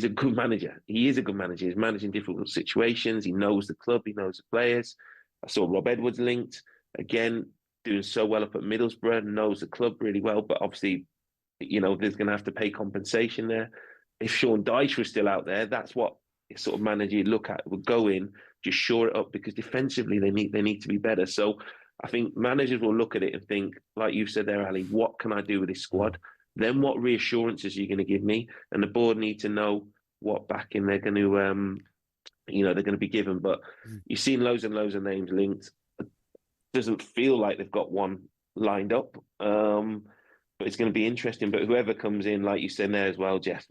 a good manager. He is a good manager. He's managing difficult situations. He knows the club. He knows the players. I saw Rob Edwards linked. Again, doing so well up at Middlesbrough, knows the club really well. But obviously, there's going to have to pay compensation there. If Sean Dyche was still out there, that's what sort of manager you'd look at, would go in, just shore it up, because defensively they need to be better. So I think managers will look at it and think, like you said there, Ali, what can I do with this squad? Then what reassurances are you going to give me? And the board need to know what backing they're going to, they're going to be given. But you've seen loads and loads of names linked. It doesn't feel like they've got one lined up. But it's going to be interesting. But whoever comes in, like you said there as well, Jeff,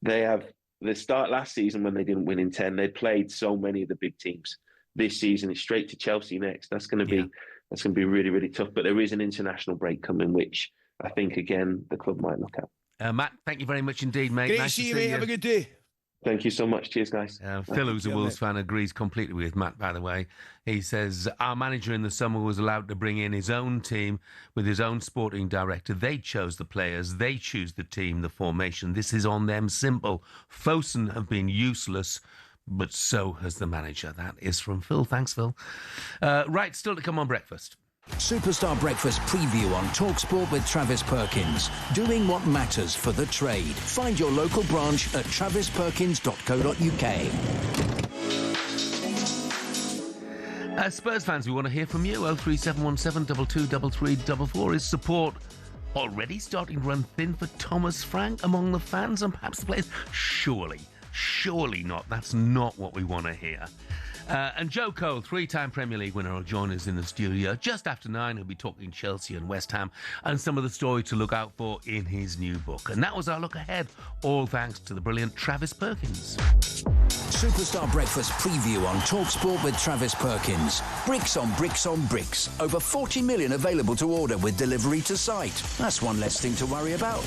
they start last season when they didn't win in 10. They played so many of the big teams. this season. It's straight to Chelsea next. That's going to be really, really tough. But there is an international break coming, which I think, again, the club might look at.
Matt, thank you very much indeed, mate.
Great
nice
to see you,
you.
mate. Have a good day.
Thank you so much. Cheers, guys.
Phil, who's a Wolves fan, agrees completely with Matt, by the way. He says, our manager in the summer was allowed to bring in his own team with his own sporting director. They chose the players. They choose the team, the formation. This is on them. Simple. Fosun have been useless, but so has the manager. That is from Phil. Thanks, Phil. Right, still to come on breakfast.
Superstar Breakfast preview on talkSPORT with Travis Perkins. Doing what matters for the trade. Find your local branch at travisperkins.co.uk.
Spurs fans, we want to hear from you. 03717 223344. Is support already starting to run thin for Thomas Frank among the fans and perhaps the players? Surely not. That's not what we want to hear. And Joe Cole, 3-time Premier League winner, will join us in the studio just after 9. He'll be talking Chelsea and West Ham and some of the story to look out for in his new book. And that was our look ahead, all thanks to the brilliant Travis Perkins.
Superstar Breakfast preview on talkSPORT with Travis Perkins. Bricks on bricks on bricks. Over 40 million available to order with delivery to site. That's one less thing to worry about.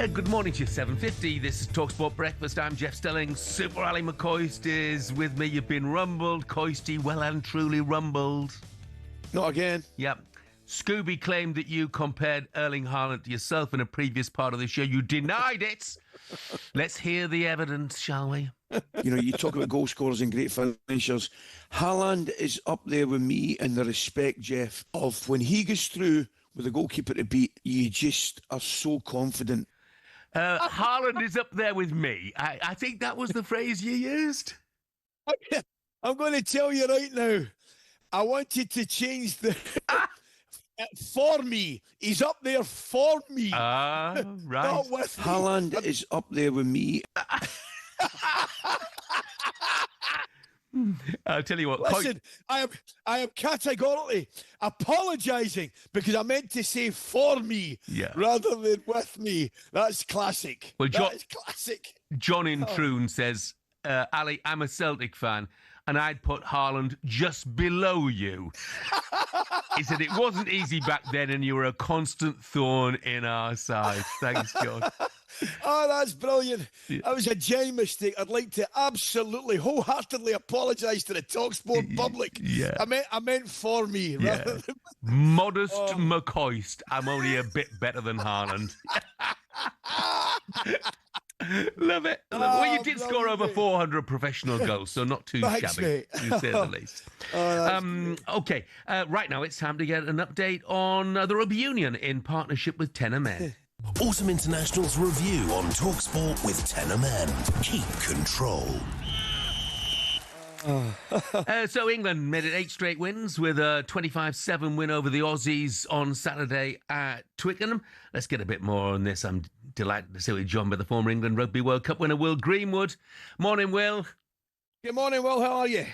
Good morning to you, 7:50. This is talkSPORT Breakfast. I'm Jeff Stelling. Super Ally McCoist is with me. You've been rumbled, Coisty, well and truly rumbled.
Not again.
Yep. Scooby claimed that you compared Erling Haaland to yourself in a previous part of the show. You denied it. Let's hear the evidence, shall we?
You know, you talk about goal scorers and great finishers. Haaland is up there with me in the respect, Jeff, of when he goes through with the goalkeeper to beat, you just are so confident.
Haaland is up there with me. I think that was the phrase you used.
I'm going to tell you right now. I wanted to change the... for me. He's up there for me.
Right.
Not with me. Haaland is up there with me.
I'll tell you what.
Listen, I am categorically apologising because I meant to say for me rather than with me. That's classic.
Well,
that is classic.
John in Troon says, Ali, I'm a Celtic fan, and I'd put Haaland just below you. He said it wasn't easy back then, and you were a constant thorn in our side. Thanks, John.
Oh, that's brilliant. That was a genuine mistake. I'd like to absolutely, wholeheartedly apologise to the talkSPORT public.
Yeah.
I meant for me.
Yeah.
Rather than...
Modest McCoist. I'm only a bit better than Haaland. Love it. Well, you did score over 400 professional goals, so not too shabby,
mate.
to say the least. Okay, right now it's time to get an update on the Rugby Union in partnership with Tenor Men.
Autumn International's review on talkSPORT with Tenor Men. Keep control.
So England made it 8 straight wins with a 25-7 win over the Aussies on Saturday at Twickenham. Let's get a bit more on this. I'm delighted to say we're joined by the former England Rugby World Cup winner, Will Greenwood. Morning, Will.
Good morning, Will. How are you?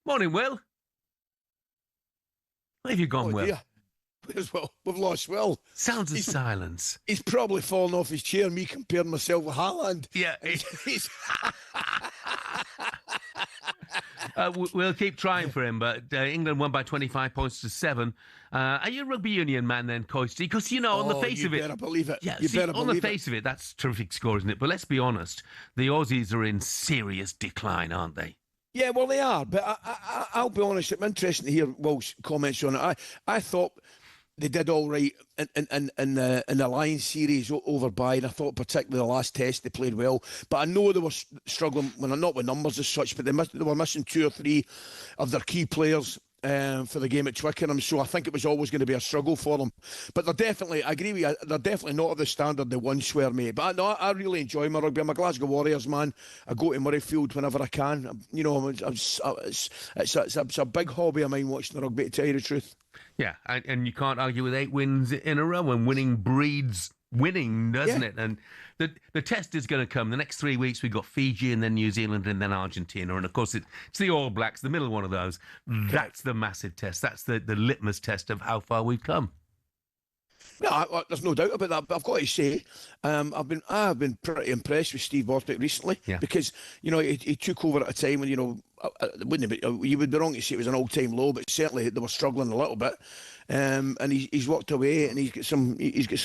Morning, Will. Where have you gone, Will?
Dear. Where's Will? We've lost Will.
Sounds of silence.
He's probably fallen off his chair, me comparing myself with Haaland.
Yeah. We'll keep trying for him, but England won by 25 points to 7. Are you a rugby union man then, Coisty? Because, you know, on the face of it...
You better believe it.
Yeah,
you better
on
believe
the face of it, that's a terrific score, isn't it? But let's be honest, the Aussies are in serious decline, aren't they?
Yeah, well, they are, but I'll be honest, it's interesting to hear Will's comments on it. I thought they did all right in the Lions series over Bayern. I thought particularly the last test they played well, but I know they were struggling, not with numbers as such, but they were missing 2 or 3 of their key players for the game at Twickenham, so I think it was always going to be a struggle for them. But they're definitely, I agree with you, they're definitely not at the standard they once were, mate. But I really enjoy my rugby. I'm a Glasgow Warriors man. I go to Murrayfield whenever I can. You know, it's a big hobby of mine watching the rugby, to tell you the truth.
Yeah, and you can't argue with 8 wins in a row, and winning breeds winning, doesn't it? And the test is going to come. The next 3 weeks, we've got Fiji and then New Zealand and then Argentina. And, of course, it's the All Blacks, the middle one of those. That's the massive test. That's the litmus test of how far we've come.
No, there's no doubt about that. But I've got to say, I've been pretty impressed with Steve Borthwick recently because, you know, he took over at a time when, you know, you would be wrong to say it was an all-time low, but certainly they were struggling a little bit. And he's walked away, and he's got some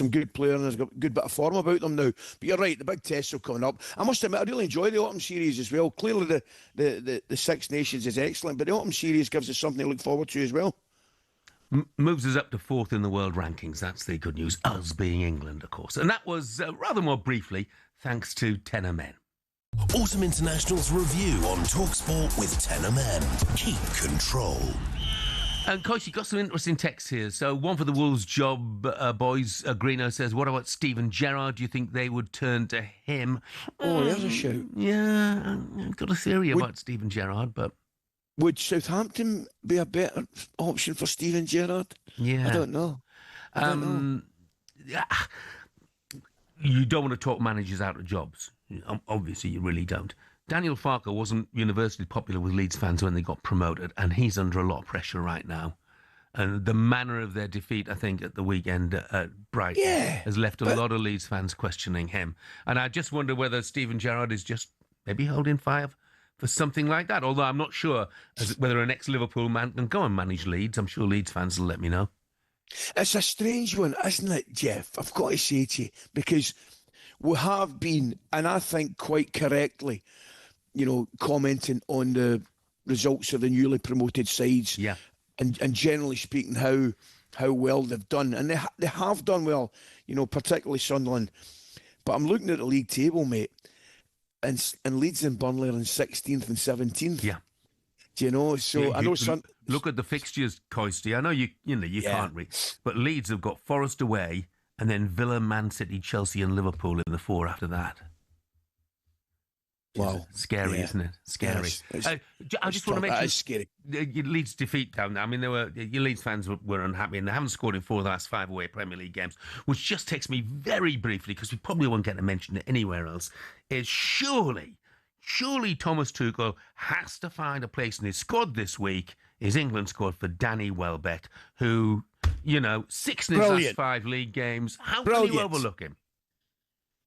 good players, and he's got a good bit of form about them now. But you're right, the big tests are coming up. I must admit, I really enjoy the autumn series as well. Clearly, the Six Nations is excellent, but the autumn series gives us something to look forward to as well.
Moves us up to 4th in the world rankings. That's the good news. Us being England, of course. And that was, rather more briefly, thanks to Tenor Men.
Autumn International's review on talkSPORT with Tenor Men. Keep control.
And, Coach, you've got some interesting texts here. So, one for the Wolves job, boys. Greeno says, what about Steven Gerrard? Do you think they would turn to him?
Oh, there's a shout.
Yeah, I've got a theory about Steven Gerrard, but...
Would Southampton be a better option for Steven Gerrard?
Yeah.
I don't know.
You don't want to talk managers out of jobs. Obviously, you really don't. Daniel Farker wasn't universally popular with Leeds fans when they got promoted, and he's under a lot of pressure right now. And the manner of their defeat, I think, at the weekend at Brighton has left a lot of Leeds fans questioning him. And I just wonder whether Steven Gerrard is just maybe holding fire for something like that. Although I'm not sure whether an ex-Liverpool man can go and manage Leeds. I'm sure Leeds fans will let me know.
It's a strange one, isn't it, Jeff? I've got to say to you, because we have been, and I think quite correctly, commenting on the results of the newly promoted sides.
Yeah.
And generally speaking, how well they've done. And they have done well, particularly Sunderland. But I'm looking at the league table, mate, and Leeds and Burnley are in 16th and 17th.
Yeah.
Do you know? So I know
look at the fixtures, Coisty. I know you can't read, but Leeds have got Forest away, and then Villa, Man City, Chelsea, and Liverpool in the 4 after that.
Wow,
scary, isn't it? Scary. I just want to mention
scary.
Leeds' defeat down there. I mean, your Leeds fans were unhappy, and they haven't scored in 4 of the last 5 away Premier League games, which just takes me very briefly, because we probably won't get to mention it anywhere else, is surely Thomas Tuchel has to find a place in his squad this week, his England squad, for Danny Welbeck, who, 6 in his last 5 league games. How can you overlook him?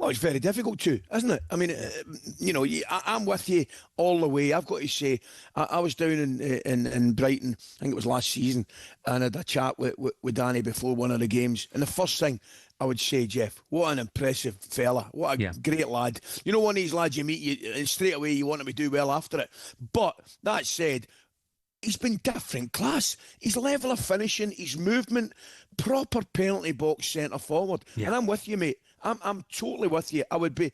Well, it's very difficult to, isn't it? I mean, I'm with you all the way. I've got to say, I was down in Brighton, I think it was last season, and I had a chat with Danny before one of the games. And the first thing I would say, Jeff, what an impressive fella. What a great lad. One of these lads you meet, and straight away you want him to do well after it. But that said, he's been different class. His level of finishing, his movement, proper penalty box centre forward. Yeah. And I'm with you, mate. I'm totally with you. I would be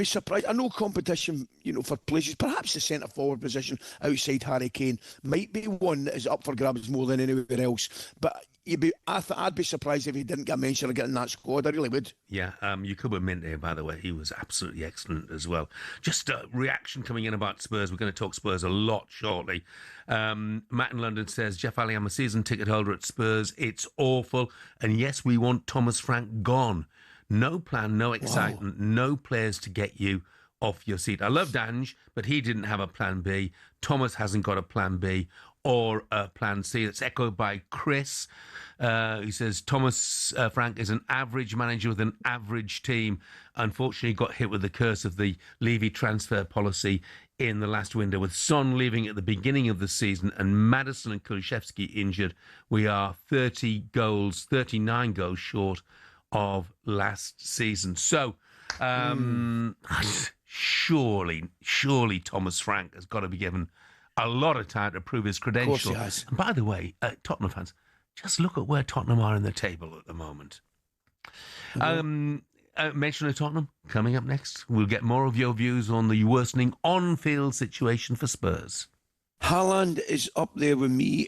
surprised. I know competition, for places. Perhaps the centre forward position outside Harry Kane might be one that is up for grabs more than anywhere else. But I'd be surprised if he didn't get mentioned or get in that squad. I really would. Yeah,
Yakubu Minte, by the way, he was absolutely excellent as well. Just a reaction coming in about Spurs. We're going to talk Spurs a lot shortly. Matt in London says, Jeff Ali, I'm a season ticket holder at Spurs. It's awful. And yes, we want Thomas Frank gone. No plan, no excitement, no players to get you off your seat. I love Dange, but he didn't have a plan B. Thomas hasn't got a plan B or a plan C. That's echoed by Chris. He says, Thomas Frank is an average manager with an average team. Unfortunately, got hit with the curse of the Levy transfer policy in the last window. With Son leaving at the beginning of the season and Maddison and Kulusevski injured, we are 39 goals short of last season. So, surely Thomas Frank has got to be given a lot of time to prove his credentials.
Of course he has.
And by the way, Tottenham fans, just look at where Tottenham are in the table at the moment. Mention of Tottenham coming up next. We'll get more of your views on the worsening on-field situation for Spurs.
Haaland is up there with me.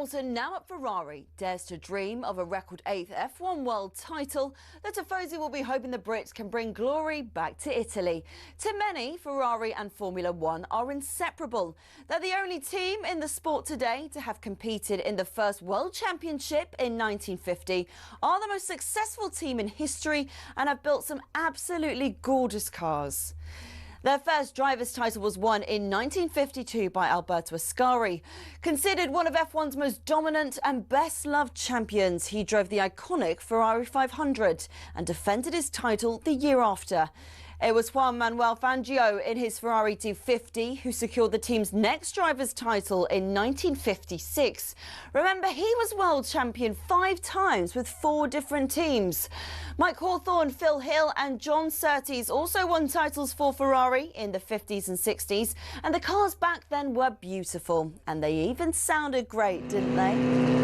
Hamilton, now at Ferrari, dares to dream of a record 8th F1 world title. The Tifosi will be hoping the Brits can bring glory back to Italy. To many, Ferrari and Formula One are inseparable. They're the only team in the sport today to have competed in the first World Championship in 1950, are the most successful team in history, and have built some absolutely gorgeous cars. Their first driver's title was won in 1952 by Alberto Ascari. Considered one of F1's most dominant and best-loved champions, he drove the iconic Ferrari 500 and defended his title the year after. It was Juan Manuel Fangio in his Ferrari 250 who secured the team's next driver's title in 1956. Remember, he was world champion 5 times with 4 different teams. Mike Hawthorne, Phil Hill and John Surtees also won titles for Ferrari in the 50s and 60s, and the cars back then were beautiful, and they even sounded great, didn't they?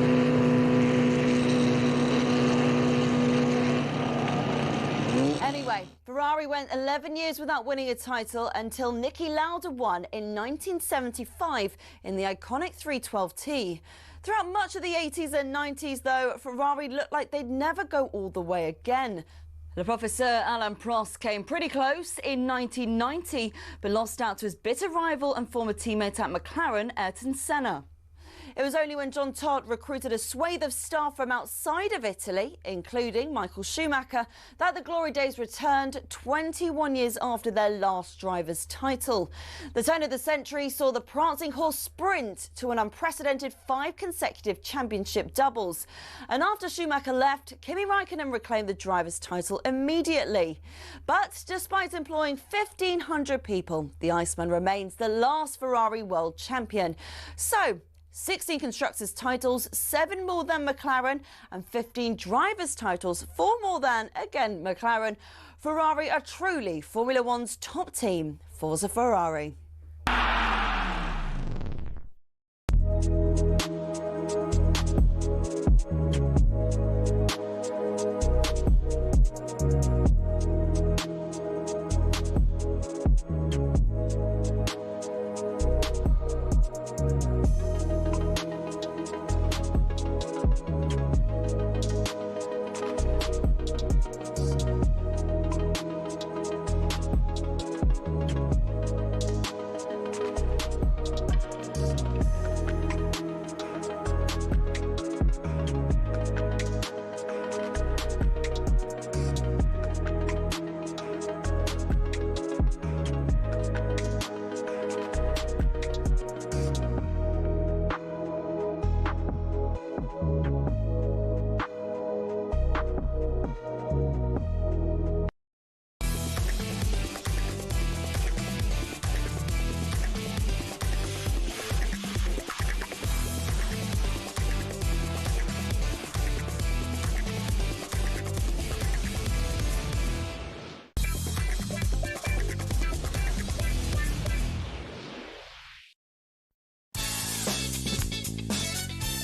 Anyway, Ferrari went 11 years without winning a title until Niki Lauda won in 1975 in the iconic 312T. Throughout much of the 80s and 90s, though, Ferrari looked like they'd never go all the way again. Le Professeur Alain Prost came pretty close in 1990, but lost out to his bitter rival and former teammate at McLaren, Ayrton Senna. It was only when John Todt recruited a swathe of staff from outside of Italy, including Michael Schumacher, that the glory days returned 21 years after their last driver's title. The turn of the century saw the prancing horse sprint to an unprecedented 5 consecutive championship doubles. And after Schumacher left, Kimi Raikkonen reclaimed the driver's title immediately. But despite employing 1,500 people, the Iceman remains the last Ferrari world champion. So, 16 constructors' titles, 7 more than McLaren, and 15 drivers' titles, 4 more than, again, McLaren. Ferrari are truly Formula One's top team. Forza Ferrari.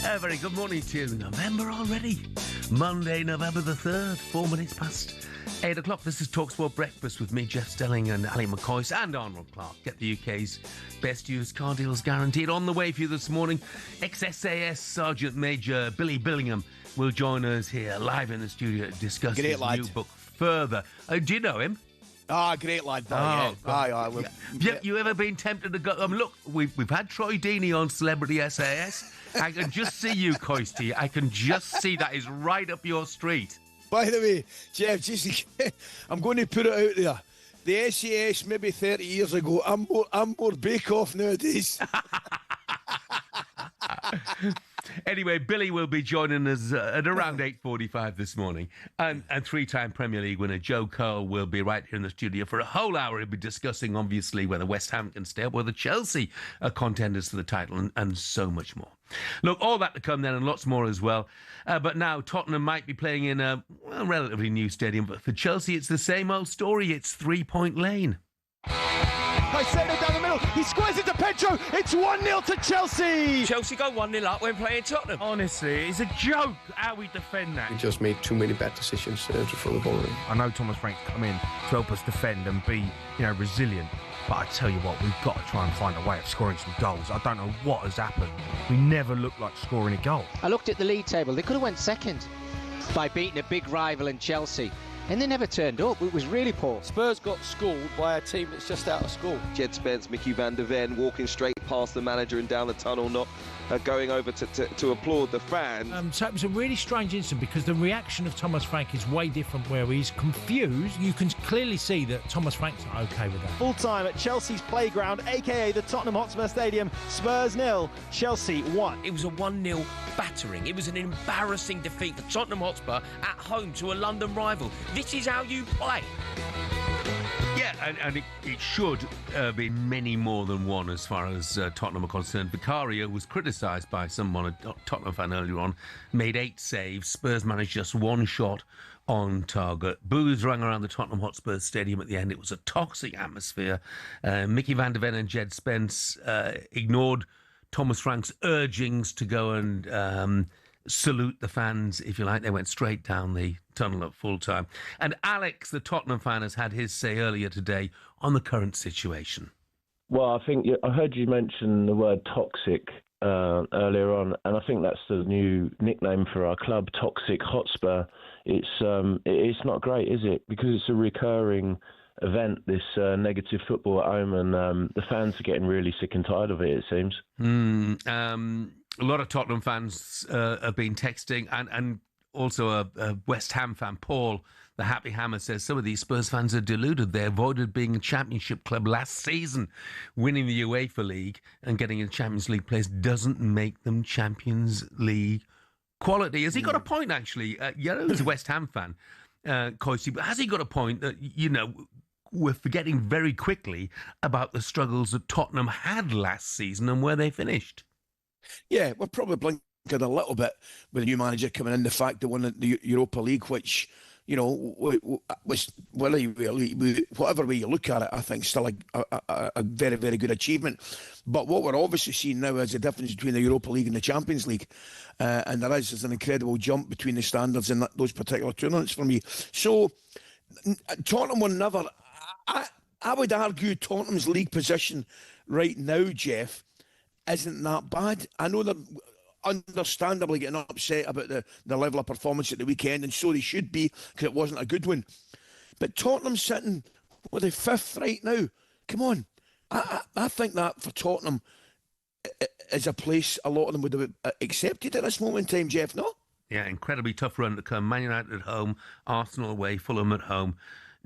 A very good morning to you. November already. Monday, November the 3rd, 4 minutes past 8 o'clock. This is talkSPORT Breakfast with me, Jeff Stelling and Ally McCoist and Arnold Clark. Get the UK's best used car deals guaranteed. On the way for you this morning, ex-SAS Sergeant Major Billy Billingham will join us here live in the studio to discuss his new book further. Do you know him?
Ah, great lad.
You ever been tempted to go? Look, we've had Troy Deeney on Celebrity SAS. I can just see you, Coisty. I can just see that is right up your street.
By the way, Jeff, I'm going to put it out there. The SAS maybe 30 years ago, I'm more Bake Off nowadays.
Anyway, Billy will be joining us at around 8:45 this morning. And 3-time Premier League winner Joe Cole will be right here in the studio for a whole hour. He'll be discussing, obviously, whether West Ham can stay up, whether Chelsea are contenders for the title, and so much more. Look, all that to come then and lots more as well. But now Tottenham might be playing in a relatively new stadium. But for Chelsea, it's the same old story. It's 3 Point Lane.
by sending down the middle. He squares it to Pedro. It's 1-0 to Chelsea.
Chelsea go 1-0 up when playing Tottenham.
Honestly, it's a joke how we defend that.
We just made too many bad decisions to throw the ball in.
I know Thomas Frank's come in to help us defend and be, resilient. But I tell you what, we've got to try and find a way of scoring some goals. I don't know what has happened. We never look like scoring a goal.
I looked at the league table. They could have went second by beating a big rival in Chelsea. And they never turned up. It was really poor.
Spurs got schooled by a team that's just out of school.
Jed Spence, Mickey van der Ven walking straight past the manager and down the tunnel, not going over to applaud the fans.
So it was a really strange incident because the reaction of Thomas Frank is way different, where he's confused. You can clearly see that Thomas Frank's not okay with that.
Full time at Chelsea's playground, aka the Tottenham Hotspur Stadium. Spurs 0, Chelsea 1.
It was a 1-0 battering. It was an embarrassing defeat for Tottenham Hotspur at home to a London rival. This is how you play.
Yeah, and it should be many more than one as far as Tottenham are concerned. Vicario was criticised by someone, a Tottenham fan earlier on, made 8 saves. Spurs managed just 1 shot on target. Boos rang around the Tottenham Hotspur Stadium at the end. It was a toxic atmosphere. Mickey van der Ven and Jed Spence ignored Thomas Frank's urgings to go and salute the fans, if you like. They went straight down the tunnel at full time. And Alex, the Tottenham fan, has had his say earlier today on the current situation.
Well, I heard you mention the word toxic earlier on, and I think that's the new nickname for our club, Toxic Hotspur. It's not great, is it? Because it's a recurring event, this negative football at home, and the fans are getting really sick and tired of it seems.
A lot of Tottenham fans have been texting, and also a West Ham fan, Paul, the Happy Hammer, says some of these Spurs fans are deluded. They avoided being a Championship club last season. Winning the UEFA League and getting a Champions League place doesn't make them Champions League quality. Has he got a point, actually? He's a West Ham fan, Coisty, but has he got a point that, we're forgetting very quickly about the struggles that Tottenham had last season and where they finished?
Yeah, we're probably blinking a little bit with the new manager coming in. The fact they won the Europa League, which, was whatever way you look at it, I think still a very, very good achievement. But what we're obviously seeing now is the difference between the Europa League and the Champions League. And there's an incredible jump between the standards in those particular tournaments for me. So Tottenham will never... I would argue Tottenham's league position right now, Jeff, isn't that bad. I know they're understandably getting upset about the level of performance at the weekend, and so they should be, because it wasn't a good one. But Tottenham's sitting, they're 5th right now. Come on. I think that for Tottenham is a place a lot of them would have accepted at this moment in time, Jeff, no?
Yeah, incredibly tough run to come. Man United at home, Arsenal away, Fulham at home,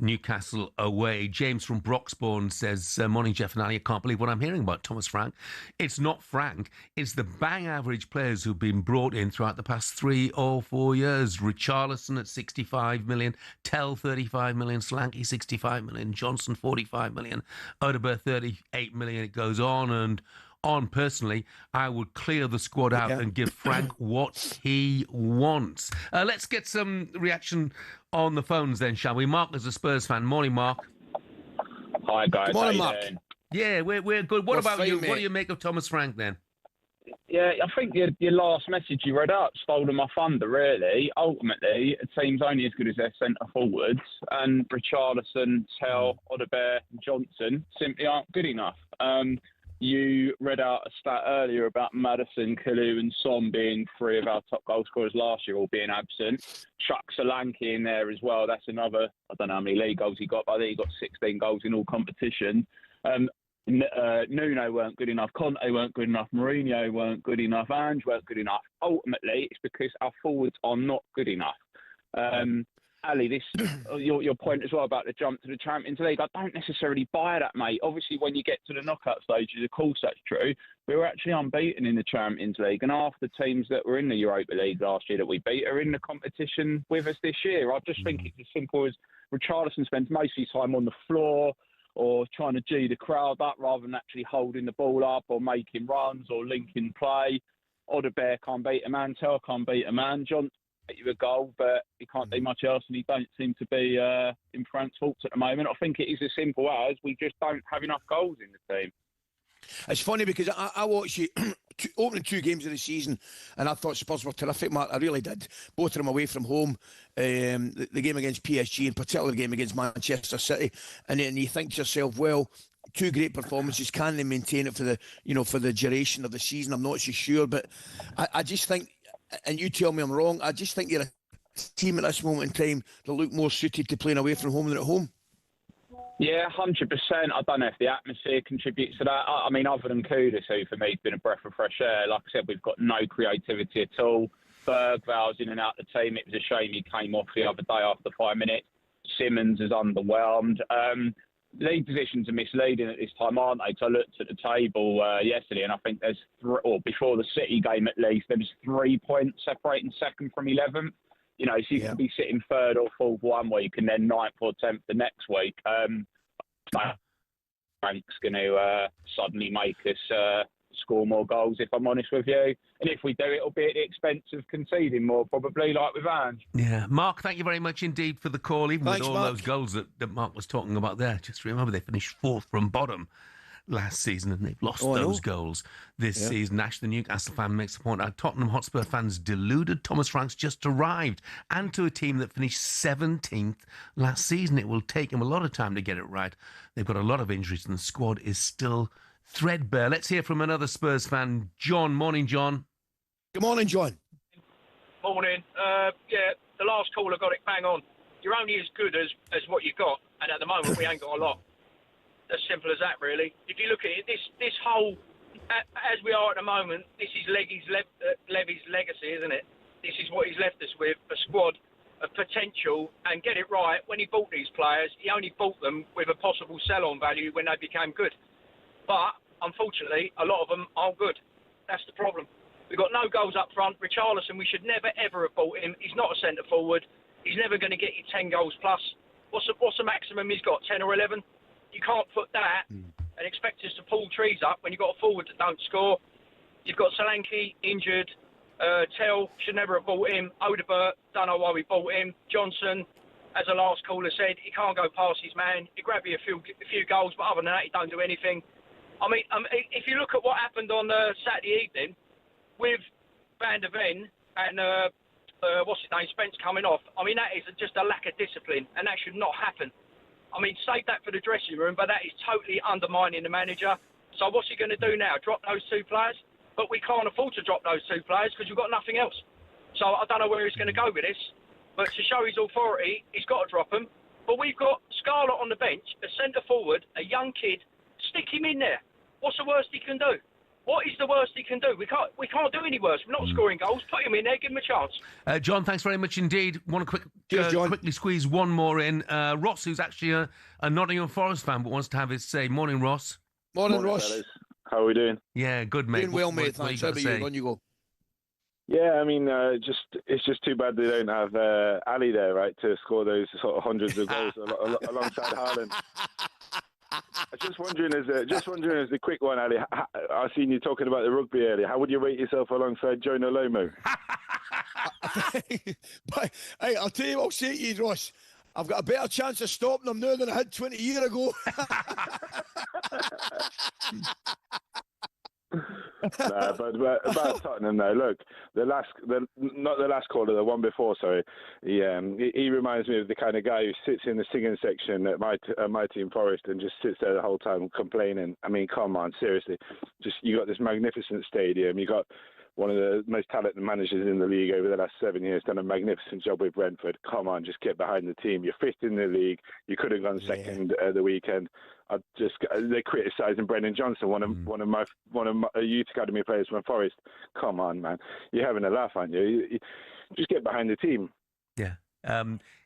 Newcastle away. James from Broxbourne says, morning, Jeff and Ali. I can't believe what I'm hearing about Thomas Frank. It's not Frank. It's the bang average players who've been brought in throughout the past 3 or 4 years. Richarlison at 65 million, Tell 35 million, Slanky 65 million, Johnson 45 million, Odegaard 38 million. It goes on and on. Personally, I would clear the squad out and give Frank what he wants. Let's get some reaction on the phones then, shall we? Mark is a Spurs fan. Morning, Mark.
Hi, guys.
Good morning, Mark.
Yeah, we're good. What about you? What do you make of Thomas Frank then?
Yeah, I think your last message you read out stole my thunder, really. Ultimately, a team's only as good as their centre forwards, and Richarlison, Tell, Odegaard, and Johnson simply aren't good enough. You read out a stat earlier about Maddison, Kalu and Son being 3 of our top goal scorers last year, all being absent. Chuck Solanke in there as well. That's another, I don't know how many league goals he got, but I think he got 16 goals in all competitions. Nuno weren't good enough. Conte weren't good enough. Mourinho weren't good enough. Ange weren't good enough. Ultimately, it's because our forwards are not good enough. Ali, your point as well about the jump to the Champions League, I don't necessarily buy that, mate. Obviously, when you get to the knockout stages, of course that's true. We were actually unbeaten in the Champions League, and half the teams that were in the Europa League last year that we beat are in the competition with us this year. I just think it's as simple as Richarlison spends most of his time on the floor or trying to G the crowd up rather than actually holding the ball up or making runs or linking play. Odegaard can't beat a man, Tell can't beat a man. you a goal, but he can't do much else, and he don't seem to be in front thoughts at the moment. I think it is as simple as we just don't have enough goals in the team.
It's funny because I watched you opening 2 games of the season, and I thought Spurs were terrific, Mark. I really did. Both of them away from home. The game against PSG, in particular the game against Manchester City, and then you think to yourself, well, 2 great performances. Can they maintain it for the duration of the season? I'm not so sure, but I just think, and you tell me I'm wrong, I just think you're a team at this moment in time that look more suited to playing away from home than at home.
Yeah, 100%. I don't know if the atmosphere contributes to that. I mean, other than Kudus, who for me has been a breath of fresh air, like I said, we've got no creativity at all. Bergval's in and out of the team. It was a shame he came off the other day after 5 minutes. Simmons is underwhelmed. League positions are misleading at this time, aren't they? So I looked at the table yesterday, and I think there's or before the City game at least, there was 3 points separating second from 11th. You know, so you can be sitting 3rd or 4th 1 week and then 9th or 10th the next week. Frank's going to suddenly make us score more goals, if I'm honest with you. And if we do, it'll be at the expense of conceding more, probably, like with Ange.
Yeah. Mark, thank you very much indeed for the call, even
Thanks,
with all
Mark.
those goals that Mark was talking about there. Just remember, they finished 4th from bottom last season, and they've lost those goals this season. Actually, the Newcastle fan makes the point. Our Tottenham Hotspur fans deluded. Thomas Frank's just arrived, and to a team that finished 17th last season. It will take him a lot of time to get it right. They've got a lot of injuries, and the squad is still threadbare. Let's hear from another Spurs fan, John. Morning, John.
Good morning, John.
Morning. Yeah, the last caller got it bang on. You're only as good as what you got, and at the moment we ain't got a lot. As simple as that, really. If you look at it, this whole, as we are at the moment, this is Levy's legacy, isn't it? This is what he's left us with, a squad of potential, and get it right, when he bought these players, he only bought them with a possible sell-on value when they became good. But, unfortunately, a lot of them aren't good. That's the problem. We've got no goals up front. Richarlison, we should never, ever have bought him. He's not a centre-forward. He's never going to get you 10 goals plus. What's the maximum he's got, 10 or 11? You can't put that and expect us to pull trees up when you've got a forward that don't score. You've got Solanke injured. Tell should never have bought him. Odebert, don't know why we bought him. Johnson, as the last caller said, he can't go past his man. He grab you a few goals, but other than that, he don't do anything. I mean, if you look at what happened on Saturday evening with Van der Ven and what's his name, Spence coming off, I mean, that is just a lack of discipline, and that should not happen. I mean, save that for the dressing room, but that is totally undermining the manager. So what's he going to do now? Drop those 2 players? But we can't afford to drop those 2 players because we've got nothing else. So I don't know where he's going to go with this. But to show his authority, he's got to drop them. But we've got Scarlett on the bench, a centre-forward, a young kid. Stick him in there. What's the worst he can do? What is the worst he can do? We can't do any worse. We're not scoring goals. Put him in there, give him a chance.
John, thanks very much indeed. Want to quickly squeeze one more in. Ross, who's actually a Nottingham Forest fan, but wants to have his say. Morning, Ross.
Morning, Ross.
Fellas. How are we doing?
Yeah, good, mate.
Doing well, mate. Thanks. How about you? On you go.
Yeah, I mean, it's just too bad they don't have Ali there, right, to score those sort of hundreds of goals alongside Haaland. Just wondering as a quick one, Ali. I've seen you talking about the rugby earlier. How would you rate yourself alongside Jonah Lomo?
But, hey, I'll tell you what I'll say to you, Ross. I've got a better chance of stopping them now than I had 20 years ago.
Nah, but about Tottenham though, look, not the last caller, the one before, sorry. He reminds me of the kind of guy who sits in the singing section at my team Forest and just sits there the whole time complaining. I mean, come on, seriously. Just you got this magnificent stadium, you got one of the most talented managers in the league over the last 7 years, done a magnificent job with Brentford. Come on, just get behind the team. You're fifth in the league. You could have gone second at the weekend. They're criticising Brendan Johnson, one of my youth academy players from Forest. Come on, man, you're having a laugh, aren't you? Just get behind the team.
Yeah.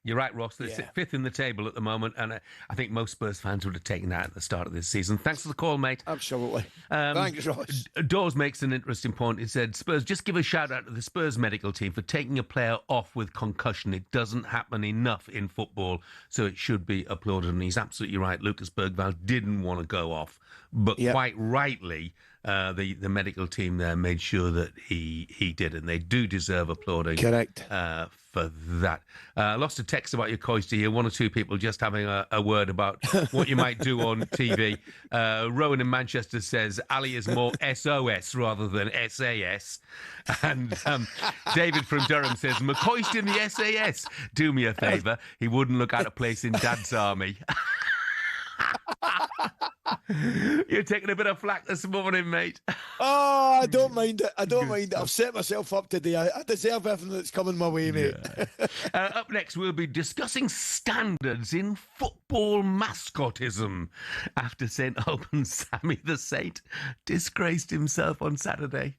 You're right, Ross. They're fifth in the table at the moment, and I think most Spurs fans would have taken that at the start of this season. Thanks for the call, mate.
Absolutely. Thanks, Ross.
Dawes makes an interesting point. He said, Spurs, just give a shout-out to the Spurs medical team for taking a player off with concussion. It doesn't happen enough in football, so it should be applauded. And he's absolutely right. Lucas Bergvall didn't want to go off, but quite rightly, the medical team there made sure that he did, and they do deserve applauding.
Correct.
For that. Lost a text about your Coisty here. One or two people just having a word about what you might do on TV. Rowan in Manchester says Ali is more SOS rather than SAS. And David from Durham says, McCoist in the SAS. Do me a favour. He wouldn't look out of place in Dad's army. You're taking a bit of flack this morning, mate.
Oh, I don't mind it. I don't mind it. I've set myself up today. I deserve everything that's coming my way, mate.
Yeah. Up next, we'll be discussing standards in football mascotism after St Albans Sammy the Saint disgraced himself on Saturday.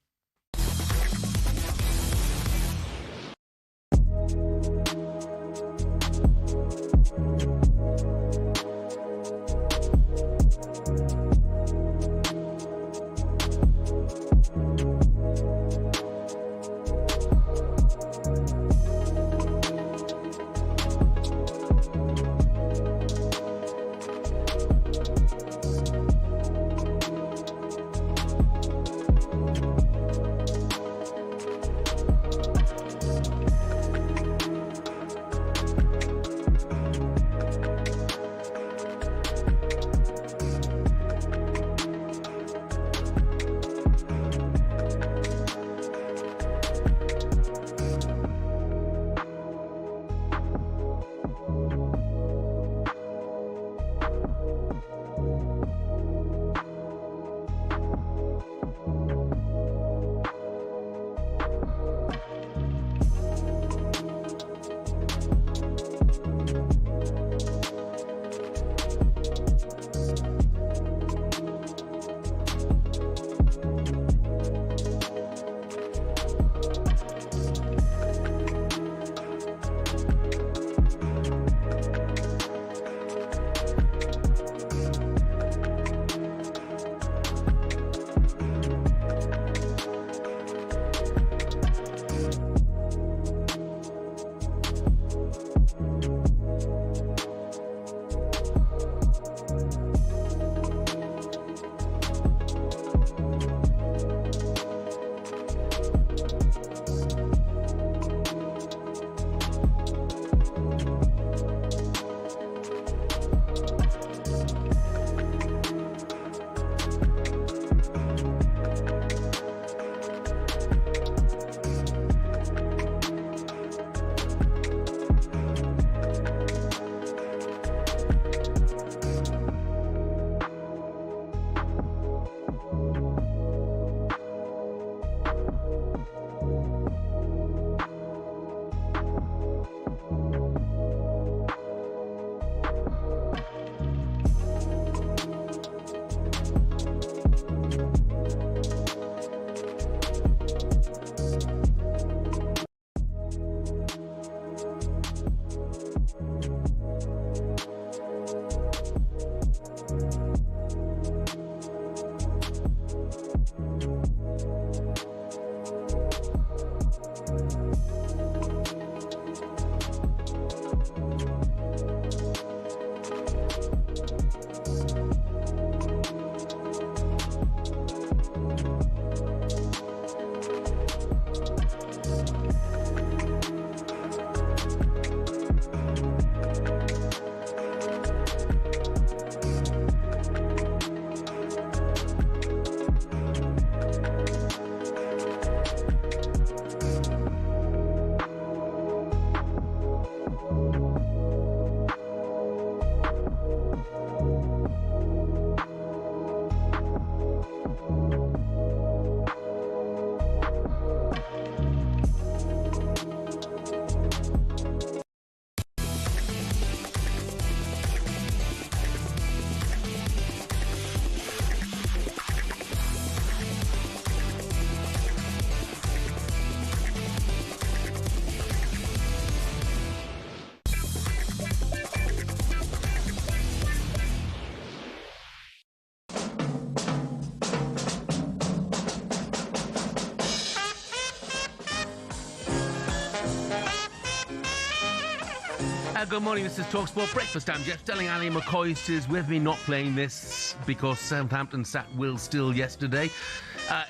Good morning, this is talkSPORT Breakfast. I'm Jeff Stelling Ally McCoist is with me, not playing this because Southampton sat Will Still yesterday.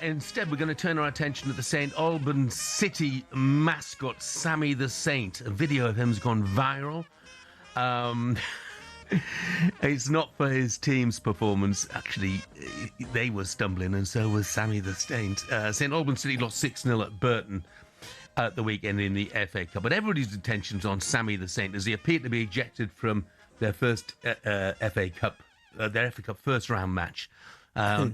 Instead, we're going to turn our attention to the St Albans City mascot, Sammy the Saint. A video of him's gone viral. It's not for his team's performance. Actually, they were stumbling and so was Sammy the Saint. St Albans City lost 6-0 at Burton at the weekend in the FA Cup. But everybody's attention's on Sammy the Saint as he appeared to be ejected from their first FA Cup first round match,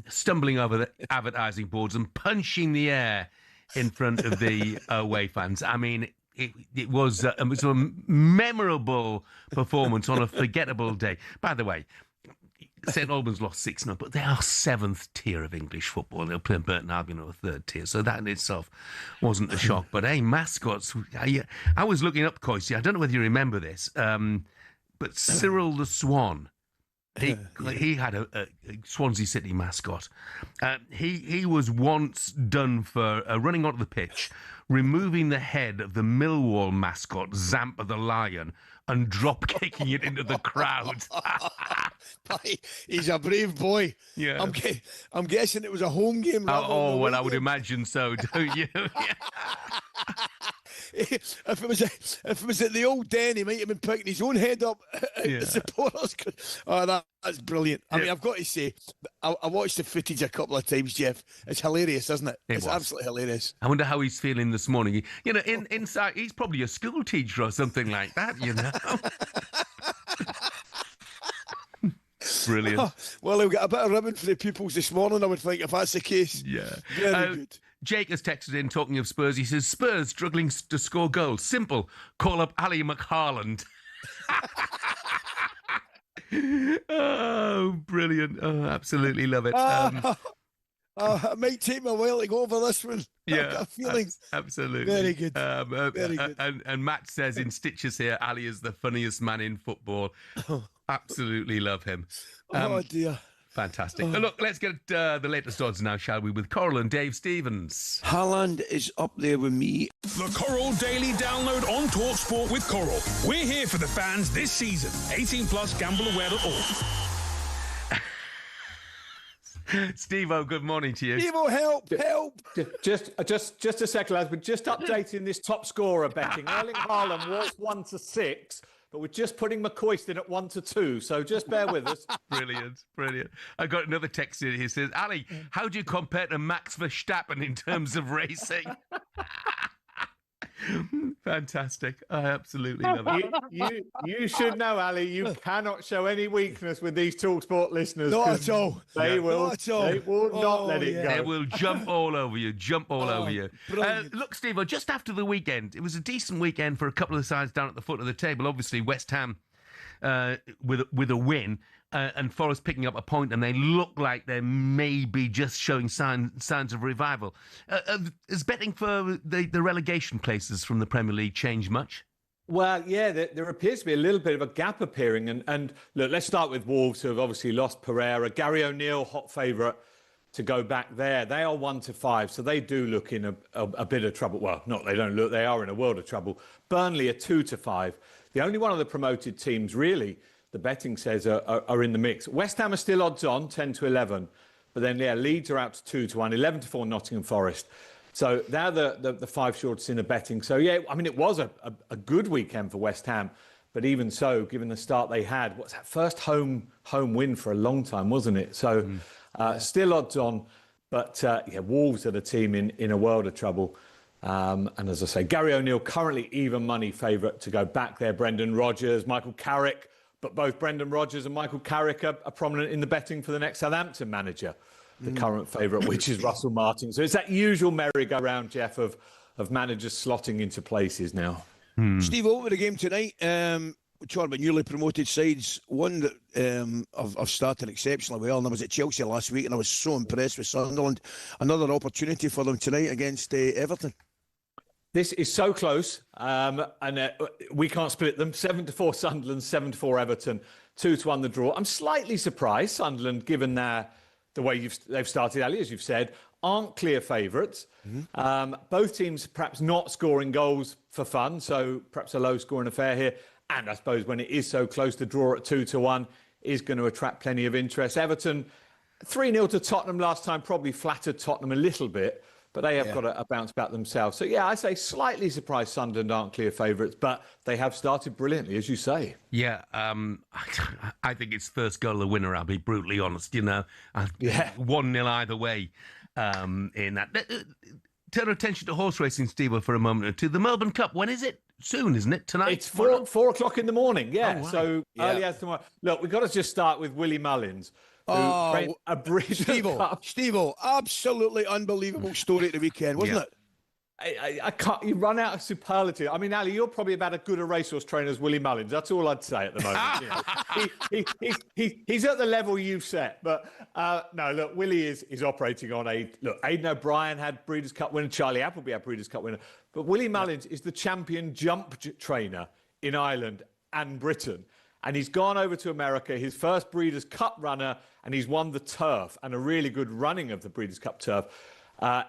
stumbling over the advertising boards and punching the air in front of the away fans. I mean, it was a memorable performance on a forgettable day. By the way, St Albans lost 6-0, but they are 7th tier of English football. They'll play Burton Albion or 3rd tier, so that in itself wasn't a shock. But hey, mascots, I was looking up Coisty. I don't know whether you remember this, but Cyril the Swan, he had a Swansea City mascot. He was once done for running onto the pitch, removing the head of the Millwall mascot, Zampa the Lion, and drop kicking it into the crowd.
He's a brave boy.
Yeah,
I'm guessing it was a home game.
Well, I would imagine so, don't you?
If it was at the old den, he might have been picking his own head up. The supporters could. Oh, that's brilliant. I mean, I've got to say, I watched the footage a couple of times, Jeff. It's hilarious, isn't it? It's absolutely hilarious.
I wonder how he's feeling this morning. You know, inside, he's probably a school teacher or something like that, you know. Brilliant.
Oh, well, he'll get a bit of ribbon for the pupils this morning, I would think, if that's the case.
Yeah.
Very good.
Jake has texted in, talking of Spurs. He says, Spurs struggling to score goals. Simple. Call up Ali McHaaland. Oh, brilliant. Oh, absolutely love it.
It might take me a while to go over this one.
Yeah,
I've got a feeling.
Absolutely.
Very good.
Very good. And Matt says in stitches here, Ali is the funniest man in football. Absolutely love him.
Oh, dear.
Fantastic. Look, let's get the latest odds now, shall we, with Coral and Dave Stevens.
Haaland is up there with me.
The Coral Daily Download on talkSPORT with Coral. We're here for the fans this season. 18 plus, gambleaware.org.
Steve-O, good morning to you.
Steve-O, help.
Just a second, lads. We're just updating this top scorer betting. Erling Haaland was 1-6, but we're just putting McCoist in at 1-2. So just bear with us.
Brilliant. I got another text in here. He says, Ali, how do you compare to Max Verstappen in terms of racing? Fantastic. I absolutely love
it. You should know, Ali, you cannot show any weakness with these talkSPORT listeners.
Not at all.
They will not let it go.
They will jump all over you. Look, Steve, just after the weekend, it was a decent weekend for a couple of sides down at the foot of the table. Obviously, West Ham with a win. And Forest picking up a point, and they look like they may be just showing signs of revival. Is betting for the relegation places from the Premier League changed much?
Well, yeah, there appears to be a little bit of a gap appearing. And look, let's start with Wolves, who have obviously lost Pereira. Gary O'Neill, hot favourite to go back there. They are 1-5, so they do look in a bit of trouble. Well, not they don't look, they are in a world of trouble. Burnley are 2-5. The only one of the promoted teams, really, the betting says are in the mix. West Ham are still odds on, 10-11. But then, Leeds are out to 2-1, 11-4 Nottingham Forest. So they're the five shorts in the betting. So, yeah, I mean, it was a good weekend for West Ham. But even so, given the start they had, what's that first home win for a long time, wasn't it? So still odds on. But, Wolves are the team in a world of trouble. And as I say, Gary O'Neill currently even money favourite to go back there. Brendan Rodgers, Michael Carrick. But both Brendan Rodgers and Michael Carrick are prominent in the betting for the next Southampton manager, the current favourite, which is Russell Martin. So it's that usual merry-go-round, Jeff, of managers slotting into places now.
Steve, over the game tonight, we're talking about newly promoted sides. One that I've started exceptionally well, and I was at Chelsea last week, and I was so impressed with Sunderland. Another opportunity for them tonight against Everton.
This is so close, and we can't split them. 7-4 Sunderland, 7-4 Everton, 2-1 the draw. I'm slightly surprised Sunderland, given the way they've started, Ali, as you've said, aren't clear favourites. Both teams perhaps not scoring goals for fun, so perhaps a low-scoring affair here. And I suppose when it is so close, the draw at 2-1 is going to attract plenty of interest. Everton, 3-0 to Tottenham last time, probably flattered Tottenham a little bit, but they have got a bounce back themselves. So, yeah, I say slightly surprised Sunderland aren't clear favourites, but they have started brilliantly, as you say.
Yeah, I think it's first goal the winner, I'll be brutally honest, 1-0 either way in that. Turn our attention to horse racing, Steve, for a moment or two. The Melbourne Cup, when is it? Soon, isn't it? Tonight?
It's 4 o'clock in the morning, yeah. Oh, right. So early as tomorrow. Look, we've got to just start with Willie Mullins. A
Steve-O, absolutely unbelievable story at the weekend, wasn't it?
I can't. You run out of superlative. I mean, Ali, you're probably about as good a racehorse trainer as Willie Mullins. That's all I'd say at the moment. He's at the level you've set. But no, look, Willie is operating on Aidan O'Brien had Breeders' Cup winner, Charlie Appleby had Breeders' Cup winner, but Willie Mullins is the champion jump trainer in Ireland and Britain. And he's gone over to America, his first Breeders' Cup runner, and he's won the turf and a really good running of the Breeders' Cup turf.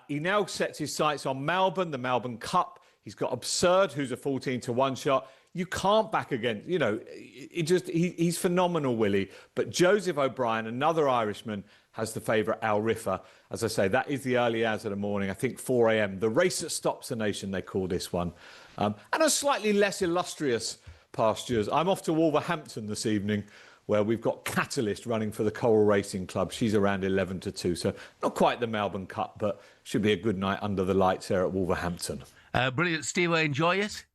He now sets his sights on Melbourne, the Melbourne Cup. He's got Absurd, who's a 14-1 shot. You can't back against, he's phenomenal, Willie. But Joseph O'Brien, another Irishman, has the favourite Al Riffa. As I say, that is the early hours of the morning, I think 4 a.m. The race that stops the nation, they call this one. And a slightly less illustrious pastures. I'm off to Wolverhampton this evening, where we've got Catalyst running for the Coral Racing Club. She's around 11-2, so not quite the Melbourne Cup, but should be a good night under the lights there at Wolverhampton.
Brilliant, Steve. Enjoy it.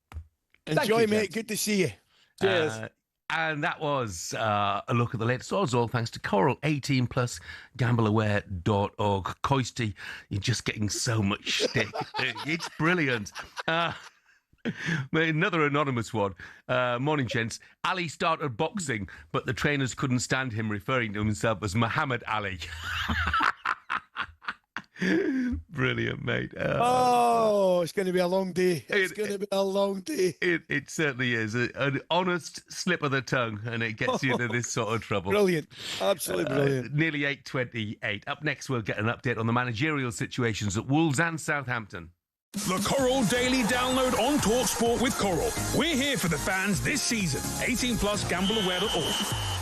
Enjoy, mate. Good to see you.
Cheers.
And that was a look at the latest odds, all thanks to Coral. 18+, gambleaware.org. Coisty, you're just getting so much shtick. It's brilliant. Another anonymous one. Morning, gents. Ali started boxing, but the trainers couldn't stand him referring to himself as Muhammad Ali. Brilliant, mate.
It's going to be a long day. It's going to be a long day.
It certainly is. An honest slip of the tongue, and it gets you into this sort of trouble.
Brilliant. Absolutely brilliant.
Nearly 8:28. Up next, we'll get an update on the managerial situations at Wolves and Southampton.
The Coral Daily Download on talkSPORT with Coral. We're here for the fans this season. 18+, gambleaware.org.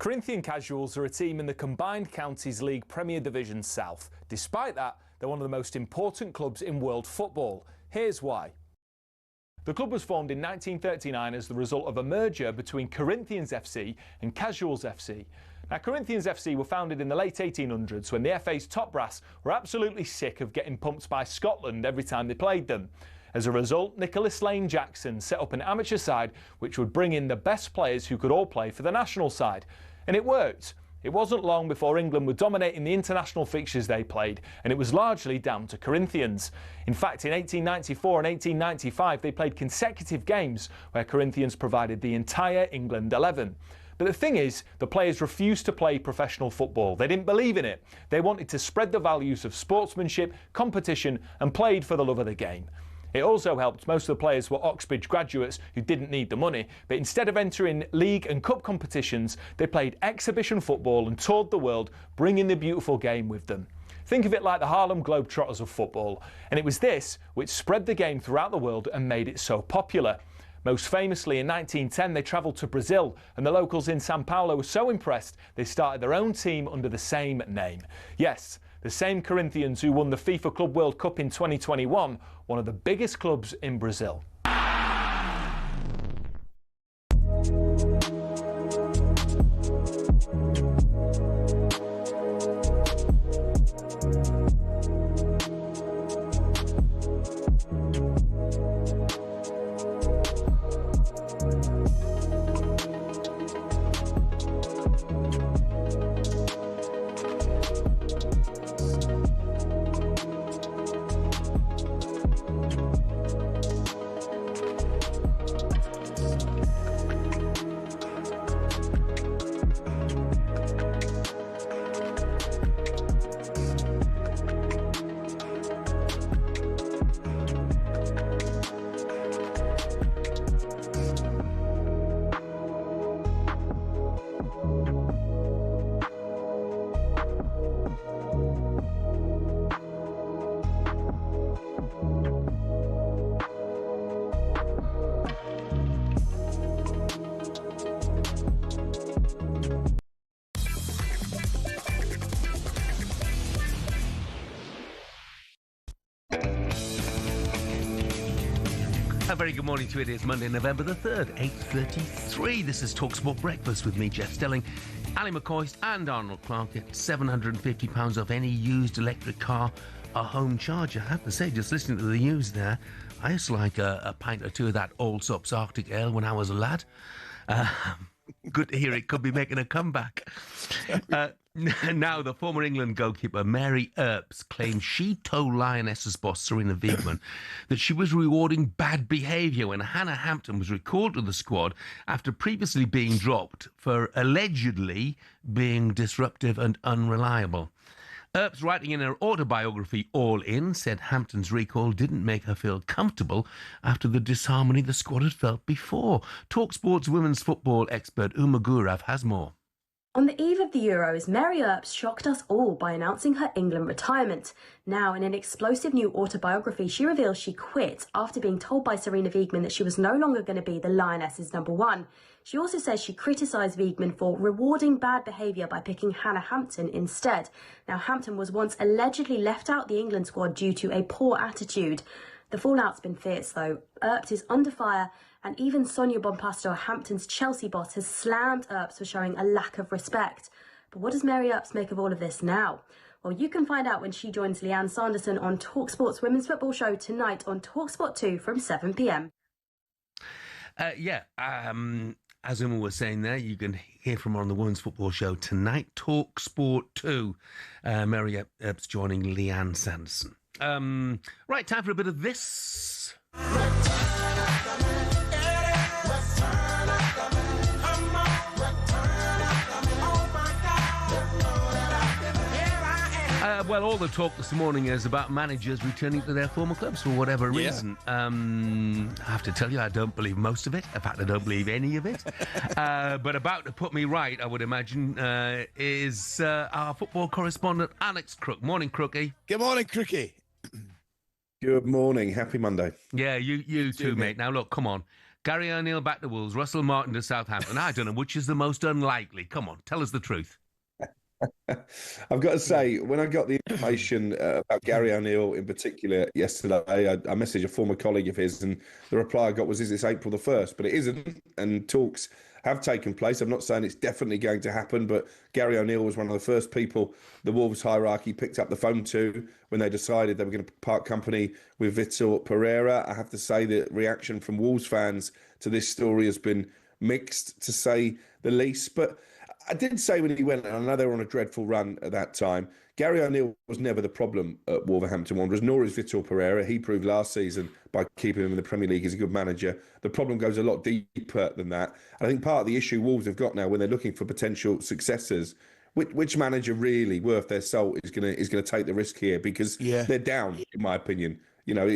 Corinthian Casuals are a team in the Combined Counties League Premier Division South. Despite that, they're one of the most important clubs in world football. Here's why. The club was formed in 1939 as the result of a merger between Corinthians FC and Casuals FC. Now, Corinthians FC were founded in the late 1800s when the FA's top brass were absolutely sick of getting pumped by Scotland every time they played them. As a result, Nicholas Lane Jackson set up an amateur side which would bring in the best players who could all play for the national side. And it worked. It wasn't long before England were dominating the international fixtures they played, and it was largely down to Corinthians. In fact, in 1894 and 1895, they played consecutive games where Corinthians provided the entire England 11. But the thing is, the players refused to play professional football. They didn't believe in it. They wanted to spread the values of sportsmanship, competition, and played for the love of the game. It also helped most of the players were Oxbridge graduates who didn't need the money, but instead of entering league and cup competitions, they played exhibition football and toured the world, bringing the beautiful game with them. Think of it like the Harlem Globetrotters of football, and it was this which spread the game throughout the world and made it so popular. Most famously, in 1910, they travelled to Brazil, and the locals in Sao Paulo were so impressed they started their own team under the same name. Yes, the same Corinthians who won the FIFA Club World Cup in 2021, one of the biggest clubs in Brazil.
A very good morning to you. It is Monday, November the 3rd, 8:33. This is talkSPORT Breakfast with me, Jeff Stelling, Ally McCoist and Arnold Clark at £750 off any used electric car, a home charger. I have to say, just listening to the news there, I used to like a pint or two of that Old Sops Arctic Ale when I was a lad. Good to hear it could be making a comeback. Now, the former England goalkeeper Mary Earps claims she told Lionesses boss Serena Wiegman that she was rewarding bad behaviour when Hannah Hampton was recalled to the squad after previously being dropped for allegedly being disruptive and unreliable. Earps, writing in her autobiography All In, said Hampton's recall didn't make her feel comfortable after the disharmony the squad had felt before. talkSPORT's women's football expert Uma Gurav has more.
On the eve of the Euros, Mary Earps shocked us all by announcing her England retirement. Now, in an explosive new autobiography, she reveals she quit after being told by Serena Wiegman that she was no longer going to be the Lionesses' #1. She also says she criticised Wiegman for rewarding bad behaviour by picking Hannah Hampton instead. Now, Hampton was once allegedly left out the England squad due to a poor attitude. The fallout's been fierce, though. Earps is under fire, and even Sonia Bonpasto, Hampton's Chelsea boss, has slammed Earps for showing a lack of respect. But what does Mary Earps make of all of this now? Well, you can find out when she joins Leanne Sanderson on talkSPORT's Women's Football Show tonight on talkSPORT 2 from 7 p.m.
As Uma was saying there, you can hear from her on the Women's Football Show tonight, talkSPORT 2. Mary Earps joining Leanne Sanderson. Right, time for a bit of this. Well, all the talk this morning is about managers returning to their former clubs for whatever reason. I have to tell you, I don't believe most of it. In fact, I don't believe any of it. But about to put me right, I would imagine, is our football correspondent, Alex Crook. Morning, Crookie.
Good morning, Crookie.
Good morning. Happy Monday.
Yeah, you too, mate. Now, look, come on. Gary O'Neill back to Wolves, Russell Martin to Southampton. I don't know which is the most unlikely. Come on, tell us the truth.
I've got to say, when I got the information about Gary O'Neill in particular yesterday, I messaged a former colleague of his, and the reply I got was, is this April the 1st? But it isn't, and talks have taken place. I'm not saying it's definitely going to happen, but Gary O'Neill was one of the first people the Wolves hierarchy picked up the phone to when they decided they were going to part company with Vitor Pereira. I have to say the reaction from Wolves fans to this story has been mixed, to say the least. But I did say when he went, and I know they were on a dreadful run at that time, Gary O'Neill was never the problem at Wolverhampton Wanderers, nor is Vitor Pereira. He proved last season by keeping him in the Premier League as a good manager. The problem goes a lot deeper than that. I think part of the issue Wolves have got now when they're looking for potential successors, which manager really worth their salt is going to take the risk here, because they're down, in my opinion. You know,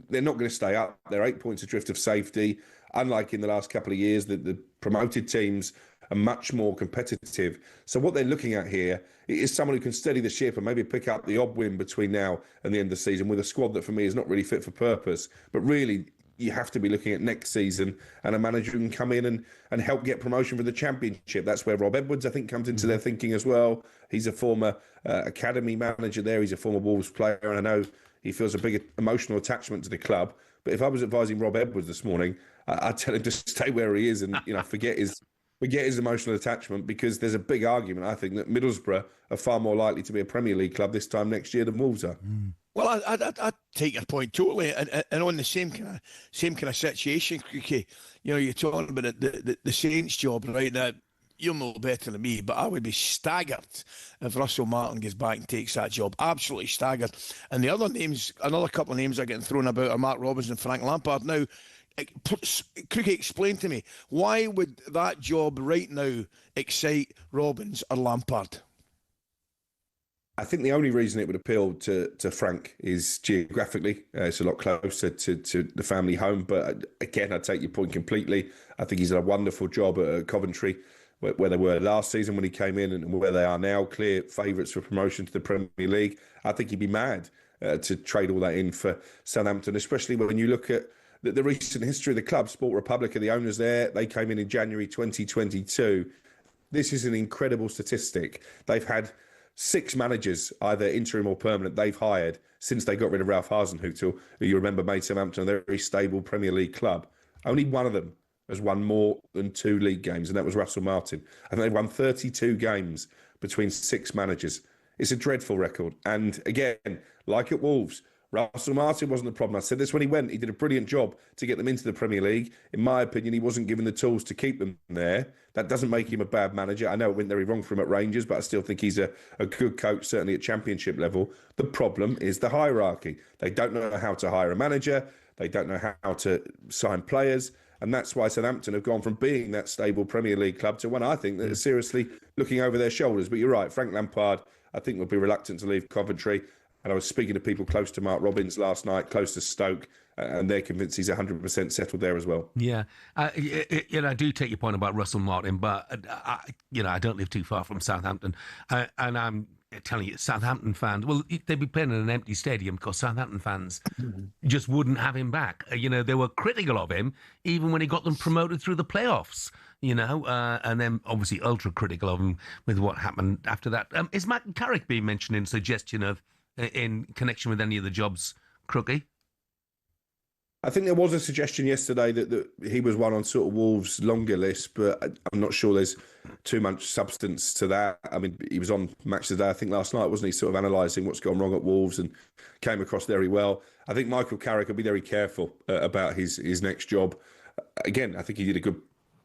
they're not going to stay up. They're 8 points adrift of safety. Unlike in the last couple of years, the promoted teams are much more competitive. So what they're looking at here is someone who can steady the ship and maybe pick up the odd win between now and the end of the season with a squad that for me is not really fit for purpose. But really, you have to be looking at next season and a manager who can come in and help get promotion for the Championship. That's where Rob Edwards, I think, comes into their thinking as well. He's a former academy manager there. He's a former Wolves player, and I know he feels a big emotional attachment to the club. But if I was advising Rob Edwards this morning, I'd tell him to stay where he is and forget his emotional attachment, because there's a big argument, I think, that Middlesbrough are far more likely to be a Premier League club this time next year than Wolves are.
Well, I take your point totally, and on the same kind of situation, Creaky. You know, you're talking about the Saints job right now. You'll know better than me, but I would be staggered if Russell Martin gets back and takes that job. Absolutely staggered. And the other names, another couple of names are getting thrown about are Mark Robinson and Frank Lampard. Now, Crookie, explain to me, why would that job right now excite Robbins or Lampard?
I think the only reason it would appeal to Frank is geographically. It's a lot closer to the family home. But again, I take your point completely. I think he's done a wonderful job at Coventry, where they were last season when he came in and where they are now, clear favourites for promotion to the Premier League. I think he'd be mad to trade all that in for Southampton, especially when you look at the recent history of the club. Sport Republica, the owners there, they came in January 2022. This is an incredible statistic. They've had 6 managers, either interim or permanent, they've hired since they got rid of Ralph Hasenhüttl, who you remember made Southampton a very stable Premier League club. Only one of them has won more than 2 league games, and that was Russell Martin. I think they've won 32 games between 6 managers. It's a dreadful record. And again, like at Wolves, Russell Martin wasn't the problem. I said this when he went. He did a brilliant job to get them into the Premier League. In my opinion, he wasn't given the tools to keep them there. That doesn't make him a bad manager. I know it went very wrong for him at Rangers, but I still think he's a good coach, certainly at Championship level. The problem is the hierarchy. They don't know how to hire a manager. They don't know how to sign players. And that's why Southampton have gone from being that stable Premier League club to one, I think, that is seriously looking over their shoulders. But you're right, Frank Lampard, I think, will be reluctant to leave Coventry. And I was speaking to people close to Mark Robins last night, close to Stoke, and they're convinced he's 100% settled there as well.
Yeah. I do take your point about Russell Martin, but, I don't live too far from Southampton. And I'm telling you, Southampton fans, well, they'd be playing in an empty stadium because Southampton fans just wouldn't have him back. They were critical of him even when he got them promoted through the playoffs. And then obviously ultra critical of him with what happened after that. Is Matt Carrick being mentioned in suggestion of in connection with any of the jobs, Crookie?
I think there was a suggestion yesterday that he was one on sort of Wolves' longer list, but I'm not sure there's too much substance to that. I mean, he was on Match of the Day, I think, last night, wasn't he, sort of analysing what's gone wrong at Wolves and came across very well. I think Michael Carrick will be very careful about his next job. Again, I think he did a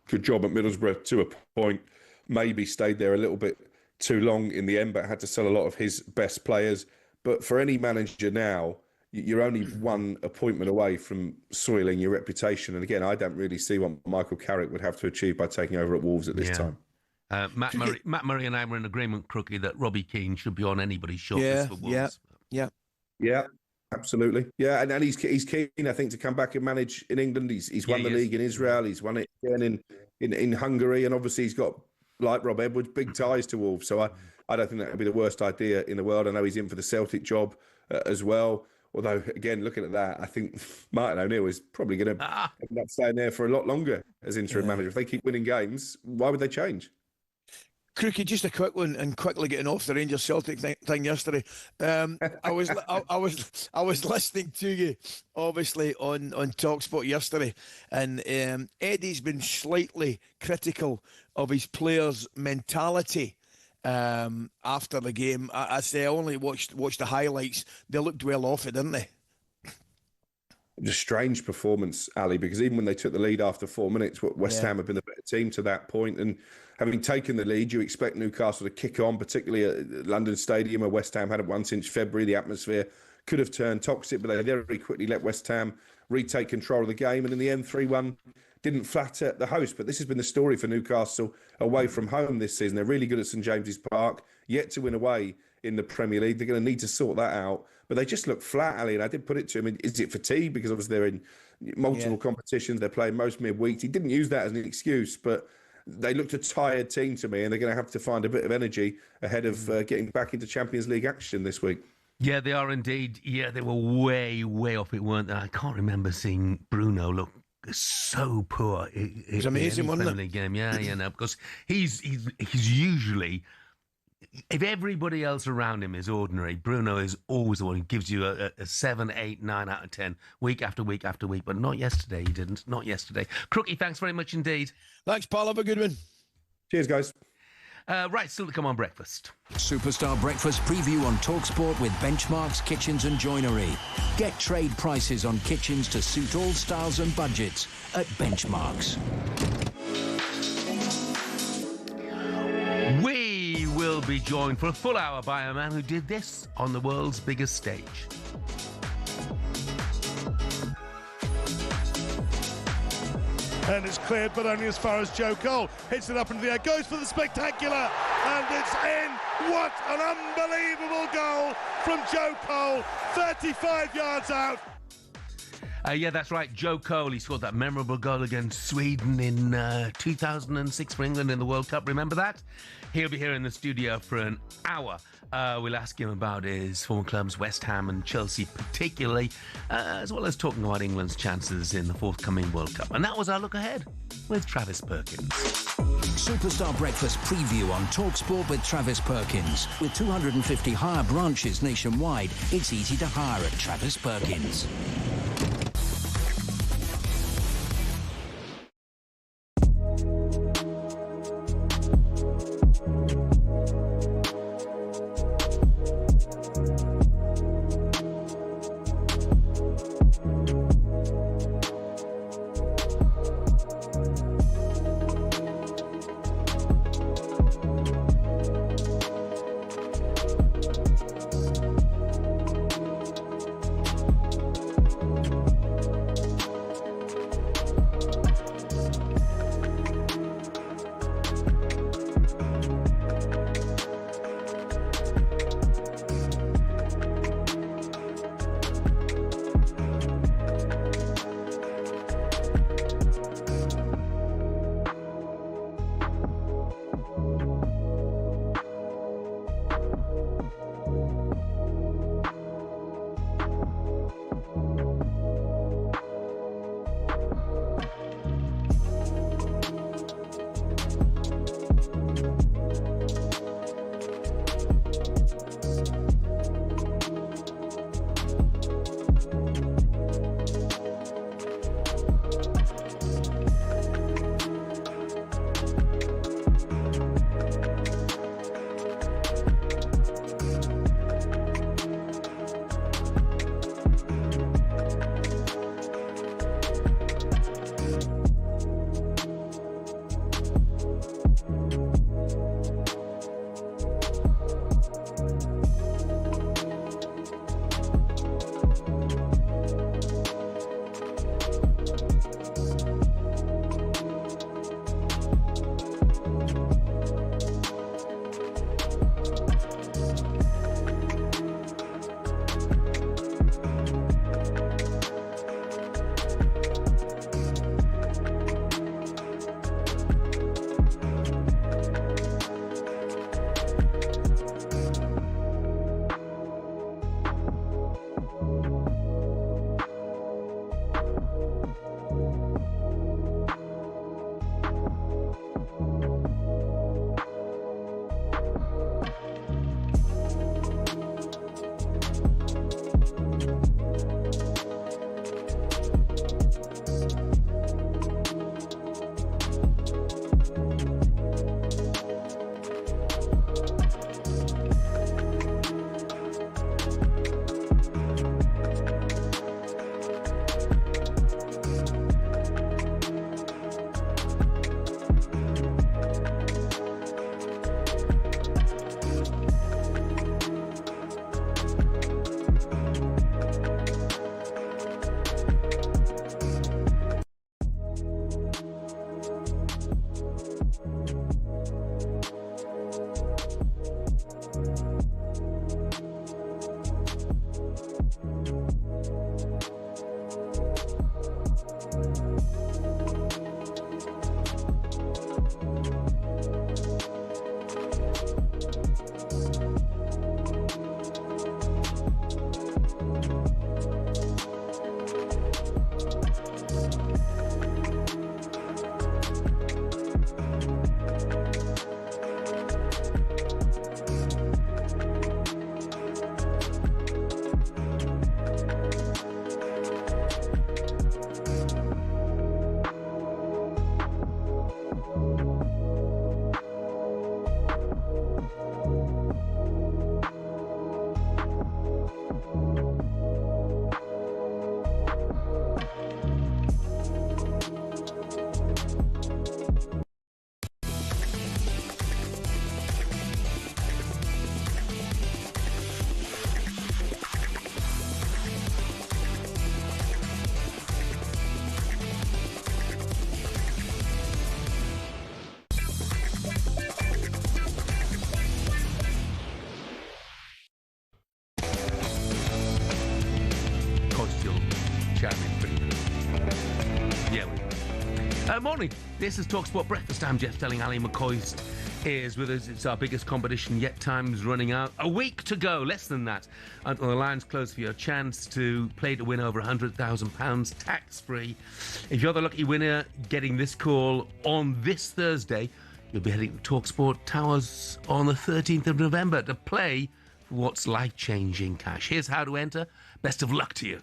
good job at Middlesbrough to a point, maybe stayed there a little bit too long in the end, but had to sell a lot of his best players. But for any manager now, you're only one appointment away from soiling your reputation. And again, I don't really see what Michael Carrick would have to achieve by taking over at Wolves at this time.
Matt Murray and I were in agreement, Crookie, that Robbie Keane should be on anybody's shortlist for Wolves.
Yeah, absolutely. Yeah, and he's keen, I think, to come back and manage in England. He's won the league in Israel. He's won it again in Hungary. And obviously he's got, like Rob Edwards, big ties to Wolves. So I don't think that would be the worst idea in the world. I know he's in for the Celtic job as well. Although, again, looking at that, I think Martin O'Neill is probably going to end up staying there for a lot longer as interim manager. If they keep winning games, why would they change?
Crookie, just a quick one, and quickly getting off the Rangers Celtic thing yesterday. I was listening to you, obviously, on talkSPORT yesterday, and Eddie's been slightly critical of his players' mentality after the game. I say I only watched the highlights. They looked well off it, didn't they?
It was a strange performance, Ali, because even when they took the lead after 4 minutes, West Ham have been the better team to that point. And having taken the lead, you expect Newcastle to kick on, particularly at London Stadium, where West Ham hadn't won since February. The atmosphere could have turned toxic, but they very quickly let West Ham retake control of the game. And in the end, 3-1 didn't flatter the host. But this has been the story for Newcastle away from home this season. They're really good at St James's Park, yet to win away in the Premier League. They're going to need to sort that out. But they just look flat, Ali, and I did put it to him, is it fatigue? Because obviously they're in multiple competitions. They're playing most midweeks. He didn't use that as an excuse, but they looked a tired team to me, and they're going to have to find a bit of energy ahead of getting back into Champions League action this week.
Yeah, they are indeed. Yeah, they were way, way off it, weren't they? I can't remember seeing Bruno look so poor.
It was amazing, wasn't it?
Game. Yeah, no, because he's usually, if everybody else around him is ordinary, Bruno is always the one who gives you a 7, 8, 9 out of 10 week after week after week. But not yesterday, he didn't. Not yesterday. Crookie, thanks very much indeed.
Thanks, pal. Have a good one.
Cheers, guys.
Right, still to come on breakfast.
Superstar Breakfast preview on talkSPORT with Benchmarks Kitchens and Joinery. Get trade prices on kitchens to suit all styles and budgets at Benchmarks.
We will be joined for a full hour by a man who did this on the world's biggest stage.
And it's cleared, but only as far as Joe Cole. Hits it up into the air, goes for the spectacular, and it's in. What an unbelievable goal from Joe Cole, 35 yards out.
Yeah, that's right. Joe Cole, he scored that memorable goal against Sweden in 2006 for England in the World Cup. Remember that? He'll be here in the studio for an hour. We'll ask him about his former clubs, West Ham and Chelsea particularly, as well as talking about England's chances in the forthcoming World Cup. And that was our look ahead with Travis Perkins.
Superstar Breakfast preview on talkSPORT with Travis Perkins. With 250 hire branches nationwide, it's easy to hire at Travis Perkins.
chiming pretty good. Yeah. Morning. This is talkSPORT Breakfast. I'm Jeff Stelling Ally McCoist is with us. It's our biggest competition yet. Time's running out. A week to go, less than that, until the lines close for your chance to play to win over £100,000 tax-free. If you're the lucky winner getting this call on this Thursday, you'll be heading to talkSPORT Towers on the 13th of November to play for what's life-changing cash. Here's how to enter. Best of luck to you.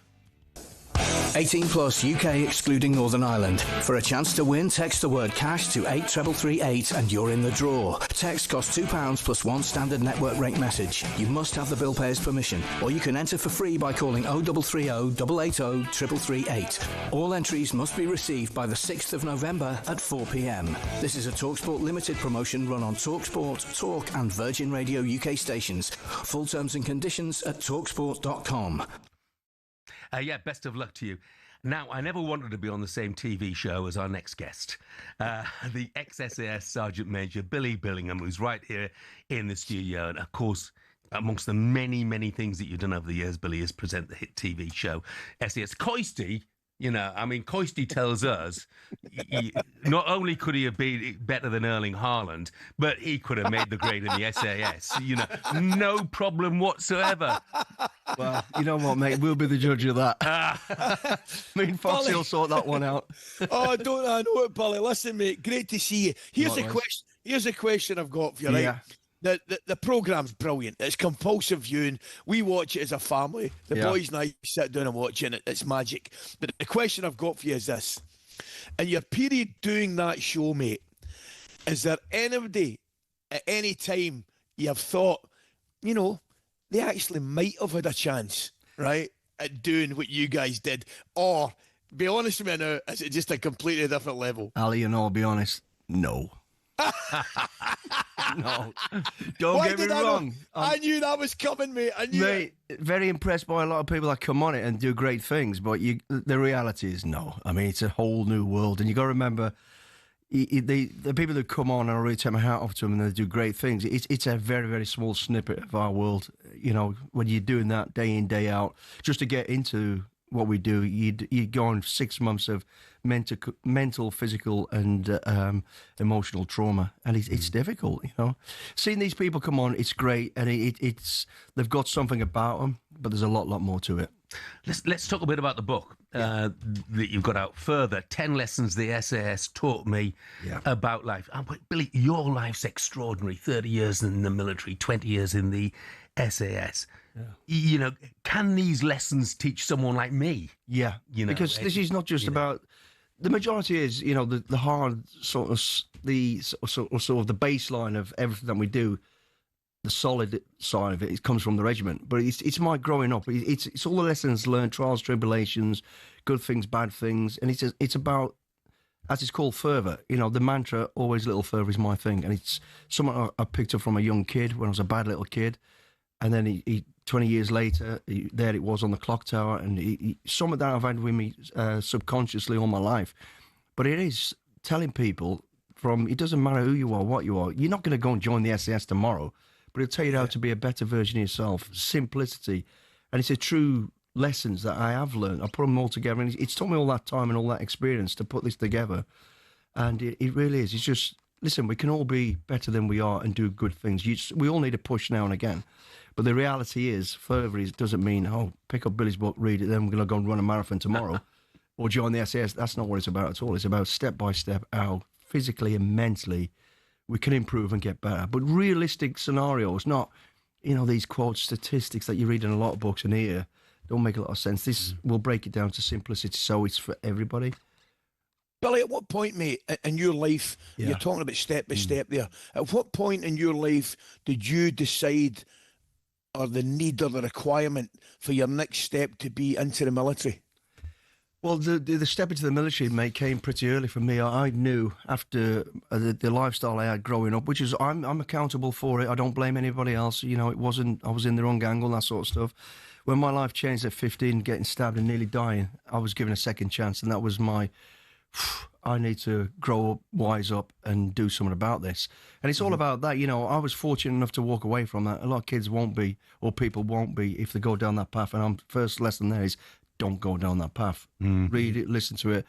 18 plus UK excluding Northern Ireland. For a chance to win, text the word cash to 83338 and you're in the draw. Text costs £2 plus one standard network rate message. You must have the bill payer's permission, or you can enter for free by calling 0330 880 3338. All entries must be received by the 6th of November at 4 p.m. This is a talkSPORT limited promotion run on talkSPORT, Talk and Virgin Radio UK stations. Full terms and conditions at talksport.com.
Yeah, best of luck to you. Now, I never wanted to be on the same TV show as our next guest, the ex-SAS Sergeant Major Billy Billingham, who's right here in the studio. And, of course, amongst the many, many things that you've done over the years, Billy, is present the hit TV show SAS. Coisty, you know, I mean, Coisty tells us not only could he have been better than Erling Haaland, but he could have made the grade in the SAS. You know, no problem whatsoever.
Well, you know what, mate? We'll be the judge of that. Me and Foxy will sort that one out.
Oh, don't I know it, Billy? Listen, mate, great to see you. Here's a question. Here's a question I've got for you, right?
Yeah.
The programme's brilliant. It's compulsive viewing. We watch it as a family. The boys and I sit down and watch it. It's magic. But the question I've got for you is this. In your period doing that show, mate, is there anybody at any time you have thought, you know, they actually might have had a chance, right, at doing what you guys did? Or, be honest with me now, is it just a completely different level?
Ali, you know, I'll be honest, no. No. Don't get me wrong.
I knew that was coming, mate. I knew
Mate, very impressed by a lot of people that come on it and do great things, but the reality is no. I mean, it's a whole new world, and you got to remember, the people that come on, and I really take my hat off to them, and they do great things. It's a very, very small snippet of our world. You know, when you're doing that day in, day out, just to get into what we do, you go on 6 months of mental, physical, and emotional trauma, and it's difficult. You know, seeing these people come on, it's great, and it's they've got something about them, but there's a lot more to it.
Let's talk a bit about the book that you've got out further. 10 lessons the SAS taught me about life. Billy, your life's extraordinary. 30 years in the military, 20 years in the SAS. Yeah. You know, can these lessons teach someone like me?
Yeah, you know, because this is not just about. The majority is, you know, the hard sort of the baseline of everything that we do. The solid side of it comes from the regiment, but it's my growing up. It's all the lessons learned, trials, tribulations, good things, bad things, and it's about, as it's called, fervour. You know, the mantra always little further is my thing, and it's something I picked up from a young kid when I was a bad little kid, and then he 20 years later, there it was on the clock tower, and some of that I've had with me subconsciously all my life. But it is telling people it doesn't matter who you are, what you are, you're not going to go and join the SAS tomorrow, but it'll tell you how to be a better version of yourself, simplicity. And it's a true lessons that I have learned. I put them all together, and it's taught me all that time and all that experience to put this together. And it really is. It's just, listen, we can all be better than we are and do good things. We all need a push now and again. But the reality is, further, it doesn't mean, pick up Billy's book, read it, then we're going to go and run a marathon tomorrow or join the SAS. That's not what it's about at all. It's about step by step how physically and mentally we can improve and get better. But realistic scenarios, not, you know, these quote statistics that you read in a lot of books and hear, don't make a lot of sense. This will break it down to simplicity, so it's for everybody.
Billy, at what point, mate, in your life, you're talking about step by step there, at what point in your life did you decide, or the need or the requirement for your next step to be into the military?
Well, the step into the military, mate, came pretty early for me. I knew after the lifestyle I had growing up, which is I'm accountable for it. I don't blame anybody else. You know, it wasn't, I was in the wrong angle, that sort of stuff. When my life changed at 15, getting stabbed and nearly dying, I was given a second chance, and that was I need to grow up, wise up, and do something about this. And it's all about that. You know, I was fortunate enough to walk away from that. A lot of kids won't be, or people won't be, if they go down that path. And first lesson there is, don't go down that path. Read it, listen to it,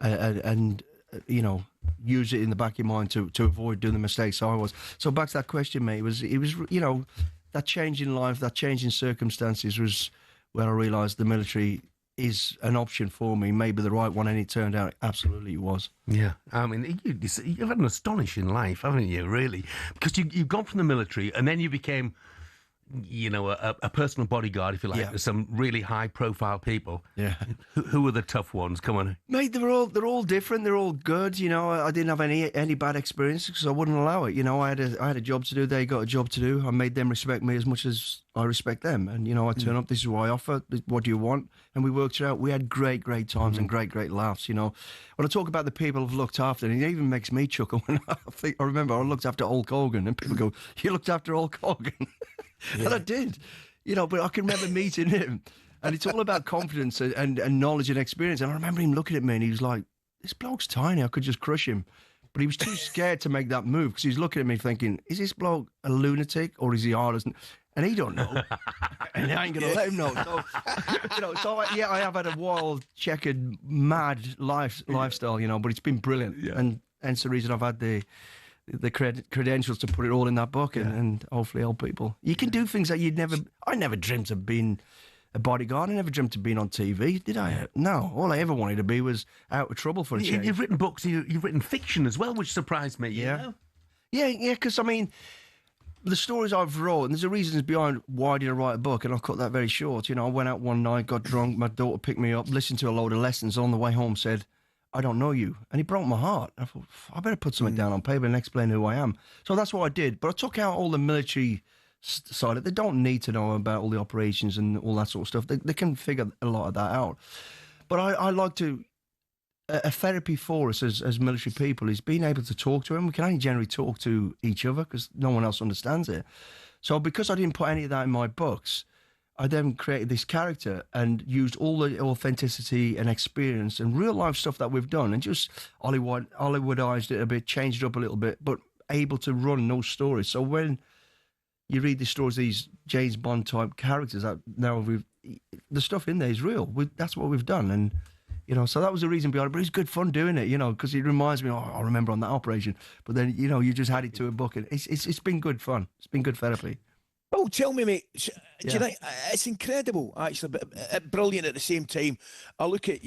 and you know, use it in the back of your mind to avoid doing the mistakes I was. So back to that question, mate. It was you know, that change in life, that change in circumstances was where I realised the military is an option for me, maybe the right one, and it turned out absolutely it was.
Yeah, I mean, you've had an astonishing life, haven't you, really? Because you've gone from the military and then you became, you know, a personal bodyguard, if you like, to some really high-profile people.
Yeah.
Who were the tough ones? Come on.
Mate, they're all different. They're all good. You know, I didn't have any bad experiences because I wouldn't allow it. You know, I had a job to do. They got a job to do. I made them respect me as much as I respect them. And, you know, I turn up, this is what I offer, what do you want? And we worked it out. We had great times and great laughs, you know. When I talk about the people I've looked after, and it even makes me chuckle when I remember I looked after Hulk Hogan, and people go, you looked after Hulk Hogan? And I did, you know, but I can remember meeting him, and it's all about confidence and knowledge and experience. And I remember him looking at me, and he was like, this bloke's tiny, I could just crush him. But he was too scared to make that move because he was looking at me thinking, is this bloke a lunatic or is he hard as... And he don't know, and I ain't going to let him know. So, you know, I have had a wild, checkered, mad lifestyle, you know, but it's been brilliant. Yeah. And hence the reason I've had the credentials to put it all in that book and hopefully help people. You can do things that I never dreamt of being a bodyguard. I never dreamt of being on TV, did I? No. All I ever wanted to be was out of trouble for a change.
You've written books, you've written fiction as well, which surprised me. You know?
Yeah, because, I mean... The stories I've wrote, and there's a reason behind why did I write a book, and I'll cut that very short. You know, I went out one night, got drunk, my daughter picked me up, listened to a load of lessons, on the way home said, I don't know you. And it broke my heart. I thought, I better put something down on paper and explain who I am. So that's what I did. But I took out all the military side. They don't need to know about all the operations and all that sort of stuff. They can figure a lot of that out. But I like to... A therapy for us as military people is being able to talk to him. We can only generally talk to each other because no one else understands it. So because I didn't put any of that in my books, I then created this character and used all the authenticity and experience and real life stuff that we've done and just Hollywoodized it a bit, changed it up a little bit, but able to run those stories. So when you read the stories, these James Bond type characters, that now the stuff in there is real. That's what we've done. And you know, so that was the reason behind it. But it's good fun doing it, you know, because it reminds me, I remember on that operation. But then, you know, you just had it to a book. And it's been good fun. It's been good therapy.
Oh, tell me, mate. Do you think it's incredible, actually, but brilliant at the same time. I look at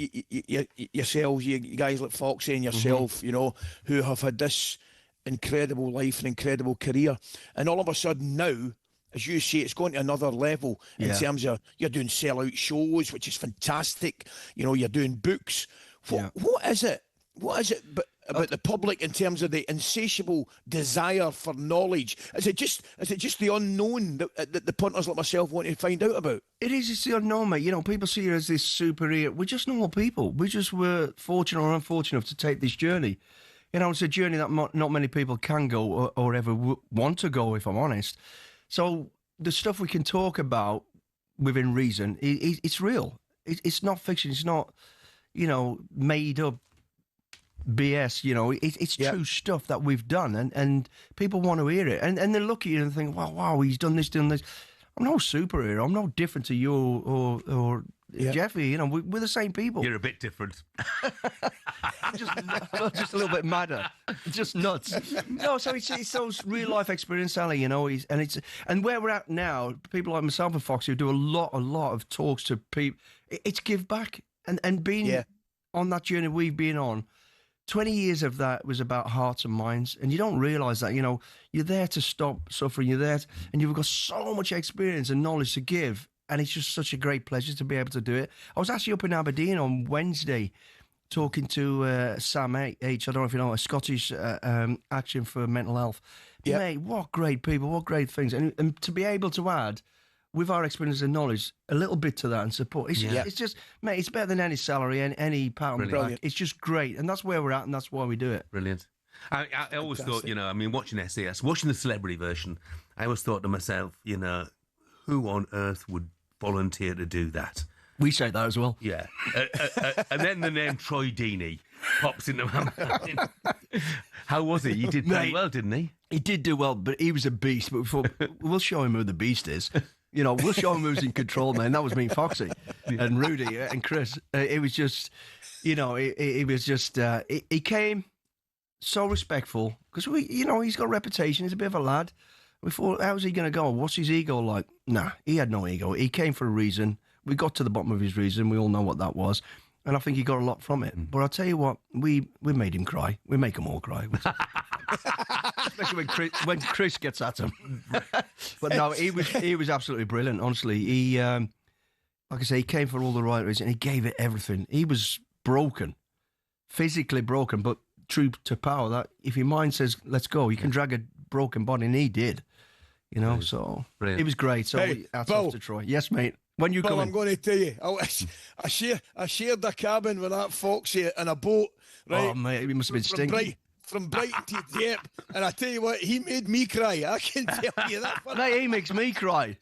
yourselves, you guys like Foxy and yourself, you know, who have had this incredible life and incredible career. And all of a sudden now, as you say, it's going to another level in terms of you're doing sell-out shows, which is fantastic. You know, you're doing books. What is it? What is it about the public in terms of the insatiable desire for knowledge? Is it just the unknown that the punters like myself want to find out about?
It is. It's the unknown, mate. You know, people see you as this superhero. We're just normal people. We just were fortunate or unfortunate enough to take this journey. You know, it's a journey that not many people can go or ever want to go, if I'm honest. So the stuff we can talk about within reason, it's real. It's not fiction. It's not, you know, made up BS. You know, it's true stuff that we've done, and people want to hear it. And they look at you and think, wow, he's done this. I'm no superhero. I'm no different to you or Jeffy. You know, we're the same people.
You're a bit different.
I'm just a little bit madder, just nuts. No, so it's those real life experience, Ali. You know, and where we're at now, people like myself and Foxy who do a lot of talks to people. It's give back and being on that journey we've been on. 20 years of that was about hearts and minds, and you don't realise that. You know, you're there to stop suffering. You're there, and you've got so much experience and knowledge to give. And it's just such a great pleasure to be able to do it. I was actually up in Aberdeen on Wednesday talking to Sam H. I don't know if you know, a Scottish Action for Mental Health. Yeah. Mate, what great people, what great things. And to be able to add, with our experience and knowledge, a little bit to that and support. It's just, mate, it's better than any salary and any pat on the back. It's just great. And that's where we're at, and that's why we do it.
Brilliant. I always thought, you know, I mean, watching SAS, watching the celebrity version, I always thought to myself, you know, who on earth would volunteer to do that?
We say that as well.
Yeah. And then the name Troy Deeney pops into my mind. How was he? He did very well, didn't he?
He did do well, but he was a beast. But we'll show him who the beast is. You know, we'll show him who's in control, man. That was me and Foxy and Rudy and Chris. It was just, you know, it was just, he came so respectful because he's got a reputation. He's a bit of a lad. We thought, how's he going to go? What's his ego like? Nah, he had no ego. He came for a reason. We got to the bottom of his reason. We all know what that was. And I think he got a lot from it. But I'll tell you what, we made him cry. We make them all cry. Especially when Chris gets at him. But no, he was absolutely brilliant, honestly. He, like I say, he came for all the right reasons and he gave it everything. He was broken, physically broken, but true to power. That if your mind says, let's go, you can drag a broken body, and he did. You know, so brilliant. It was great. So hats off to Troy. Yes, mate. When you come
I'm going to tell you, I shared a cabin with that Foxy in a boat. Right?
Oh, mate, he must have been stinking.
From Brighton to Dieppe, and I tell you what, he made me cry. I can tell you that.
Mate, he makes me cry.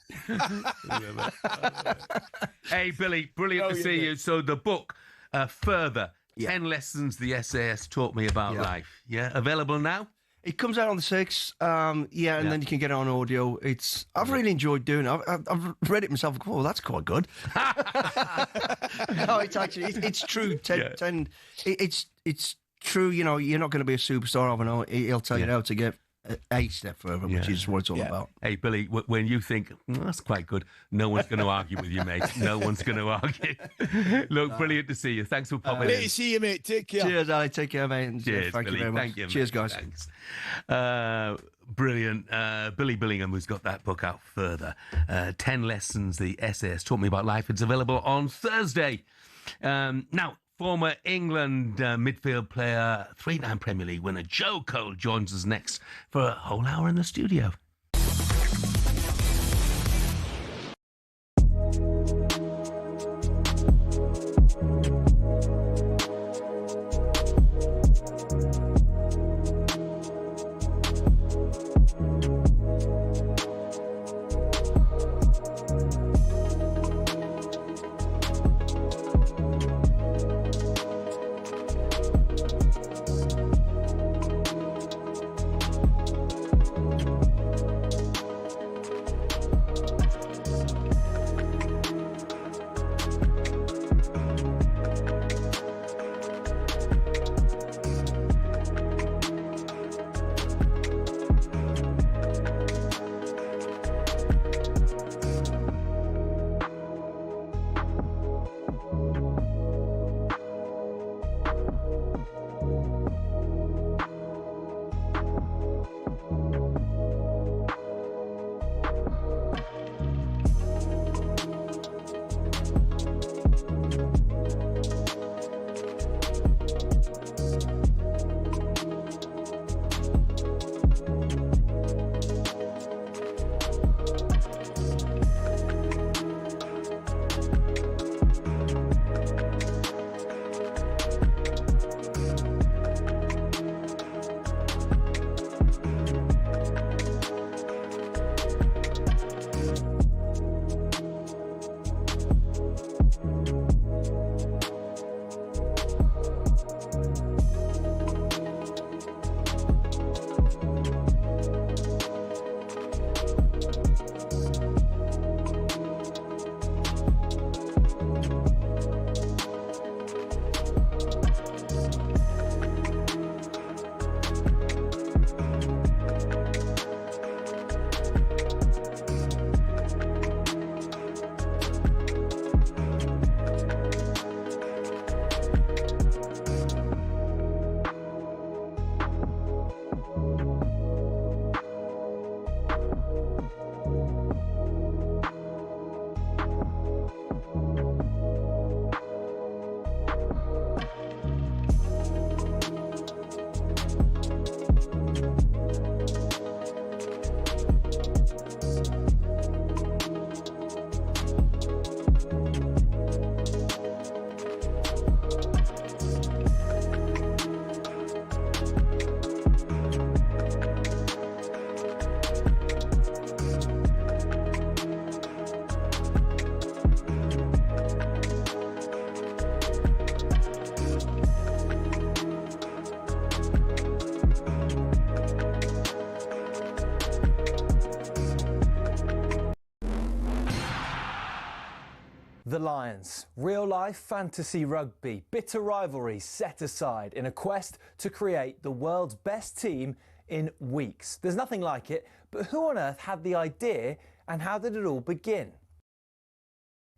Hey, Billy, brilliant to see you. So the book, Further, 10 Lessons the SAS Taught Me About Life. Yeah, available now?
It comes out on the 6th, and then you can get it on audio. I've really enjoyed doing it. I've read it myself. Oh, that's quite good. No, it's actually it's true. 10 it's true. You know, you're not going to be a superstar. I know he'll tell you how to get a step further, which is what it's all about.
Hey, Billy, when you think that's quite good, no one's going to argue with you, mate. No one's going to argue. Look, brilliant to see you. Thanks for popping in.
Great to see you, mate. Take care.
Cheers, Ali. Take care, mate. And
cheers,
thank
Billy.
you very much.
Thank you,
cheers,
mate.
guys.
Thanks. Brilliant. Billy Billingham, who's got that book out Further. 10 Lessons the SAS Taught Me About Life. It's available on Thursday. Now, former England midfield player, 3-time Premier League winner Joe Cole joins us next for a whole hour in the studio.
Lions. Real-life fantasy rugby, bitter rivalries set aside in a quest to create the world's best team in weeks. There's nothing like it, but who on earth had the idea and how did it all begin?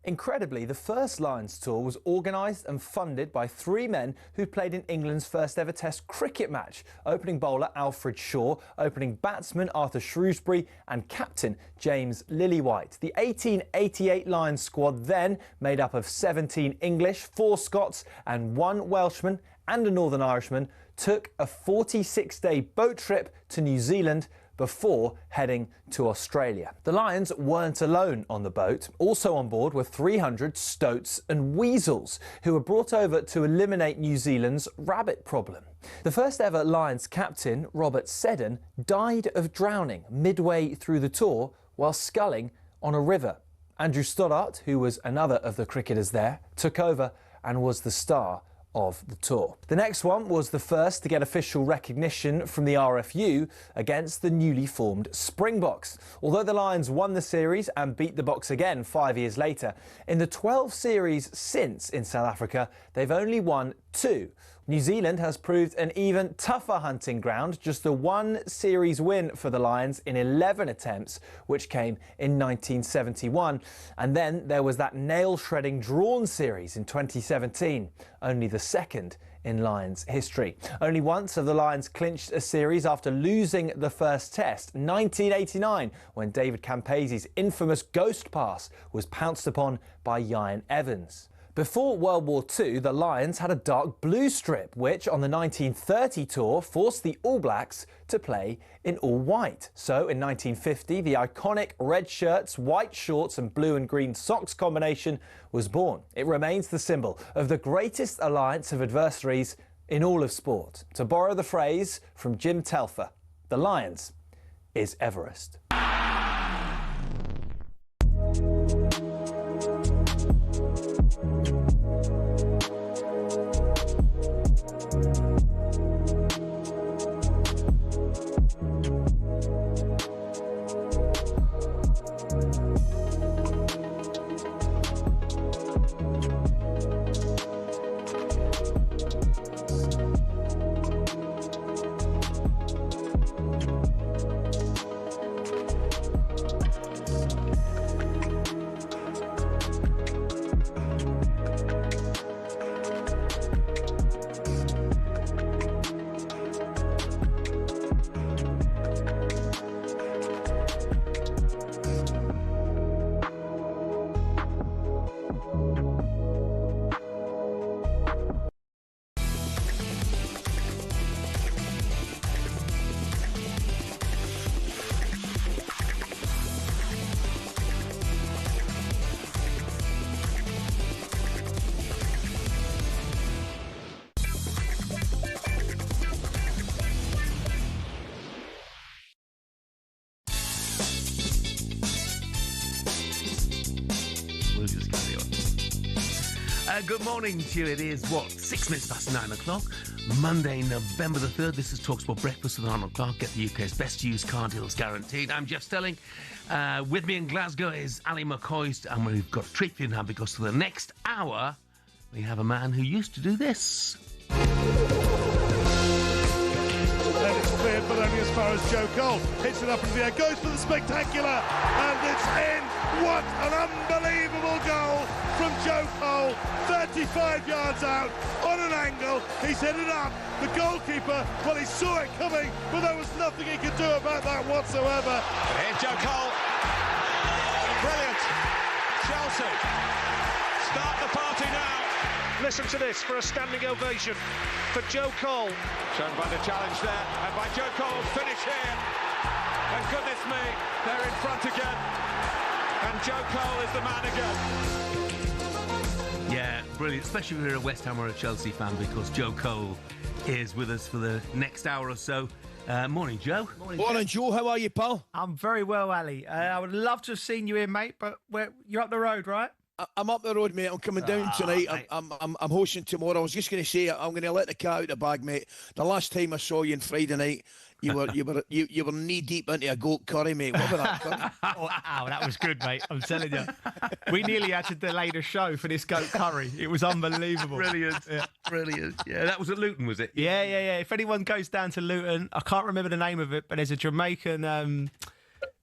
Incredibly, the first Lions tour was organised and funded by three men who played in England's first ever Test cricket match: opening bowler Alfred Shaw, opening batsman Arthur Shrewsbury and captain James Lillywhite. The 1888 Lions squad, then made up of 17 English, 4 Scots and 1 Welshman and a Northern Irishman, took a 46-day boat trip to New Zealand before heading to Australia. The Lions weren't alone on the boat. Also on board were 300 stoats and weasels who were brought over to eliminate New Zealand's rabbit problem. The first ever Lions captain, Robert Seddon, died of drowning midway through the tour while sculling on a river. Andrew Stoddart, who was another of the cricketers there, took over and was the star of the tour. The next one was the first to get official recognition from the RFU against the newly formed Springboks. Although the Lions won the series and beat the Boks again 5 years later, in the 12 series since in South Africa, they've only won 2. New Zealand has proved an even tougher hunting ground, just the 1 series win for the Lions in 11 attempts, which came in 1971. And then there was that nail-shredding drawn series in 2017, only the second in Lions history. Only once have the Lions clinched a series after losing the first test, 1989, when David Campese's infamous ghost pass was pounced upon by Ian Evans. Before World War II, the Lions had a dark blue strip, which on the 1930 tour forced the All Blacks to play in all white. So in 1950, the iconic red shirts, white shorts and blue and green socks combination was born. It remains the symbol of the greatest alliance of adversaries in all of sport. To borrow the phrase from Jim Telfer, the Lions is Everest.
Good morning to you. It is, 6 minutes past 9 o'clock, Monday, November the 3rd. This is talkSPORT Breakfast with Arnold Clark. Get the UK's best used car deals guaranteed. I'm Jeff Stelling. With me in Glasgow is Ally McCoist, and we've got a treat for you now because for the next hour, we have a man who used to do this.
And it's cleared, but only as far as Joe Cole. Hits it up into the air, goes for the spectacular, and it's in. What an unbelievable goal from Joe Cole. 35 yards out, on an angle. He's hit it up. The goalkeeper, well, he saw it coming, but there was nothing he could do about that whatsoever.
Here's Joe Cole. Brilliant. Chelsea start the party now.
Listen to this for a standing ovation for Joe Cole.
Shown by the challenge there, and by Joe Cole's finish here. And goodness me, they're in front again. And Joe Cole is the man again.
Yeah, brilliant, especially if you're a West Ham or a Chelsea fan, because Joe Cole is with us for the next hour or so. Morning, Joe.
Morning, Joe. How are you, pal?
I'm very well, Ali. I would love to have seen you here, mate, but you're up the road, right?
I'm up the road, mate. I'm coming down tonight. I'm hosting tomorrow. I was just going to say I'm going to let the cat out of the bag, mate. The last time I saw you on Friday night, you were knee deep into a goat curry, mate. What about that curry?
Ow, that was good, mate. I'm telling you. We nearly had to delay the show for this goat curry. It was unbelievable.
Brilliant. Yeah. Brilliant. Yeah, that was at Luton, was it?
Yeah. If anyone goes down to Luton, I can't remember the name of it, but there's a Jamaican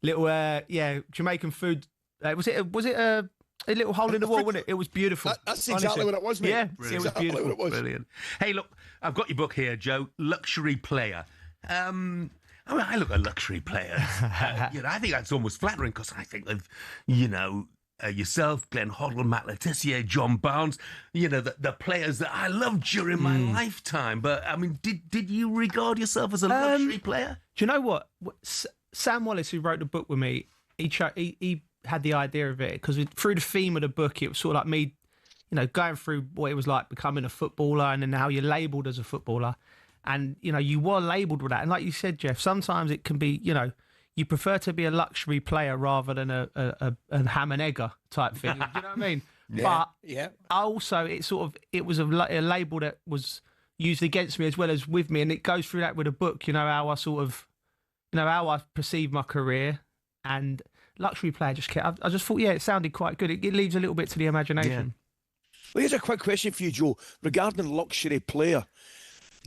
Jamaican food. Was it a little hole in the wall, wasn't it? It was beautiful.
That's exactly what it was, mate.
Yeah,
Brilliant.
it was beautiful.
What it was.
Brilliant. Hey, look, I've got your book here, Joe. Luxury Player. I look at luxury players. I think that's almost flattering because I think of, yourself, Glenn Hoddle, Matt Letizia, John Barnes, the players that I loved during my lifetime. But, I mean, did you regard yourself as a luxury player?
Do you know what? Sam Wallace, who wrote the book with me, he had the idea of it because through the theme of the book, it was sort of like me, going through what it was like becoming a footballer and then how you're labelled as a footballer. And, you were labelled with that. And like you said, Jeff, sometimes it can be, you prefer to be a luxury player rather than a ham and egger type thing. Do you know what I mean?
Yeah,
but also it was a label that was used against me as well as with me. And it goes through that with a book, how I sort of, how I perceive my career. And luxury player I just thought, it sounded quite good. It leaves a little bit to the imagination.
Yeah. Well, here's a quick question for you, Joe, regarding luxury player.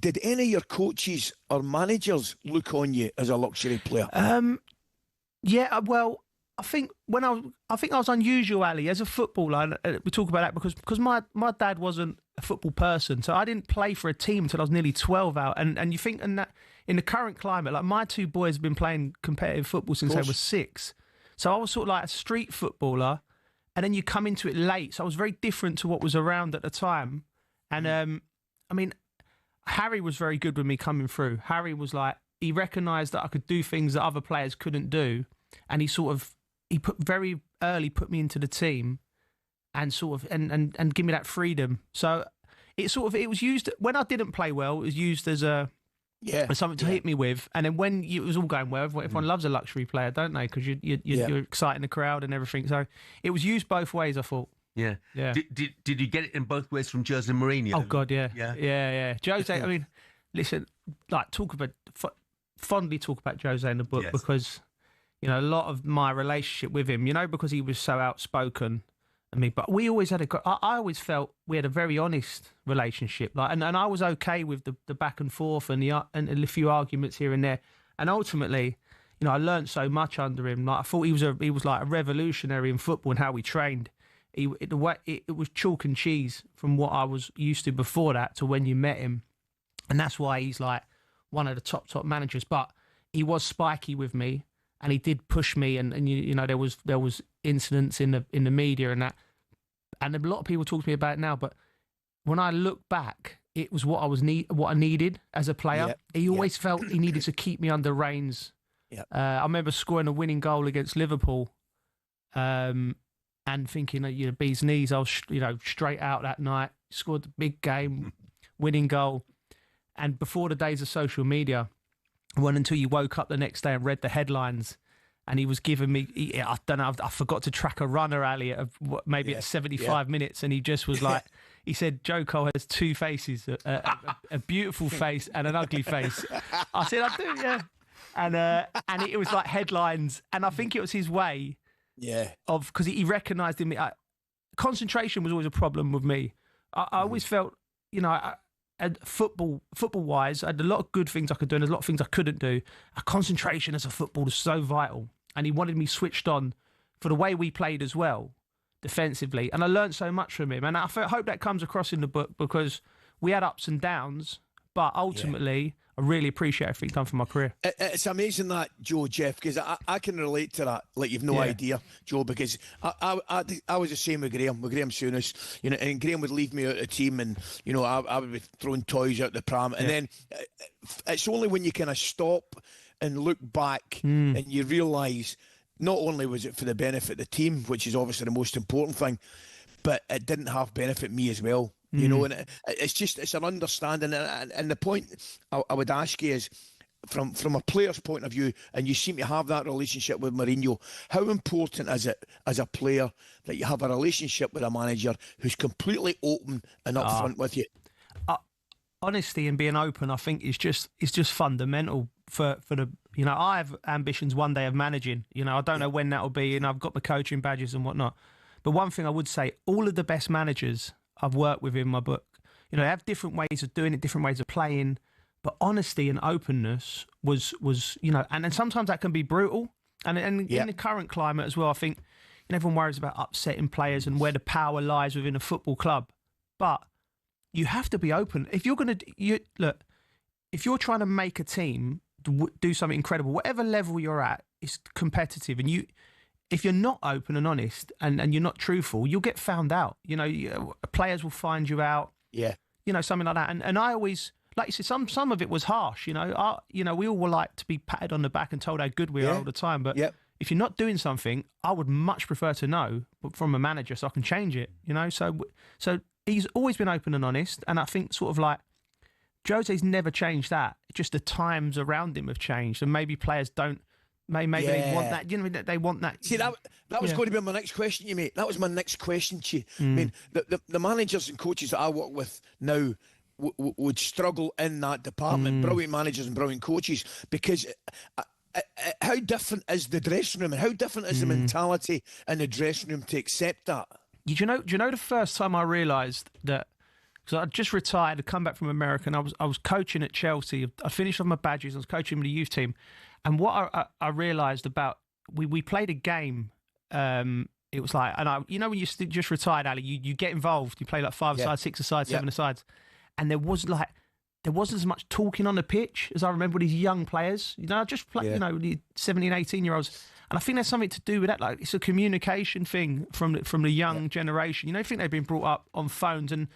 Did any of your coaches or managers look on you as a luxury player?
Well, I think I was unusual, Ali, as a footballer. And we talk about that because my dad wasn't a football person, so I didn't play for a team until I was nearly 12 out. And you think in the current climate, like my two boys have been playing competitive football since they were 6. So I was sort of like a street footballer, and then you come into it late. So I was very different to what was around at the time. And I mean, Harry was very good with me coming through. Harry was like, he recognised that I could do things that other players couldn't do, and he very early put me into the team, and and give me that freedom. So it was used when I didn't play well. It was used as something to hit me with, and then when it was all going well, everyone loves a luxury player, don't they? Because you're exciting the crowd and everything. So it was used both ways, I thought.
Yeah. Did you get it in both ways from Jose Mourinho?
Oh God, yeah. Jose, I mean, listen, like fondly talk about Jose in the book because a lot of my relationship with him, because he was so outspoken. But we always had I always felt we had a very honest relationship. Like, and I was okay with the back and forth and a few arguments here and there. And ultimately, I learned so much under him. Like I thought he was like a revolutionary in football and how we trained. It was chalk and cheese from what I was used to before that to when you met him, and that's why he's like one of the top managers. But he was spiky with me, and he did push me, and there was incidents in the media and that, and a lot of people talk to me about it now. But when I look back, it was what I needed as a player. Yep. He always felt he needed to keep me under reins. Yep. I remember scoring a winning goal against Liverpool. And thinking, bee's knees, I was, straight out that night, scored the big game, winning goal. And before the days of social media, until you woke up the next day and read the headlines, and he was giving me, I don't know, I forgot to track a runner, Ali, at 75 minutes, and he just was like, he said, Joe Cole has two faces, a beautiful face and an ugly face. I said, I do, yeah. And it was like headlines, and I think it was his way.
Yeah.
Because he recognised in me. Concentration was always a problem with me. I always felt, football-wise, I had a lot of good things I could do and a lot of things I couldn't do. Concentration as a footballer is so vital. And he wanted me switched on for the way we played as well, defensively. And I learned so much from him. And I hope that comes across in the book because we had ups and downs, but ultimately... I really appreciate everything done for my career.
It's amazing that, Joe, Jeff, because I can relate to that like you've no idea, Joe, because I was the same with Graham Souness, and Graham would leave me out of the team and, I would be throwing toys out the pram. And then it's only when you kind of stop and look back and you realise not only was it for the benefit of the team, which is obviously the most important thing, but it didn't have benefit me as well. And it's an understanding. And the point I would ask you is, from a player's point of view, and you seem to have that relationship with Mourinho, how important is it as a player that you have a relationship with a manager who's completely open and upfront with you?
Honesty and being open, I think, is just fundamental for the. You know, I have ambitions one day of managing. You know, I don't know when that will be, and I've got the coaching badges and whatnot. But one thing I would say, all of the best managers I've worked with in my book, you know, they have different ways of doing it, different ways of playing. But honesty and openness was you know, and sometimes that can be brutal. And in the current climate as well, I think, you know, everyone worries about upsetting players and where the power lies within a football club. But you have to be open. If you're going to look, if you're trying to make a team do something incredible, whatever level you're at, it's competitive. And if you're not open and honest and you're not truthful, you'll get found out. You know, players will find you out.
Yeah.
You know, something like that. And I always, like you said, some of it was harsh. You know, we all like to be patted on the back and told how good we are all the time. But if you're not doing something, I would much prefer to know from a manager so I can change it. You know, so he's always been open and honest. And I think sort of like Jose's never changed that. Just the times around him have changed, and maybe players don't. Maybe they want that. You know, they want that.
See, that was going to be my next question, you mate. That was my next question to you. I mean, the managers and coaches that I work with now would struggle in that department. Brilliant managers and brilliant coaches, because how different is the dressing room, and how different is the mentality in the dressing room to accept that? Do you know the first time I realised that? Because I'd just retired, I'd come back from America, and I was coaching at Chelsea. I finished off my badges. I was coaching with the youth team, and what I realised about we played a game. It was like, and you know when you just retired, Ali, you get involved. You play like 5-a-side, 6-a-side, 7-a-sides, and there wasn't as much talking on the pitch as I remember with these young players. You know, I just play, you know, the 17, 18-year-olds. And I think there's something to do with that. Like, it's a communication thing from the young generation. You know, I think they've been brought up on phones, and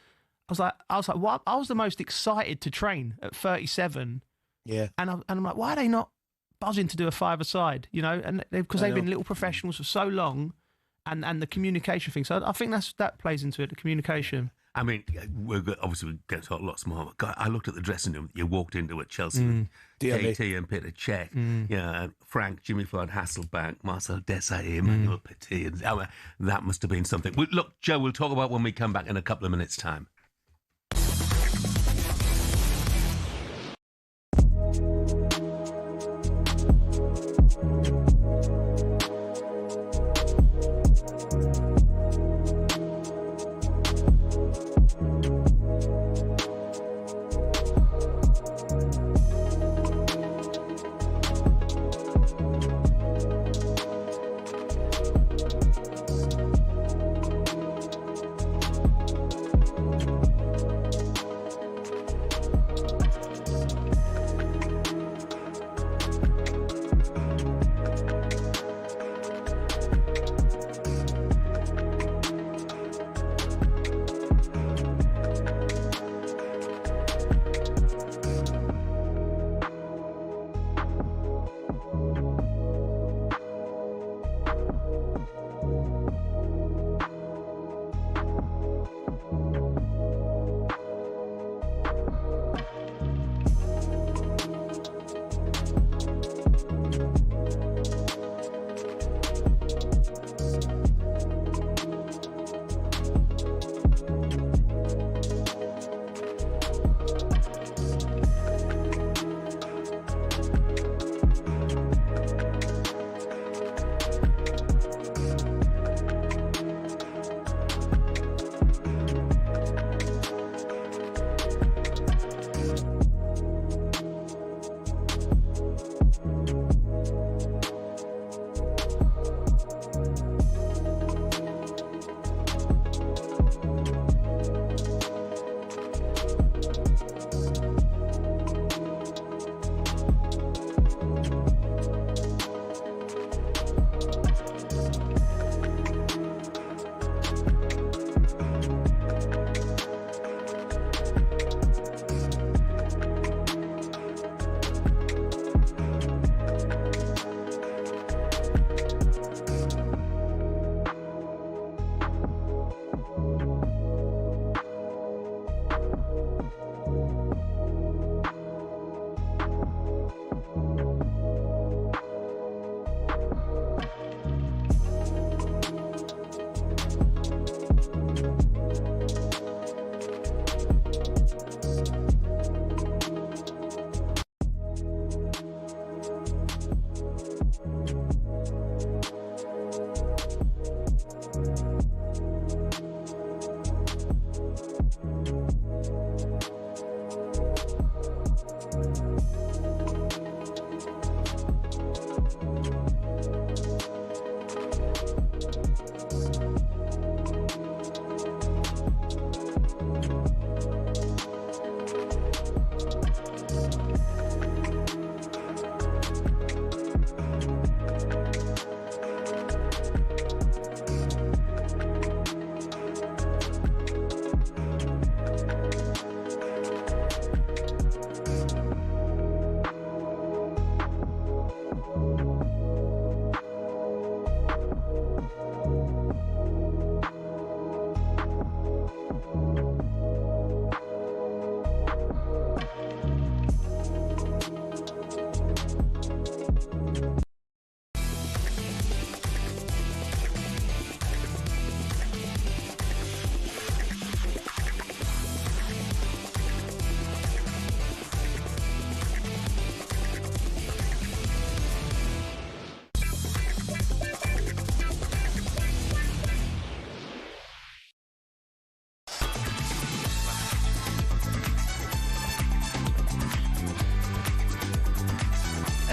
I was like, what? I was the most excited to train at 37. Yeah. And I'm like, why are they not buzzing to do a 5-a-side? You know, and because they've been little professionals for so long, and the communication thing. So I think that plays into it, the communication.
I mean, we're going to talk lots more. But God, I looked at the dressing room you walked into at Chelsea with KT and Peter Cech, yeah, Frank, Jimmy Floyd, Hasselbank, Marcel Desailly, Emmanuel Petit. And, that must have been something. Look, Joe, we'll talk about when we come back in a couple of minutes' time.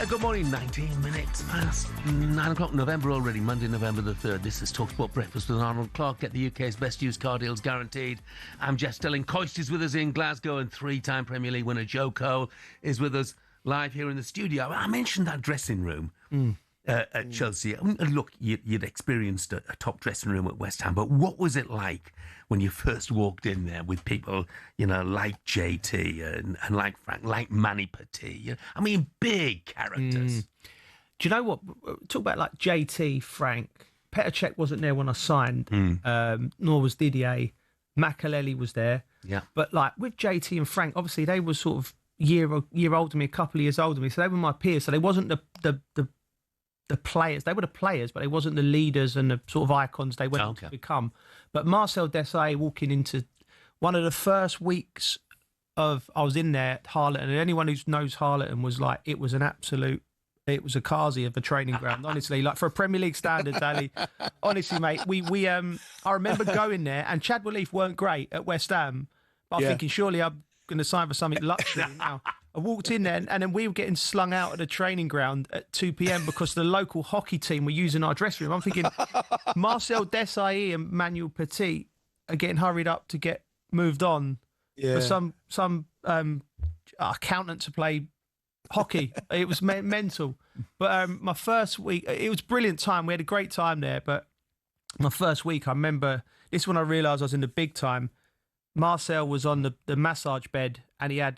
Good morning, 19 minutes past 9 o'clock, November already, Monday, November the 3rd. This is talkSPORT Breakfast with Arnold Clark. Get the UK's best used car deals guaranteed. I'm Jeff Stelling. McCoist is with us in Glasgow, and three-time Premier League winner Joe Cole is with us live here in the studio. I mentioned that dressing room at Chelsea. I mean, look, you'd experienced a top dressing room at West Ham, but what was it like when you first walked in there with people, like JT and like Frank, like Manny Petit? I mean, big characters.
Do you know what? Talk about like JT, Frank. Petr Cech wasn't there when I signed, nor was Didier. Makelele was there.
Yeah.
But like with JT and Frank, obviously they were sort of year older than me, a couple of years older than me, so they were my peers. So they wasn't the players. They were the players, but they wasn't the leaders and the sort of icons they went on to become. But Marcel Desailly walking into one of the first weeks of I was in there at Harlem, and anyone who knows Harlem was like, it was a Kazi of a training ground, honestly. Like for a Premier League standards, Ali. Honestly, mate, we I remember going there, and Chadwell Heath weren't great at West Ham, but I'm thinking surely I'm going to sign for something luxury now. I walked in there, and then we were getting slung out at the training ground at 2 p.m. because the local hockey team were using our dressing room. I'm thinking Marcel Desailly and Manuel Petit are getting hurried up to get moved on for some accountant to play hockey. It was mental. But my first week, it was a brilliant time. We had a great time there. But my first week, I remember, this is when I realised I was in the big time. Marcel was on the massage bed, and he had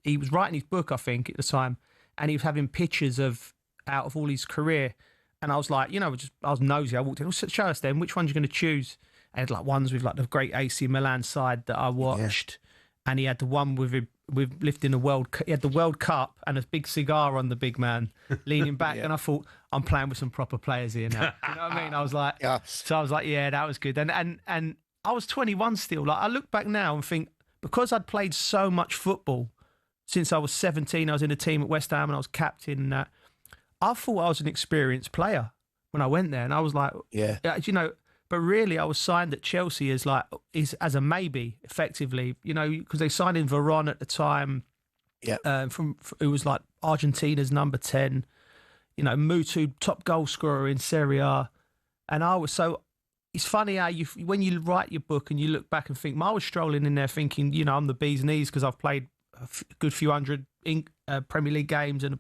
he was writing his book, I think, at the time, and he was having pictures out of all his career. And I was like, I was nosy. I walked in, show us then, which ones you're going to choose? And he had like ones with like the great AC Milan side that I watched, and he had the one with lifting the he had the World Cup and a big cigar on the big man, leaning back. And I thought, I'm playing with some proper players here now. You know what I mean? I was like, so I was like, yeah, that was good. And I was 21 still. Like I look back now and think, because I'd played so much football since I was 17, I was in a team at West Ham and I was captain and that, I thought I was an experienced player when I went there. And I was like, but really I was signed at Chelsea as a maybe, effectively, because they signed in Veron at the time, who was like Argentina's number 10, Mutu, top goal scorer in Serie A. And I was it's funny how when you write your book and you look back and think, I was strolling in there thinking, I'm the bee's knees because I've played a good few hundred Premier League games and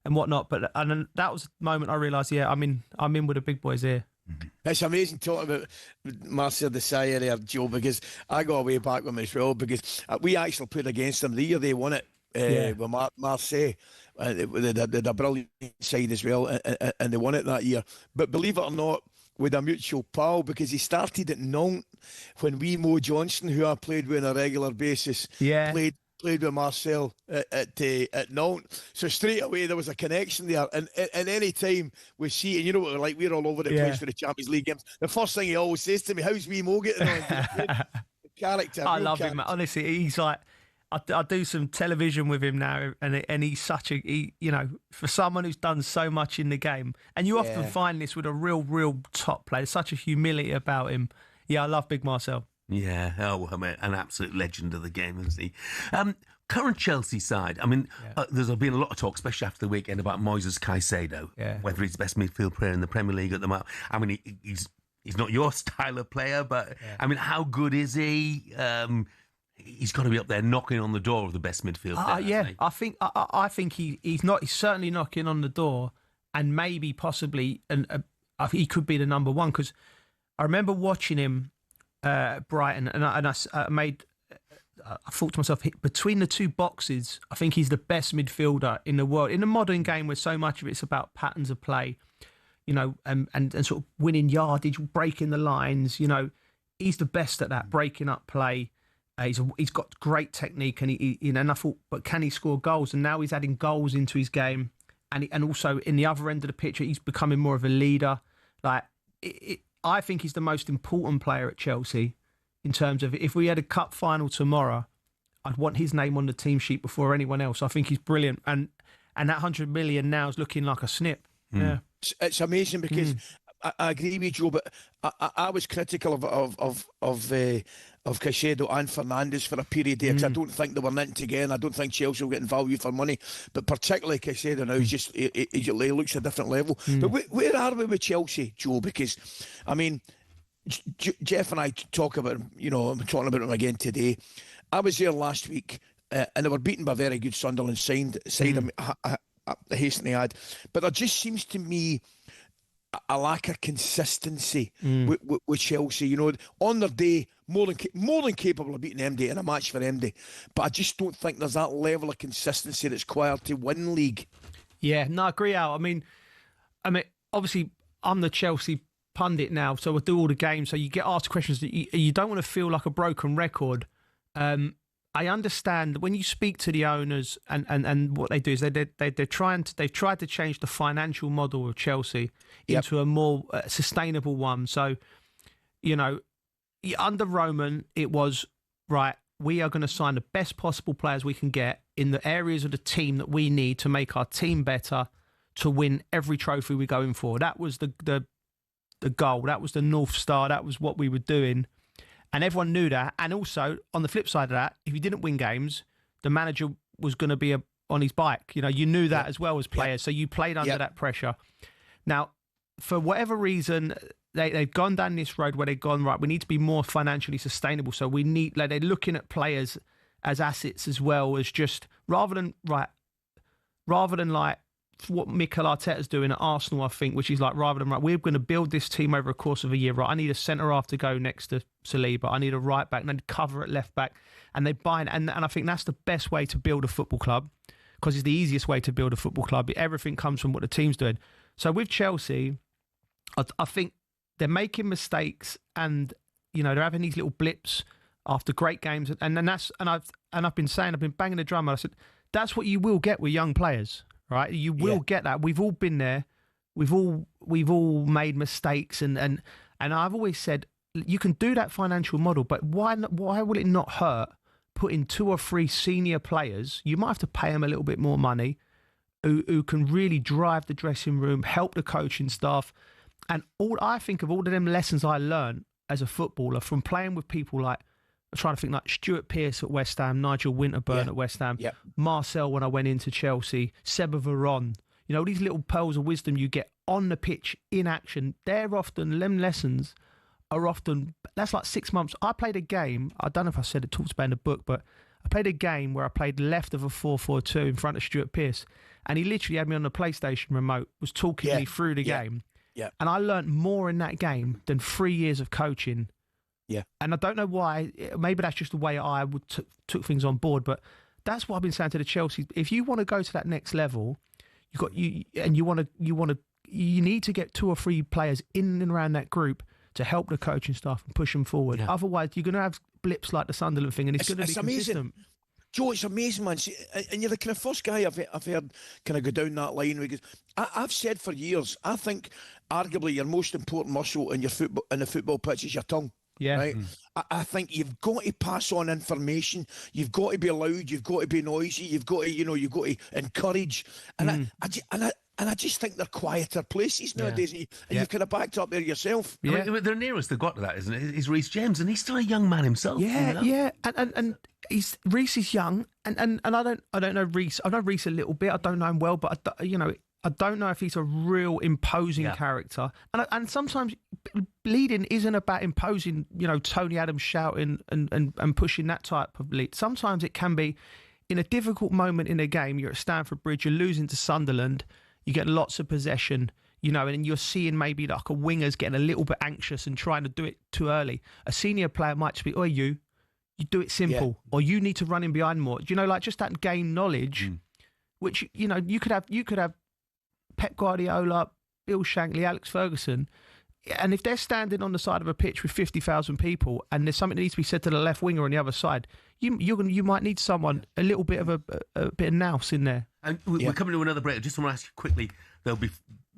whatnot. But that was the moment I realised, I'm in with the big boys here.
It's amazing talking about Marcel Desailly or Joe, because I go way back with him as well, because we actually played against them the year they won it with Marseille. They had a brilliant side as well, and they won it that year. But believe it or not, with a mutual pal, because he started at Nantes when Mo Johnson, who I played with on a regular basis, played with Marcel at Nantes. So straight away there was a connection there. And any time we see, and what we're like, we're all over the place for the Champions League games. The first thing he always says to me, how's Mo getting on? The character.
I love him, honestly. He's like, I do some television with him now, and he's such for someone who's done so much in the game, and you often find this with a real top player, such a humility about him. Yeah, I love Big Marcel.
Yeah, an absolute legend of the game, isn't he? Current Chelsea side, there's been a lot of talk, especially after the weekend, about Moises Caicedo, whether he's the best midfield player in the Premier League at the moment. He's not your style of player, but how good is he? He's got to be up there knocking on the door of the best midfield player.
I think he's not. He's certainly knocking on the door, and maybe possibly, he could be the number one, because I remember watching him at Brighton, and I thought to myself, between the two boxes, I think he's the best midfielder in the world. In the modern game, where so much of it's about patterns of play, and sort of winning yardage, breaking the lines, he's the best at that, breaking up play. He's got great technique, and and I thought, but can he score goals? And now he's adding goals into his game, and also in the other end of the picture, he's becoming more of a leader. I think he's the most important player at Chelsea in terms of, if we had a cup final tomorrow, I'd want his name on the team sheet before anyone else. I think he's brilliant, and that 100 million now is looking like a snip. Yeah,
it's amazing, because I agree with you, but I was critical of Caicedo and Fernandes for a period there, because I don't think they were knitting together, and I don't think Chelsea were getting value for money. But particularly Caicedo now, he looks a different level. But where are we with Chelsea, Joe? Because, I mean, Jeff and I talk about him, I'm talking about him again today. I was there last week, and they were beaten by a very good Sunderland side. Hastily had, but there just seems to me a lack of consistency with Chelsea. On their day, more than capable of beating MD in a match for MD, but I just don't think there's that level of consistency that's required to win league.
Yeah, no, I agree, Al. I mean, obviously, I'm the Chelsea pundit now, so I do all the games. So you get asked questions that you don't want to feel like a broken record. I understand when you speak to the owners and what they do is they've tried to change the financial model of Chelsea into a more sustainable one. So, under Roman, it was, right, we are going to sign the best possible players we can get in the areas of the team that we need to make our team better to win every trophy we're going for. That was the goal. That was the North Star. That was what we were doing. And everyone knew that. And also, on the flip side of that, if you didn't win games, the manager was going to be on his bike. You knew that as well as players. So you played under that pressure. Now, for whatever reason, they've gone down this road where they've gone, right, we need to be more financially sustainable. So we need, they're looking at players as assets as well as just, rather than like what Mikel Arteta's doing at Arsenal, I think, which is like, rather than, right, we're going to build this team over a course of a year, right, I need a centre-half to go next to Saliba, I need a right-back, and then cover at left-back, and they buy it, and I think that's the best way to build a football club, because it's the easiest way to build a football club. Everything comes from what the team's doing. So with Chelsea, I think they're making mistakes, and, they're having these little blips after great games, and I've been banging the drum, I said, that's what you will get with young players. Right, you will get that. We've all been there. We've all made mistakes, and I've always said you can do that financial model, but why will it not hurt putting 2 or 3 senior players? You might have to pay them a little bit more money, who can really drive the dressing room, help the coaching staff, and I think of all of them lessons I learned as a footballer from playing with people like, I'm trying to think, like Stuart Pearce at West Ham, Nigel Winterburn at West Ham, Marcel when I went into Chelsea, Seba Veron. These little pearls of wisdom you get on the pitch in action. Them lessons are often, that's like 6 months. I played a game, I don't know if I said it, talks about in the book, but I played a game where I played left of a 4-4-2 in front of Stuart Pearce, and he literally had me on the PlayStation remote, was talking me through the game. Yeah. And I learnt more in that game than 3 years of coaching. Yeah, and I don't know why. Maybe that's just the way I would took things on board. But that's what I've been saying to the Chelsea. If you want to go to that next level, you need to get 2 or 3 players in and around that group to help the coaching staff and push them forward. Yeah. Otherwise, you're going to have blips like the Sunderland thing, and it's going to be consistent.
Amazing. Joe, it's amazing, man. And you're the kind of first guy I've heard kind of go down that line, because I've said for years, I think arguably your most important muscle in the football pitch is your tongue. Yeah, right. I think you've got to pass on information. You've got to be loud. You've got to be noisy. You've got to, you've got to encourage. And I just think they're quieter places nowadays. And you've kind of backed up there yourself.
Yeah, I mean, the nearest they've got to that, isn't it? Is Reece James, and he's still a young man himself.
Yeah. And Reece is young, and I don't know Reece. I know Reece a little bit. I don't know him well, but I don't know if he's a real imposing character. And sometimes leading isn't about imposing, Tony Adams shouting and pushing that type of lead. Sometimes it can be in a difficult moment in a game. You're at Stamford Bridge, you're losing to Sunderland, you get lots of possession, and you're seeing maybe like a winger's getting a little bit anxious and trying to do it too early. A senior player might just be, you do it simple, or you need to run in behind more. Like just that game knowledge, which, you could have Pep Guardiola, Bill Shankly, Alex Ferguson, and if they're standing on the side of a pitch with 50,000 people and there's something that needs to be said to the left winger on the other side, you might need someone, a little bit of a bit of nous in there.
And we're coming to another break. I just want to ask you quickly,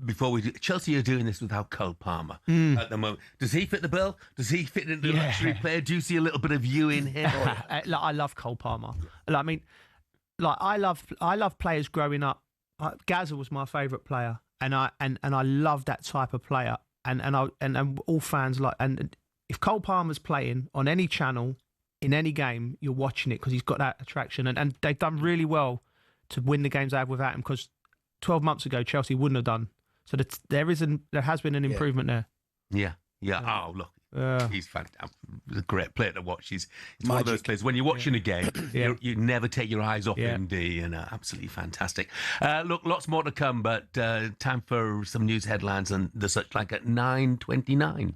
before we do, Chelsea are doing this without Cole Palmer at the moment. Does he fit the bill? Does he fit into the luxury player? Do you see a little bit of you in him?
I love Cole Palmer. I love players growing up. Gazza was my favourite player, and I love that type of player. and all fans like. And if Cole Palmer's playing on any channel in any game, you're watching it because he's got that attraction. And they've done really well to win the games they have without him, because 12 months ago Chelsea wouldn't have done. So there has been an improvement there.
Yeah. Oh, look. He's fantastic. A great player to watch. He's one of those players. When you're watching a game, you never take your eyes off him, do you? And absolutely fantastic. Look, lots more to come, but time for some news headlines and the such like at 9:29.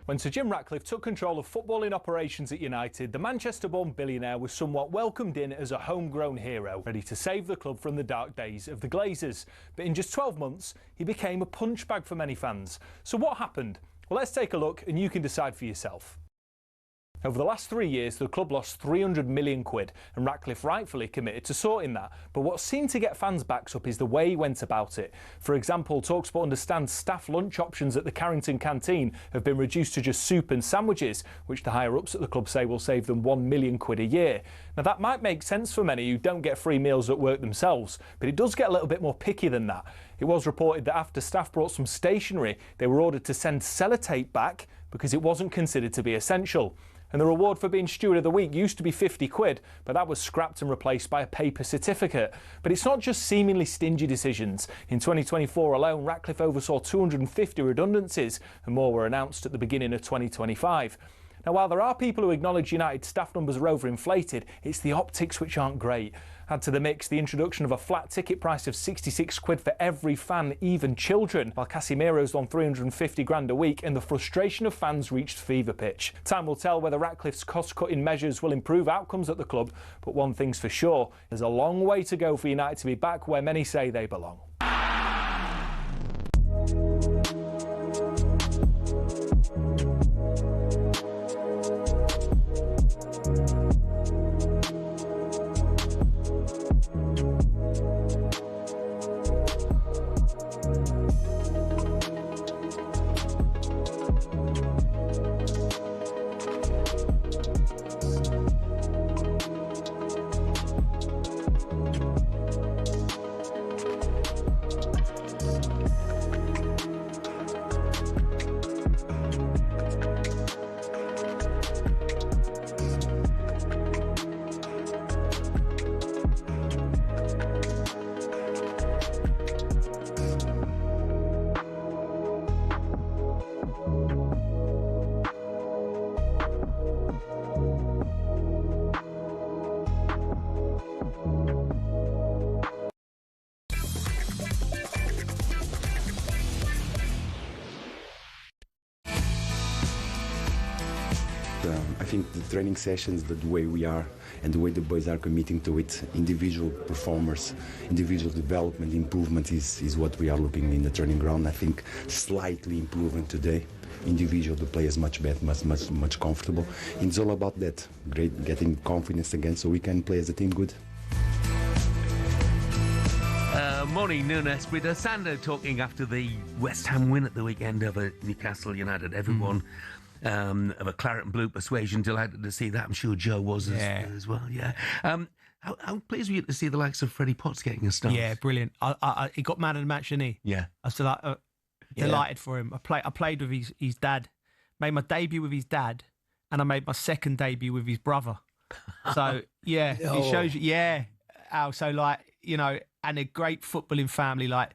When Sir Jim Ratcliffe took control of footballing operations at United, the Manchester-born billionaire was somewhat welcomed in as a homegrown hero, ready to save the club from the dark days of the Glazers. But in just 12 months, he became a punchbag for many fans. So what happened? Well, let's take a look and you can decide for yourself. Over the last 3 years, the club lost 300 million quid, and Ratcliffe rightfully committed to sorting that. But what seemed to get fans' backs up is the way he went about it. For example, talkSPORT understands staff lunch options at the Carrington canteen have been reduced to just soup and sandwiches, which the higher-ups at the club say will save them 1 million quid a year. Now, that might make sense for many who don't get free meals at work themselves, but it does get a little bit more picky than that. It was reported that after staff brought some stationery, they were ordered to send sellotape back because it wasn't considered to be essential. And the reward for being Steward of the Week used to be 50 quid, but that was scrapped and replaced by a paper certificate. But it's not just seemingly stingy decisions. In 2024 alone, Ratcliffe oversaw 250 redundancies, and more were announced at the beginning of 2025. Now, while there are people who acknowledge United staff numbers are overinflated, it's the optics which aren't great. Add to the mix the introduction of a flat ticket price of 66 quid for every fan, even children, while Casemiro's on 350 grand a week, and the frustration of fans reached fever pitch. Time will tell whether Ratcliffe's cost-cutting measures will improve outcomes at the club, but one thing's for sure, there's a long way to go for United to be back where many say they belong.
I think the training sessions, the way we are and the way the boys are committing to it, individual performers, individual development, improvement is what we are looking in the training ground. I think slightly improvement today. Individual, the players much better, much comfortable. It's all about that, great, getting confidence again so we can play as a team good.
Morning, Nuno Espirito Santo talking after the West Ham win at the weekend over Newcastle United. Everyone of a claret and blue persuasion delighted to see that. I'm sure Joe was as well. Yeah. How pleased were you to see the likes of Freddie Potts getting a start?
Yeah, brilliant. He got man of the match, didn't he?
Yeah.
I was delighted for him. I played with his dad, made my debut with his dad, and I made my second debut with his brother. So yeah, it shows you. Yeah, Al. So like, you know, and a great footballing family. Like,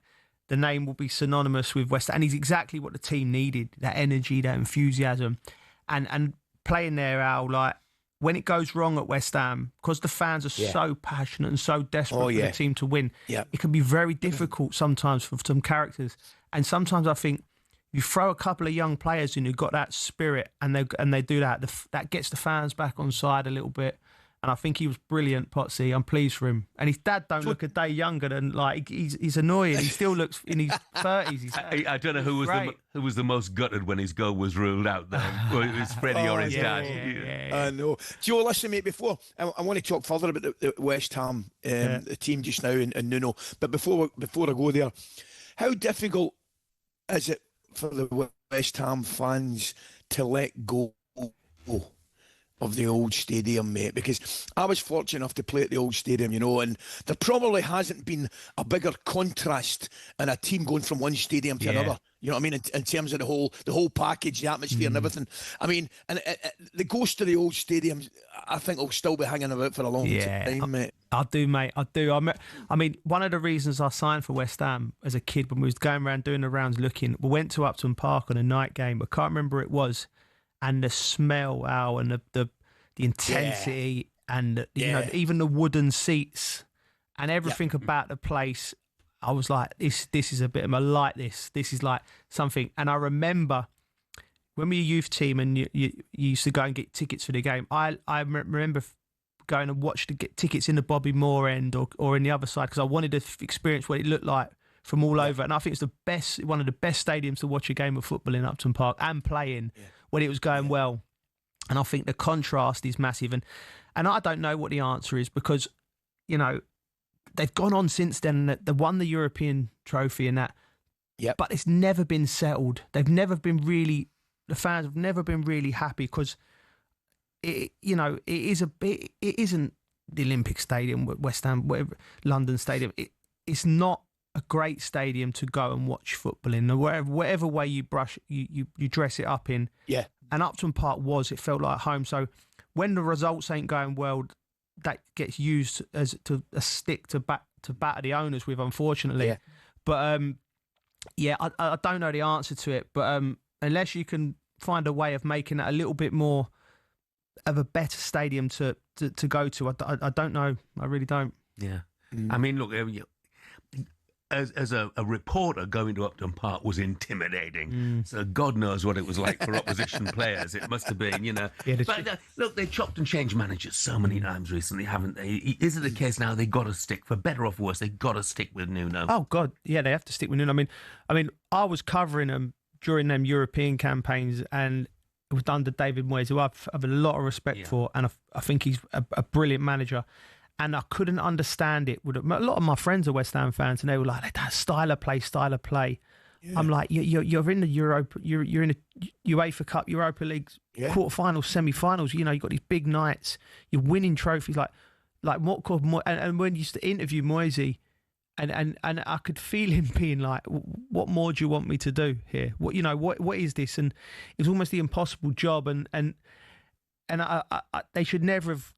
the name will be synonymous with West Ham, and he's exactly what the team needed. That energy, that enthusiasm, and playing there, Al. Like, when it goes wrong at West Ham, because the fans are so passionate and so desperate for the team to win, it can be very difficult sometimes for some characters. And sometimes I think you throw a couple of young players in who've got that spirit, and they do that. That gets the fans back on side a little bit. And I think he was brilliant, Potsy. I'm pleased for him. And his dad don't look a day younger than, like, he's annoying. He still looks in his 30s.
I don't know who was the most gutted when his goal was ruled out, though. Whether it was Freddie or his dad.
I know. Joe, listen, mate, before I want to talk further about the West Ham the team just now and Nuno. But before I go there, how difficult is it for the West Ham fans to let go of the old stadium, mate? Because I was fortunate enough to play at the old stadium, you know, and there probably hasn't been a bigger contrast in a team going from one stadium to another. You know what I mean? In terms of the whole package, the atmosphere and everything. I mean, and the ghost of the old stadium, I think, will still be hanging about for a long time, mate.
I do, mate. I do. I mean, one of the reasons I signed for West Ham as a kid, when we was going around doing the rounds looking, we went to Upton Park on a night game. I can't remember who it was. And the smell, Al, and the intensity, and you know, even the wooden seats and everything about the place, I was like, this is a bit of a like this. This is like something. And I remember when we were a youth team and you used to go and get tickets for the game. I remember going and watch to get tickets in the Bobby Moore end or in the other side, because I wanted to experience what it looked like from all over. And I think it's one of the best stadiums to watch a game of football in Upton Park and playing when it was going well. And I think the contrast is massive. And I don't know what the answer is, because, you know, they've gone on since then. They won the European trophy and that. Yep. But it's never been settled. They've never been really, the fans have never been really happy, because, it isn't the Olympic Stadium, West Ham, whatever, London Stadium. It's not a great stadium to go and watch football in. Whatever way you dress it up in. Yeah. And Upton Park it felt like home. So when the results ain't going well, that gets used as a stick to batter the owners with, unfortunately. Yeah. But I don't know the answer to it. But unless you can find a way of making it a little bit more a better stadium to go to. I don't know. I really don't.
Yeah. I mean, look, as a reporter, going to Upton Park was intimidating. So God knows what it was like for opposition players. It must have been, you know.
Yeah,
but look, they've chopped and changed managers so many times recently, haven't they? Is it the case now they've got to stick, for better or for worse, they've got to stick with Nuno?
Oh, God. Yeah, they have to stick with Nuno. I mean, I was covering them during them European campaigns, and it was done to David Moyes, who I have a lot of respect for, and I think he's a brilliant manager. And I couldn't understand it. A lot of my friends are West Ham fans, and they were like, "That style of play." Yeah. I'm like, you're in the Europa, you're in the UEFA Cup, Europa League quarterfinals, semi-finals. You know, you've got these big nights. You're winning trophies like what called and when you used to interview Moisey, and I could feel him being like, "What more do you want me to do here? What is this?" And it was almost the impossible job, and they should never have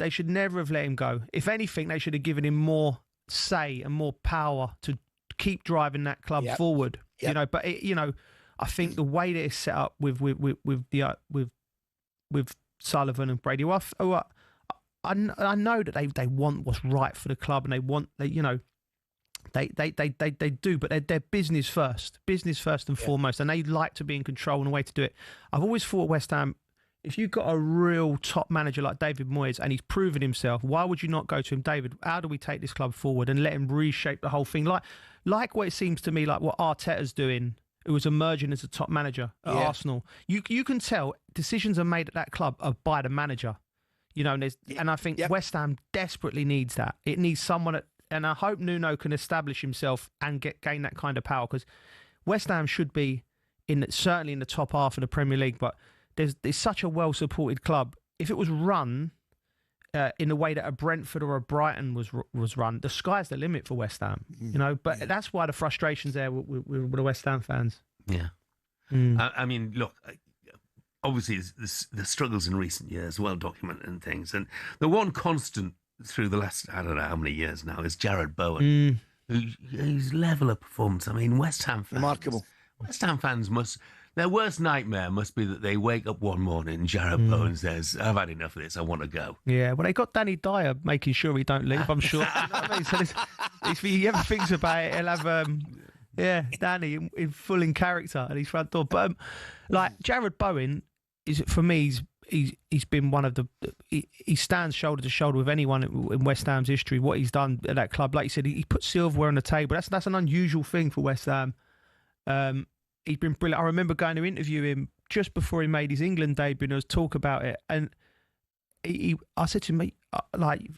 let him go. If anything, they should have given him more say and more power to keep driving that club forward. Yep. You know, but I think the way that it's set up with Sullivan and Brady, I know that they want what's right for the club, and they do, but they're business first and foremost, and they like to be in control and a way to do it. I've always thought West Ham, if you've got a real top manager like David Moyes and he's proven himself, why would you not go to him, David? How do we take this club forward and let him reshape the whole thing? Like what it seems to me like what Arteta's doing, who was emerging as a top manager at Arsenal. You can tell decisions are made at that club by the manager. You know, and I think West Ham desperately needs that. It needs someone and I hope Nuno can establish himself and gain that kind of power, because West Ham should be certainly in the top half of the Premier League, but there's such a well-supported club. If it was run in the way that a Brentford or a Brighton was run, the sky's the limit for West Ham. You know, but that's why the frustration's there with the West Ham fans.
Yeah. I mean, look, obviously the struggles in recent years, well documented and things, and the one constant through the last, I don't know how many years now, is Jared Bowen, whose level of performance. I mean, West Ham fans,
remarkable.
West Ham fans their worst nightmare must be that they wake up one morning and Jared Bowen says, "I've had enough of this, I want to go." Yeah,
well, they got Danny Dyer making sure he don't leave, I'm sure. You know what I mean? So if he ever thinks about it, he'll have, Danny in full in character at his front door. But like Jared Bowen, for me, he's been one of he stands shoulder to shoulder with anyone in West Ham's history. What he's done at that club, like you said, he put silverware on the table. That's an unusual thing for West Ham. He's been brilliant. I remember going to interview him just before he made his England debut, and there was talk about it. And I said to him, "Mate, like,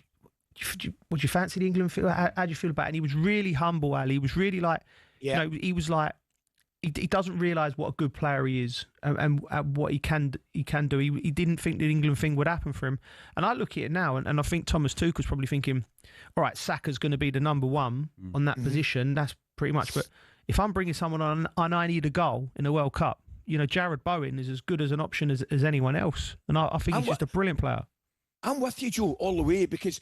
would you fancy the England field? How do you feel about it?" And he was really humble, Ali. He was really like, you know, he was like, he doesn't realise what a good player he is and what he can do. He didn't think the England thing would happen for him. And I look at it now, and I think Thomas Tuchel's probably thinking, all right, Saka's going to be the number one on that position. That's pretty much. But if I'm bringing someone on and I need a goal in the World Cup, you know, Jared Bowen is as good as an option as anyone else. And I think he's just a brilliant player.
I'm with you, Joe, all the way, because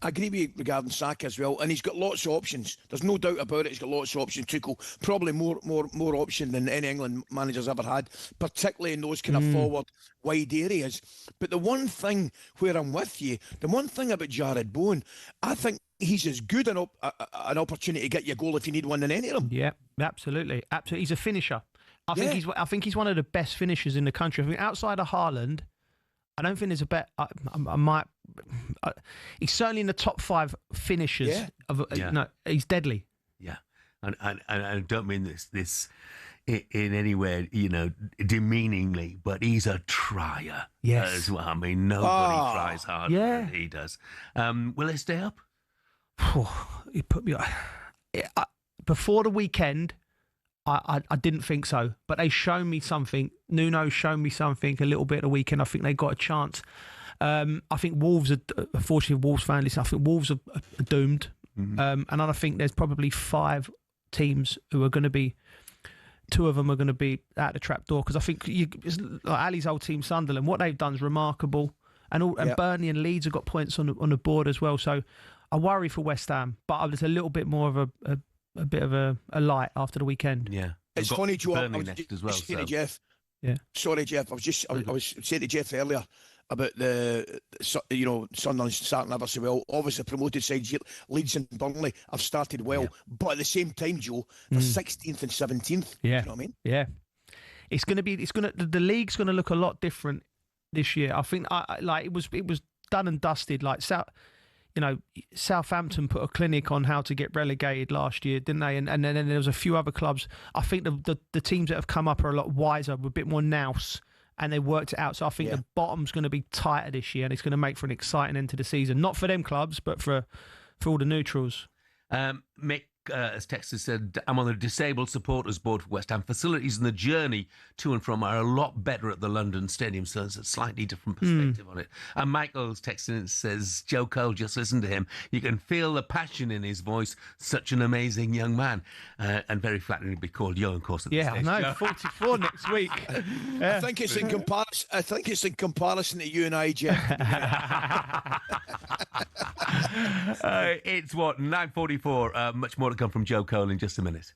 I agree with you regarding Saka as well, and he's got lots of options. There's no doubt about it. He's got lots of options. Tuchel, probably more option than any England manager's ever had, particularly in those kind of forward, wide areas. But the one thing where I'm with you, the one thing about Jared Bowen, I think he's as good an opportunity to get you a goal if you need one than any of them.
Yeah, absolutely. He's a finisher. I think he's one of the best finishers in the country. I think outside of Haaland, I don't think there's a bet. He's certainly in the top 5 finishers.
Yeah.
No, he's deadly.
Yeah, and I don't mean this in any way, you know, demeaningly, but he's a trier as well. I mean, nobody tries harder than he does. Will they stay up?
He put me before the weekend. I didn't think so, but they showed me something. Nuno showed me something a little bit at the weekend. I think they got a chance. I think Wolves are, unfortunately, Wolves fan listen, I think Wolves are doomed. And I think there's probably 5 teams who are going to be, 2 of them are going to be out the trap door, because I think like Ali's old team, Sunderland, what they've done is remarkable. And Burnley and Leeds have got points on the board as well. So I worry for West Ham, but there's a little bit more of a bit of a light after the weekend.
Yeah,
it's funny, Joe. I was
next as well.
Jeff.
Yeah.
Sorry, Jeff. I was saying to Jeff earlier. about the Sunderland starting ever so well. Obviously, promoted sides Leeds and Burnley have started well, but at the same time, Joe, they're 16th and 17th.
Yeah,
you know what I mean?
Yeah, the league's going to look a lot different this year. I think it was done and dusted. Like Southampton put a clinic on how to get relegated last year, didn't they? And then there was a few other clubs. I think the teams that have come up are a lot wiser, with a bit more nous, and they worked it out. So I think the bottom's going to be tighter this year, and it's going to make for an exciting end to the season. Not for them clubs, but for all the neutrals.
Mick, as Texas said, I'm on the disabled supporters board for West Ham. Facilities and the journey to and from are a lot better at the London Stadium, so there's a slightly different perspective on it. And Michael's texting says, Joe Cole, just listen to him. You can feel the passion in his voice. Such an amazing young man. And very flattering to be called young, of course, at this stage.
I know, 44 next week.
I think it's in comparison. I think it's in comparison to you and I, Jeff.
It's 9:44. Much more to come from Joe Cole in just a minute.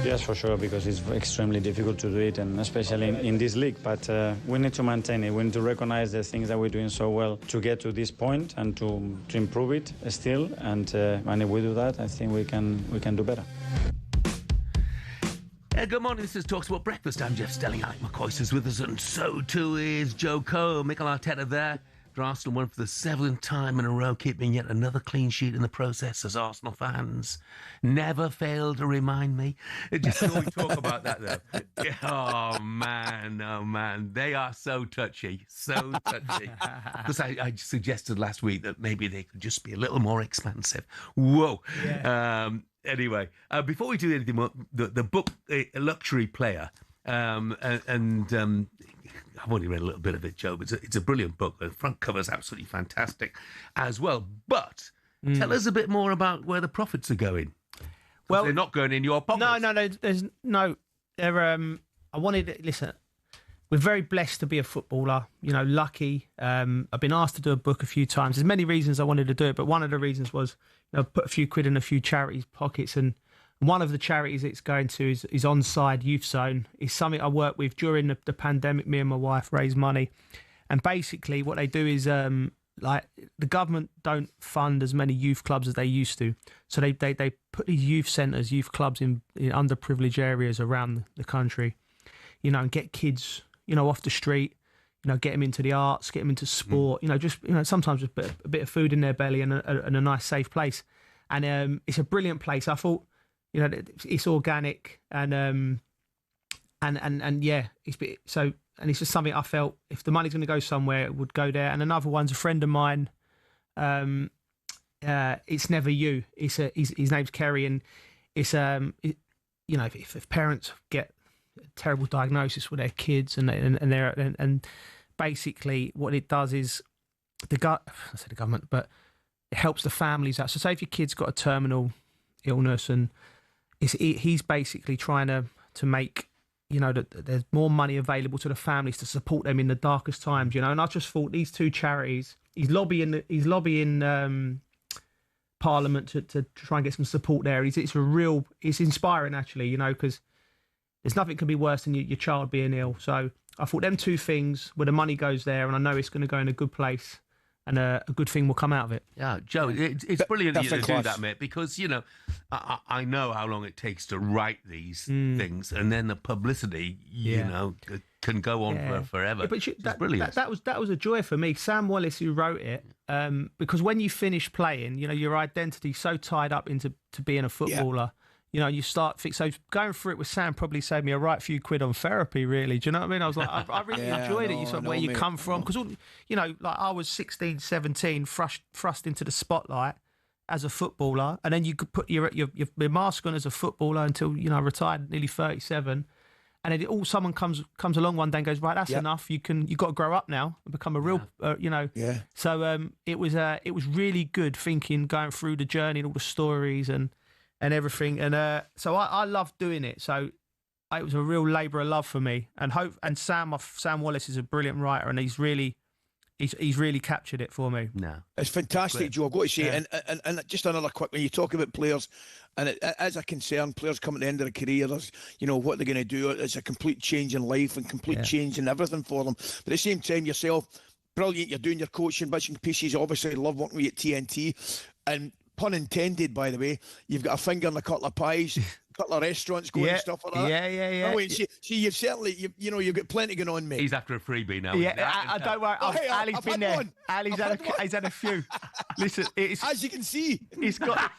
Yes, for sure, because it's extremely difficult to do it, and especially in this league. But we need to maintain it. We need to recognize the things that we're doing so well to get to this point and to improve it still. And if we do that, I think we can do better.
Good morning, this is talkSPORT Breakfast. I'm Jeff Stelling Ally McCoist is with us, and so too is Joe Cole. Mikel Arteta there. Arsenal won for the 7th time in a row, keeping yet another clean sheet in the process, as Arsenal fans never fail to remind me. Just so we talk about that, though. Oh, man. They are so touchy. Because I suggested last week that maybe they could just be a little more expansive. Whoa. Yeah. Anyway, before we do anything more, the book, Luxury Player, I've only read a little bit of it, Joe, but it's a brilliant book. The front cover's absolutely fantastic as well. But tell us a bit more about where the profits are going. Well, they're not going in your pockets.
No. There's no. Listen, we're very blessed to be a footballer. Lucky. I've been asked to do a book a few times. There's many reasons I wanted to do it, but one of the reasons was put a few quid in a few charities' pockets. And one of the charities it's going to is Onside Youth Zone. It's something I worked with during the pandemic. Me and my wife raised money. And basically what they do is, the government don't fund as many youth clubs as they used to. So they put these youth centres, youth clubs in underprivileged areas around the country, and get kids, off the street, get them into the arts, get them into sport, sometimes just a bit of food in their belly and a nice safe place. And it's a brilliant place. I thought, it's organic and it's just something I felt if the money's going to go somewhere, it would go there. And another one's a friend of mine. It's Never You. His name's Kerry, and it's if parents get a terrible diagnosis with their kids and basically what it does is the government, but it helps the families out. So say if your kid's got a terminal illness and he's basically trying to make, that there's more money available to the families to support them in the darkest times, And I just thought these two charities, he's lobbying Parliament to try and get some support there. It's inspiring actually, because there's nothing can be worse than your child being ill. So I thought them two things, where the money goes there, and I know it's going to go in a good place. And a good thing will come out of it.
Yeah, Joe, it's brilliant of you to do that, mate, because, I know how long it takes to write these things, and then the publicity, can go on forever. Yeah, but it's brilliant.
That was a joy for me. Sam Wallace, who wrote it, because when you finish playing, your identity's so tied up into being a footballer. You start so going through it with Sam probably saved me a right few quid on therapy. Really, do you know what I mean? I was like, I really enjoyed it. You said where you come from, because I was 16, 17, thrust into the spotlight as a footballer, and then you could put your mask on as a footballer until retired, nearly 37, and then someone comes along one day and goes, right, that's enough. You got to grow up now and become a real, So it was really good thinking, going through the journey and all the stories and everything, and so I loved doing it. So it was a real labour of love for me. And Sam Wallace is a brilliant writer, and he's really captured it for me.
No,
it's fantastic, great. Joe. I've got to say, and just another quick, when you talk about players, and as a concern, players coming to the end of their career, there's, what they're going to do. It's a complete change in life and complete change in everything for them. But at the same time, yourself, brilliant. You're doing your coaching bits and pieces. Obviously, love working with you at TNT, and pun intended, by the way, you've got a finger in a couple of pies, a couple of restaurants going and stuff like that.
Yeah.
Oh, wait, see, you've certainly, you've got plenty going on, mate.
He's after a freebie now.
Yeah, I don't worry. Ali's been there. He's had a few. Listen,
as you can see,
it's got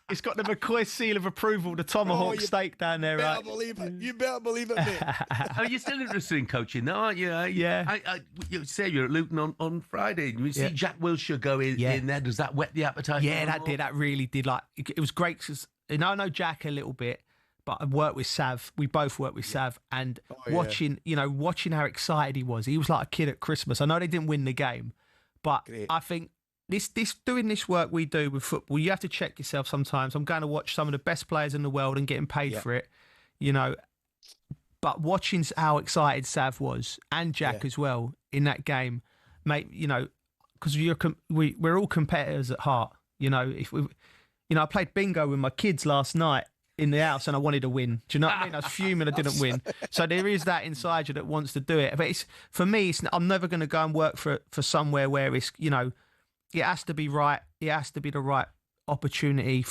the McCoist seal of approval, the tomahawk steak down there, right?
You better believe it, mate.
You're still interested in coaching, though, aren't you? You say you're at Luton on Friday. You see Jack Wilshere go in there. Does that whet the appetite?
Yeah, that really did. Like, it was great because I know Jack a little bit, but I worked with Sav. We both worked with Sav, and watching how excited he was. He was like a kid at Christmas. I know they didn't win the game, but I think doing this work we do with football, you have to check yourself sometimes. I'm going to watch some of the best players in the world and getting paid for it, But watching how excited Sav was, and Jack as well, in that game, mate, because we're all competitors at heart. If we, I played bingo with my kids last night, in the house and I wanted to win. Do you know what I mean? I was fuming I didn't win. So there is that inside you that wants to do it. But for me, I'm never going to go and work for somewhere where it's, you know, it has to be right. It has to be the right opportunity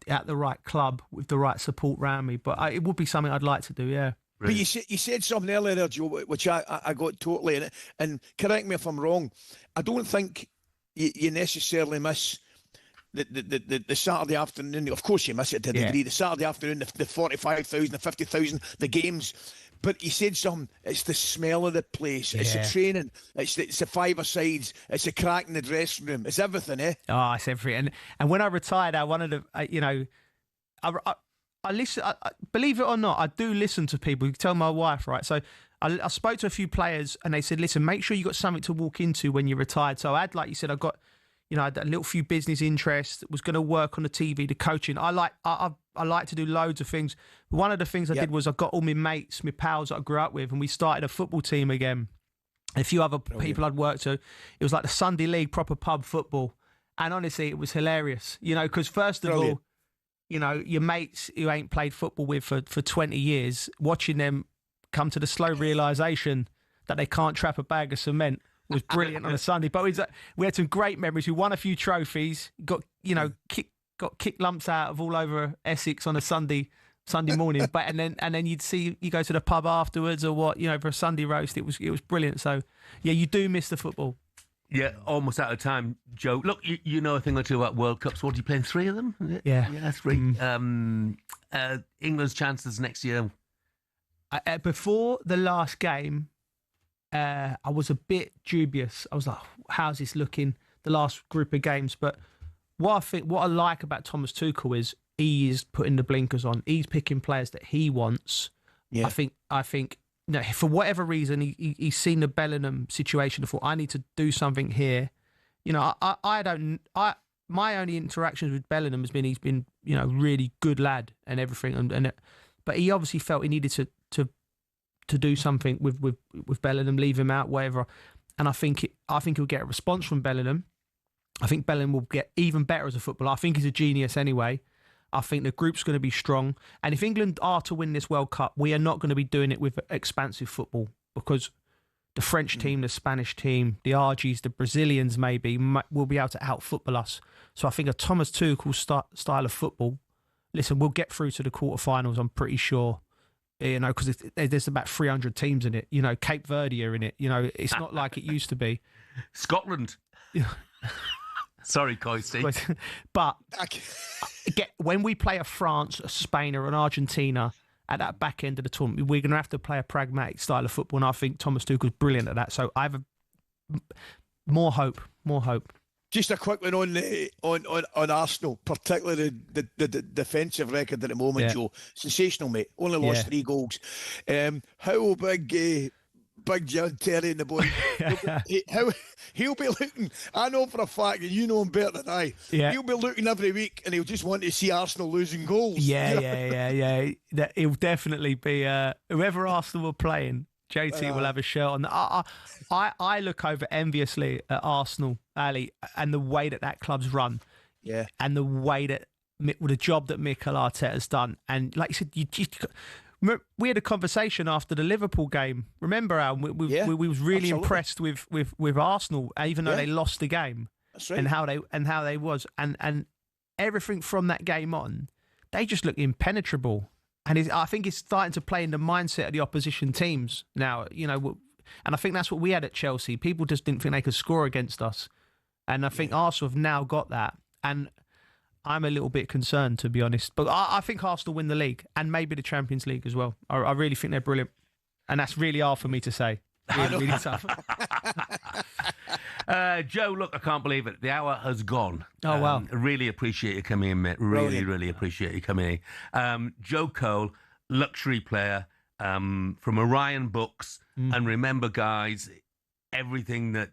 at the right club with the right support around me. But it would be something I'd like to do, yeah.
But you said something earlier there, Joe, which I got totally in it. And correct me if I'm wrong. I don't think you necessarily miss the Saturday afternoon. Of course you miss it to a degree. The Saturday afternoon, the 45,000, the 50,000, the games. But you said something. It's the smell of the place. It's the training. It's the five-a-sides. It's the crack in the dressing room. It's everything, eh?
Oh, it's everything. And when I retired, I wanted to, you know, I listen. Believe it or not, I do listen to people. You can tell my wife, right? So I spoke to a few players, and they said, "Listen, make sure you got something to walk into when you're retired." So I had, like you said, I got, you know, I had a little few business interests. Was going to work on the TV, the coaching. I like to do loads of things. One of the things I did was I got all my mates, my pals that I grew up with, and we started a football team again. A few other people I'd worked with. It was like the Sunday League, proper pub football, and honestly, it was hilarious. You know, because first of all, you know, your mates who ain't played football with for 20 years, watching them come to the slow realisation that they can't trap a bag of cement was brilliant on a Sunday. But we had some great memories. We won a few trophies, got kick lumps out of all over Essex on a Sunday morning. But and then you go to the pub afterwards or what, you know, for a Sunday roast. It was brilliant. So yeah, you do miss the football.
Yeah, almost out of time, Joe. Look, you know a thing or two about World Cups. What, are you playing 3 of them?
Yeah,
3. England's chances next year.
Before the last game, I was a bit dubious. I was like, how's this looking, the last group of games? But what I like about Thomas Tuchel is he is putting the blinkers on. He's picking players that he wants. Yeah. I think no, for whatever reason, he's seen the Bellingham situation and thought, I need to do something here. You know, my only interactions with Bellingham has been he's been, you know, really good lad and everything, but he obviously felt he needed to do something with Bellingham, leave him out, whatever. And I think he'll get a response from Bellingham. I think Bellingham will get even better as a footballer. I think he's a genius anyway. I think the group's going to be strong. And if England are to win this World Cup, we are not going to be doing it with expansive football, because the French team, the Spanish team, the Argies, the Brazilians maybe will be able to out-football us. So I think a Thomas Tuchel style of football, listen, we'll get through to the quarterfinals, I'm pretty sure. You know, because there's about 300 teams in it. You know, Cape Verde are in it. You know, it's not like it used to be.
Scotland. Sorry, Coisty.
But when we play a France, a Spain or an Argentina at that back end of the tournament, we're going to have to play a pragmatic style of football, and I think Thomas Tuchel's brilliant at that. So I have more hope.
Just a quick one on Arsenal, particularly the defensive record at the moment, Joe. Sensational, mate. Only lost 3 goals. How Big John Terry and the boy, he'll be looking, I know for a fact, and you know him better than I, he'll be looking every week and he'll just want to see Arsenal losing goals.
Yeah. He'll definitely be, whoever Arsenal are playing, JT will have a shirt on. I look over enviously at Arsenal, Ali, and the way that club's run.
Yeah.
And the way that, the job that Mikel Arteta's done. And like you said, we had a conversation after the Liverpool game. Remember, Al? We was really impressed with Arsenal, even though they lost the game.
That's right.
And how they was, and everything from that game on, they just look impenetrable. And I think it's starting to play in the mindset of the opposition teams now. You know, and I think that's what we had at Chelsea. People just didn't think they could score against us, and I think Arsenal have now got that. And I'm a little bit concerned, to be honest. But I think Arsenal win the league and maybe the Champions League as well. I really think they're brilliant. And that's really hard for me to say. Really tough.
Joe, look, I can't believe it. The hour has gone.
Oh, wow.
Really appreciate you coming in, mate. Really appreciate you coming in. Joe Cole, luxury player from Orion Books. And remember, guys, everything that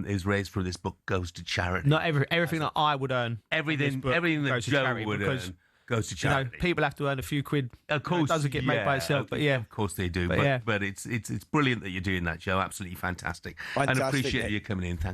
is raised for this book goes to charity.
Not everything that I would earn.
Everything that Joe would earn goes to charity.
You know, people have to earn a few quid.
Of course,
it doesn't get made by itself. But
of course they do. But it's brilliant that you're doing that, Joe. Absolutely fantastic. And appreciate you coming in. Thanks.